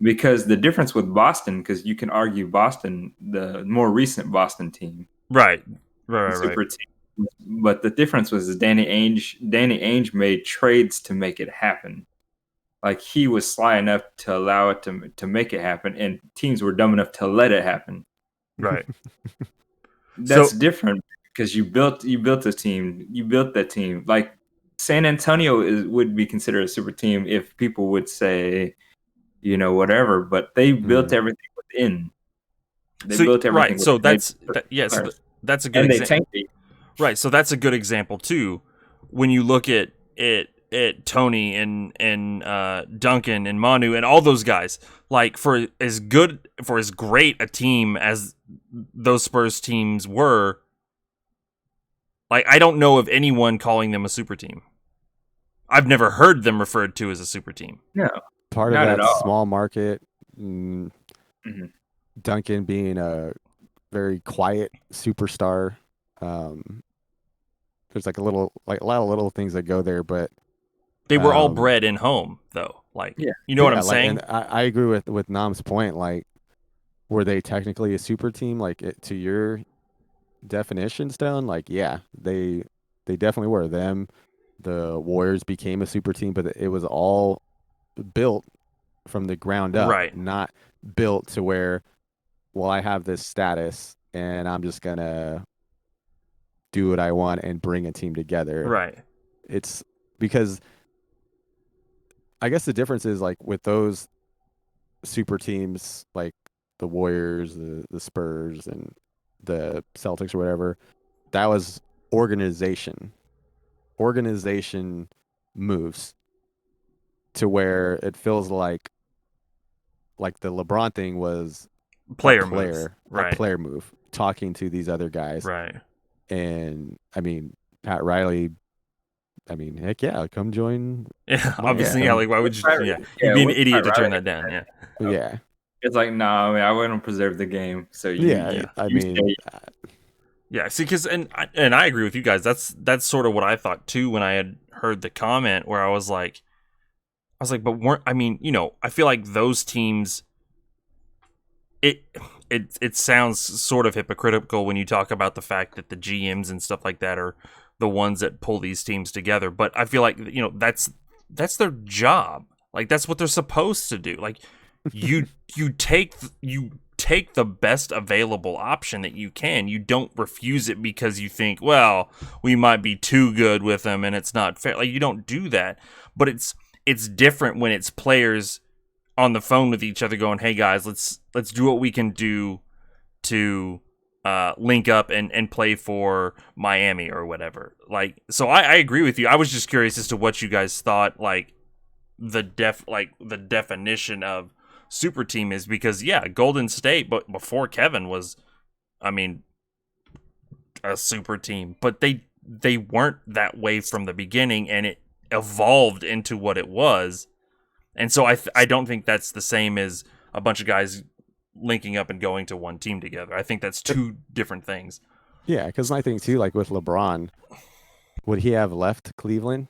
Because the difference with Boston, because you can argue Boston, the more recent Boston team. Right. Super team. But the difference was Danny Ainge made trades to make it happen. Like he was sly enough to allow it to make it happen, and teams were dumb enough to let it happen. Right. That's different because you built this team. You built that team. Like San Antonio would be considered a super team if people would say, whatever. But they built everything within. They built everything. Right. So within. that's a good example. Right. So that's a good example too. When you look at Tony and Duncan and Manu and all those guys, like for as great a team as those Spurs teams were, like I don't know of anyone calling them a super team. I've never heard them referred to as a super team. No, part of not that at all. small market. Duncan being a very quiet superstar. There's like a lot of little things that go there, but they were all bred in home, though. Like, you know what I'm saying? And I agree with Nam's point. Like, were they technically a super team? Like, to your definition, Stone? Like, yeah, they definitely were. The Warriors became a super team, but it was all built from the ground up, right? Not built to where, well, I have this status and I'm just gonna do what I want and bring a team together. Right. It's because I guess the difference is like with those super teams like the Warriors, the Spurs, and the Celtics or whatever, that was organization. Organization moves to where it feels like the LeBron thing was player move, talking to these other guys. Right. And I mean, Pat Riley, heck yeah, come join. Yeah, obviously, yeah. Like, why would you? Yeah, you'd be an idiot to turn that down. Yeah. Yeah. It's like, no, I wouldn't preserve the game. So yeah, see, because and I agree with you guys. That's sort of what I thought too when I had heard the comment where I was like, but I feel like those teams. It sounds sort of hypocritical when you talk about the fact that the GMs and stuff like that are the ones that pull these teams together. But I feel like that's their job. Like that's what they're supposed to do. Like you take the best available option that you can. You don't refuse it because you think, well, we might be too good with them and it's not fair. Like you don't do that. But it's different when it's players on the phone with each other going, hey guys, let's do what we can do to link up and play for Miami or whatever. Like, so I agree with you. I was just curious as to what you guys thought, like the definition of super team is, because yeah, Golden State, but before Kevin was, a super team, but they weren't that way from the beginning, and it evolved into what it was. And so I don't think that's the same as a bunch of guys linking up and going to one team together. I think that's two different things. Yeah, because my thing too, like with LeBron, would he have left Cleveland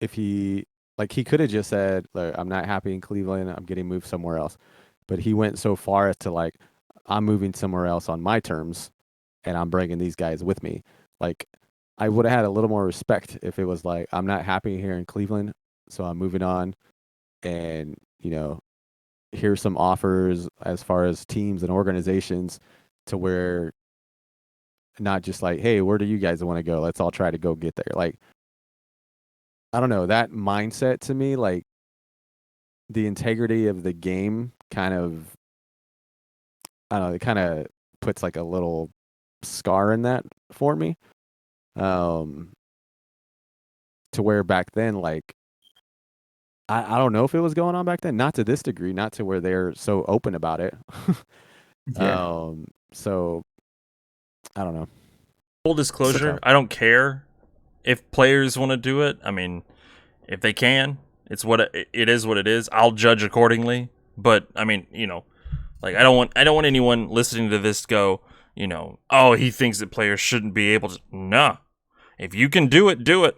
if he could have just said, I'm not happy in Cleveland, I'm getting moved somewhere else. But he went so far as to like, I'm moving somewhere else on my terms and I'm bringing these guys with me. Like, I would have had a little more respect if it was like, I'm not happy here in Cleveland, so I'm moving on, and here's some offers as far as teams and organizations, to where not just like, hey, where do you guys want to go? Let's all try to go get there. Like, I don't know, that mindset to me, like the integrity of the game kind of, I don't know, it kind of puts like a little scar in that for me. To where back then, like, I don't know if it was going on back then, not to this degree, not to where they're so open about it. Yeah. So I don't know. Full disclosure, I don't care if players want to do it. If they can, it's what it is what it is. I'll judge accordingly. But Like I don't want anyone listening to this go, oh, he thinks that players shouldn't be able to. Nah. If you can do it, do it.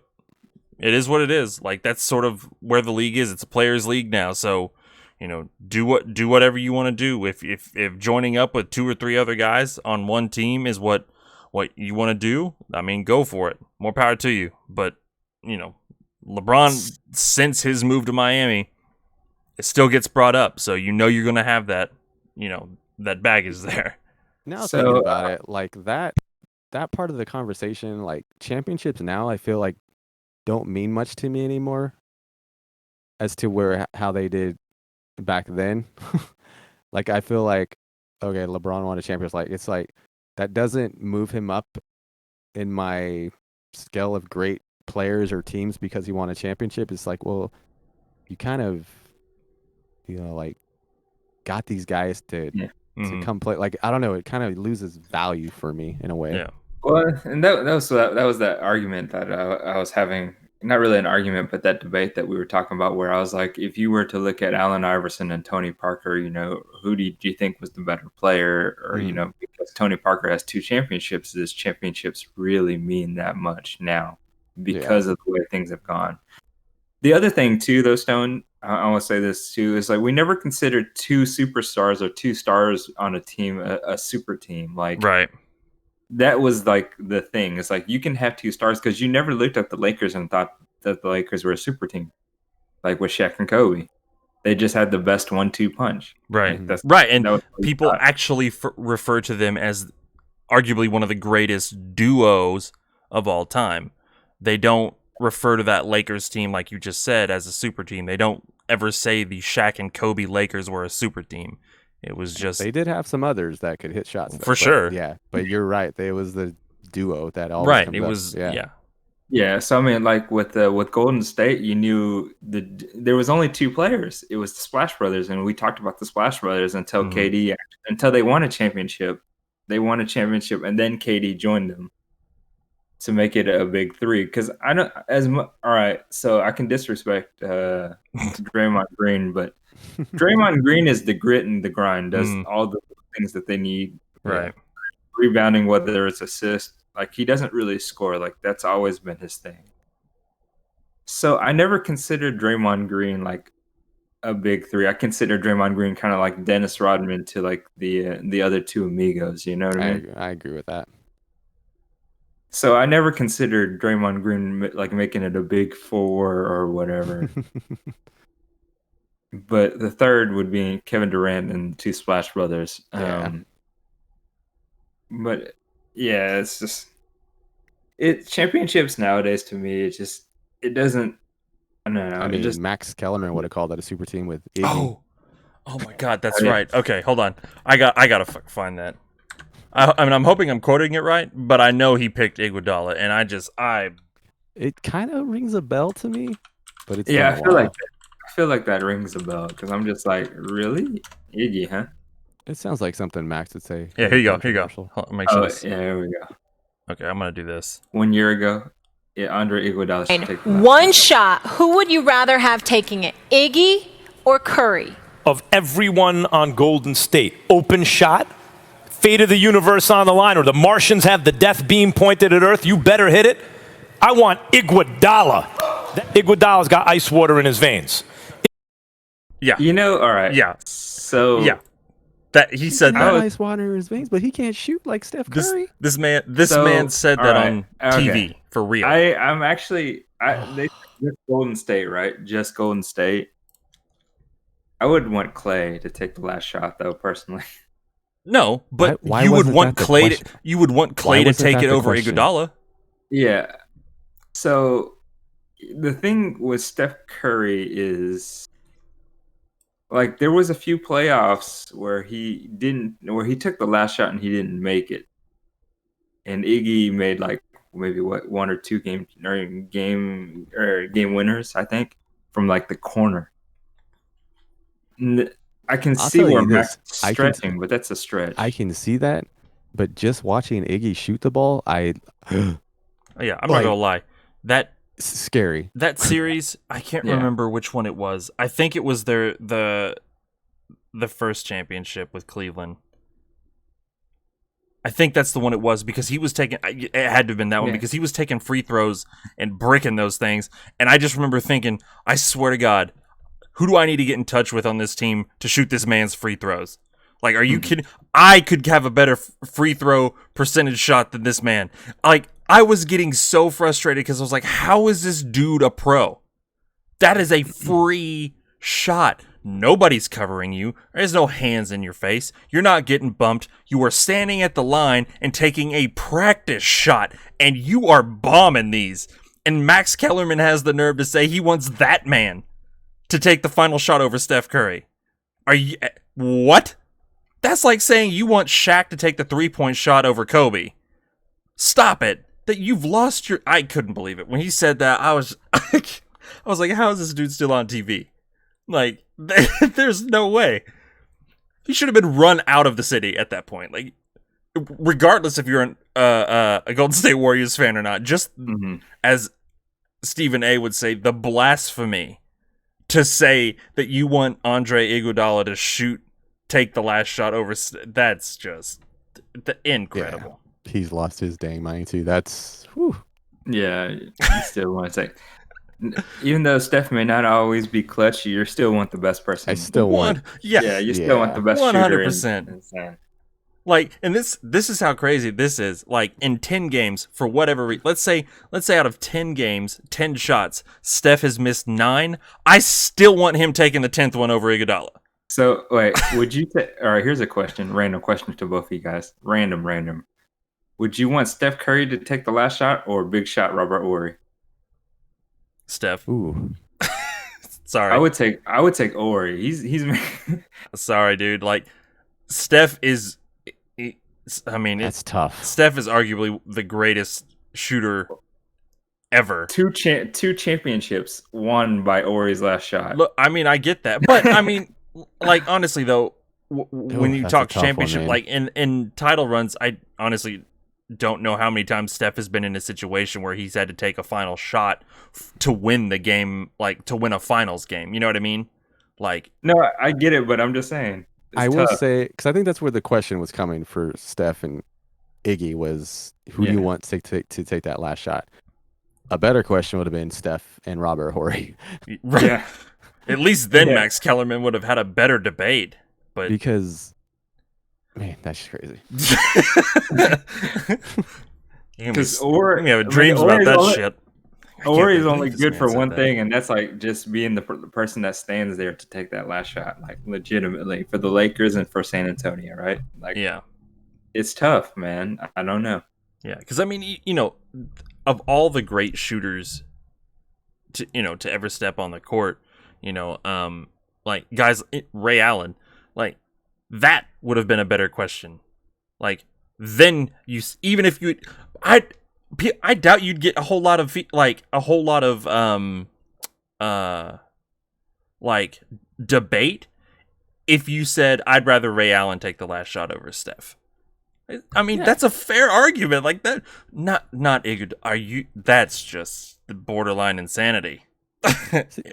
It is what it is. Like that's sort of where the league is. It's a players' league now. So, do whatever you want to do. If joining up with 2 or 3 other guys on one team is what you want to do, I mean, go for it. More power to you. But, LeBron, since his move to Miami, it still gets brought up. So you're going to have that, that baggage there. Now thinking about it, like that part of the conversation, like championships now, I feel like don't mean much to me anymore as to how they did back then. Like I feel like, okay, LeBron won a championship. Like it's like that doesn't move him up in my scale of great players or teams because he won a championship. It's like, well, you kind of, like got these guys to come play. Like I don't know, it kind of loses value for me in a way. Yeah. Well, and that was that argument that I was having. Not really an argument, but that debate that we were talking about, where I was like, if you were to look at Allen Iverson and Tony Parker, who do you think was the better player? Or because Tony Parker has 2 championships, does championships really mean that much now because of the way things have gone? The other thing too, though, Stone, I want to say this too, is like we never considered 2 superstars or 2 stars on a team a super team. Like right. That was like the thing. It's like you can have 2 stars because you never looked at the Lakers and thought that the Lakers were a super team, like with Shaq and Kobe. They just had the best 1-2 punch. Right, like right. And people actually refer to them as arguably one of the greatest duos of all time. They don't refer to that Lakers team, like you just said, as a super team. They don't ever say the Shaq and Kobe Lakers were a super team. It was just they did have some others that could hit shots for sure. Yeah, but you're right. It was the duo that always comes it up. was yeah. So I mean, like with Golden State, you knew there was only 2 players. It was the Splash Brothers, and we talked about the Splash Brothers until KD, until they won a championship. They won a championship, and then KD joined them to make it a big 3. Because I don't all right. So I can disrespect Draymond Green, but Draymond Green is the grit and the grind, does all the things that they need. Right. Rebounding, whether it's assist. Like, he doesn't really score. Like, that's always been his thing. So I never considered Draymond Green like a big 3. I consider Draymond Green kind of like Dennis Rodman to like the other 2 amigos. You know what I mean? I agree with that. So I never considered Draymond Green like making it a big 4 or whatever. But the third would be Kevin Durant and the 2 Splash Brothers. But yeah, it's just championships nowadays to me. It doesn't. I don't know. I mean, Max Kellerman would have called that a super team with Iggy. Oh my God, that's right. Okay, hold on. I gotta find that. I mean, I'm hoping I'm quoting it right, but I know he picked Iguodala, and It kind of rings a bell to me, but it's I feel like that rings a bell because I'm just like, really, Iggy, huh? It sounds like something Max would say. Yeah, here you go. Hold on, make sure here we go. Okay, I'm gonna do this. 1 year ago, Andre Iguodala should take one shot. Who would you rather have taking it, Iggy or Curry? Of everyone on Golden State, open shot, fate of the universe on the line, or the Martians have the death beam pointed at Earth, you better hit it. I want Iguodala. Iguodala's got ice water in his veins. Yeah. All right. Yeah. So yeah. That he said that ice water in his veins, but he can't shoot like Steph Curry. This man said that on TV for real. I'm actually they just Golden State, right? Just Golden State. I would want Clay to take the last shot, though, personally. No, but why you would wasn't want that the Clay. question? You would want Clay to take it over Iguodala. Yeah. So the thing with Steph Curry is, like, there was a few playoffs where he took the last shot and he didn't make it, and Iggy made like maybe 1 or 2 game winners, I think, from like the corner. I can see where Max is stretching, but that's a stretch. I can see that, but just watching Iggy shoot the ball, yeah, I'm not gonna lie. That scary. That series, I can't remember which one it was. I think it was the the first championship with Cleveland. I think that's the one it was because he was taking. It had to have been that one because he was taking free throws and bricking those things. And I just remember thinking, I swear to God, who do I need to get in touch with on this team to shoot this man's free throws? Like, are you kidding? I could have a better free throw percentage shot than this man. Like, I was getting so frustrated because I was like, how is this dude a pro? That is a free shot. Nobody's covering you. There's no hands in your face. You're not getting bumped. You are standing at the line and taking a practice shot, and you are bombing these. And Max Kellerman has the nerve to say he wants that man to take the final shot over Steph Curry. Are you... What? That's like saying you want Shaq to take the three-point shot over Kobe. Stop it. That you've lost your... I couldn't believe it. When he said that, I was like, how is this dude still on TV? Like, there's no way. He should have been run out of the city at that point. Like, regardless if you're a Golden State Warriors fan or not, just as Stephen A. would say, the blasphemy to say that you want Andre Iguodala to take the last shot over, that's just incredible. Yeah, he's lost his dang mind too. That's whew. Yeah, you still want to say, even though Steph may not always be clutch, you still want the best person. I still want. Yeah, you still want the best 100%. shooter. Like, and this is how crazy this is. Like, in 10 games, for whatever reason, let's say out of 10 games, 10 shots, Steph has missed 9. I still want him taking the 10th one over Iguodala. So, wait, would you all right, here's a question, random question to both of you guys. Random. Would you want Steph Curry to take the last shot or big shot Robert Horry? Steph. Ooh. Sorry. I would take Horry. He's sorry, dude. Like, Steph is... I mean, that's tough. Steph is arguably the greatest shooter ever. Two championships won by Horry's last shot. Look, I mean, I get that, but I mean, like, honestly though, when you talk championship, like in title runs, I honestly don't know how many times Steph has been in a situation where he's had to take a final shot to win the game, like to win a finals game. You know what I mean? Like, no, I get it, but I'm just saying. I will say, because I think that's where the question was coming for Steph and Iggy was, who do you want to take that last shot? A better question would have been Steph and Robert Horry. Right. Yeah. At least then Max Kellerman would have had a better debate. But because, man, that's crazy. Because we have dreams about that shit. Horry is only good for one thing, and that's like just being the person that stands there to take that last shot, like legitimately for the Lakers and for San Antonio, right? Like, yeah, it's tough, man. I don't know. Yeah, because I mean, you know, of all the great shooters to ever step on the court, you know, like guys, Ray Allen, like that would have been a better question. Like then I doubt you'd get a whole lot of like debate if you said I'd rather Ray Allen take the last shot over Steph. I mean, that's a fair argument. Like that, not Iggy. Are you? That's just the borderline insanity.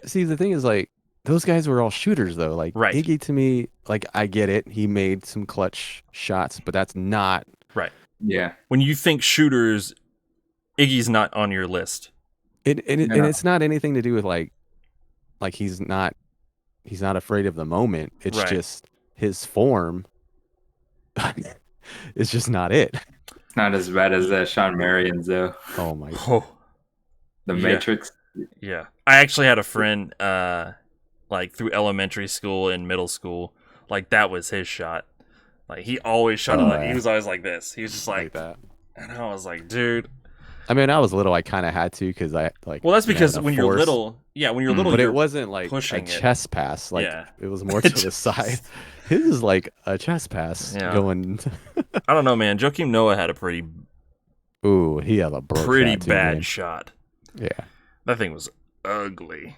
See, the thing is, like, those guys were all shooters, though. Like, right. Iggy, to me, like, I get it. He made some clutch shots, but that's not right. Yeah. When you think shooters, Iggy's not on your list. And it's not anything to do with like he's not afraid of the moment. It's just his form. It's just not it. It's not as bad as Sean Marion's though. Oh my God. The Matrix. Yeah. I actually had a friend like through elementary school and middle school. Like that was his shot. Like he always shot it like he was always like this. He was just like that. And I was like, dude. I mean, I was little. I kind of had to because I like. Well, that's because when you're little, but it wasn't like a chest pass. Like it was more to the side. His is like a chest pass going. I don't know, man. Joakim Noah had a pretty. Ooh, he had a pretty bad shot. Yeah, that thing was ugly.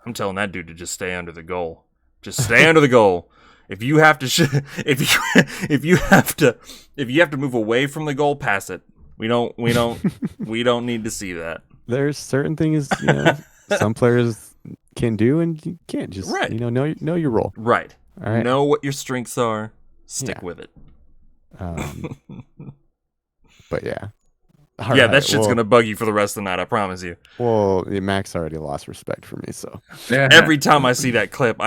I'm telling that dude to just stay under the goal. Just stay under the goal. If you have to, if you have to move away from the goal, pass it. We don't need to see that. There's certain things some players can do, and you can't just know your role. Right. All right. Know what your strengths are. Stick Yeah. with it. But yeah. All yeah, right, that shit's well- gonna bug you for the rest of the night. I promise you. Well, Max already lost respect for me, so Every time I see that clip,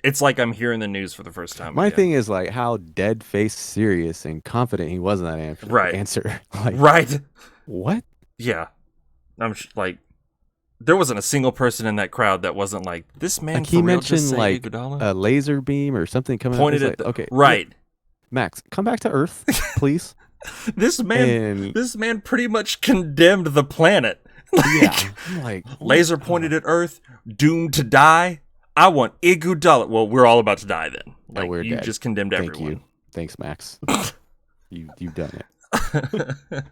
it's like I'm hearing the news for the first time. my again. thing is like how dead-faced serious and confident he was in that answer. Like, Right. what? Yeah. I'm like, there wasn't a single person in that crowd that wasn't like, this man Like for he real mentioned just say like Iguodala? a laser beam or something coming Pointed up. at It's like, okay, right. yeah, Max, come back to Earth, please. This man pretty much condemned the planet. Yeah, I'm like laser pointed at Earth, doomed to die. I want Iguodala. Well, we're all about to die then. Like, we're you dead. just condemned Thank everyone. you. Thanks, Max. You've done it.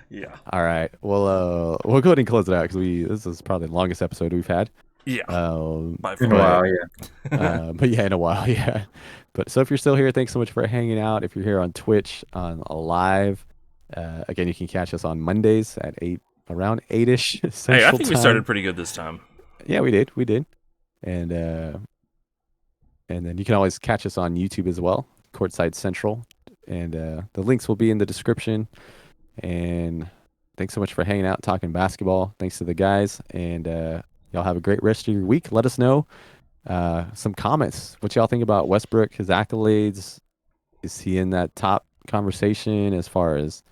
Yeah. All right. Well, we'll go ahead and close it out because this is probably the longest episode we've had. Yeah. By In a while, but yeah, in a while, yeah. But so if you're still here, thanks so much for hanging out. If you're here on Twitch on live, again, you can catch us on Mondays at around 8ish Central Hey, I think we Time. started pretty good this time. Yeah, we did, and then you can always catch us on YouTube as well, Courtside Central, and the links will be in the description. And thanks so much for hanging out, talking basketball. Thanks to the guys, and y'all have a great rest of your week. Let us know some comments. What y'all think about Westbrook, his accolades? Is he in that top conversation as far as?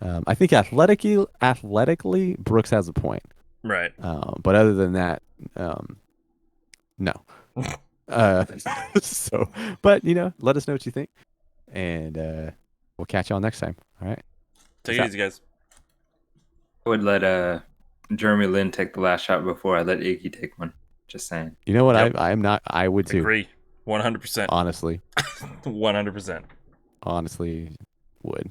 I think athletically, Brooks has a point. Right. But other than that, no. So, but let us know what you think, and we'll catch y'all next time. All right. Take it easy, guys. I would let Jeremy Lin take the last shot before I let Iggy take one. Just saying. You know what? Yep. I'm not. I would too. Agree. 100%. Honestly. 100%. Honestly, would.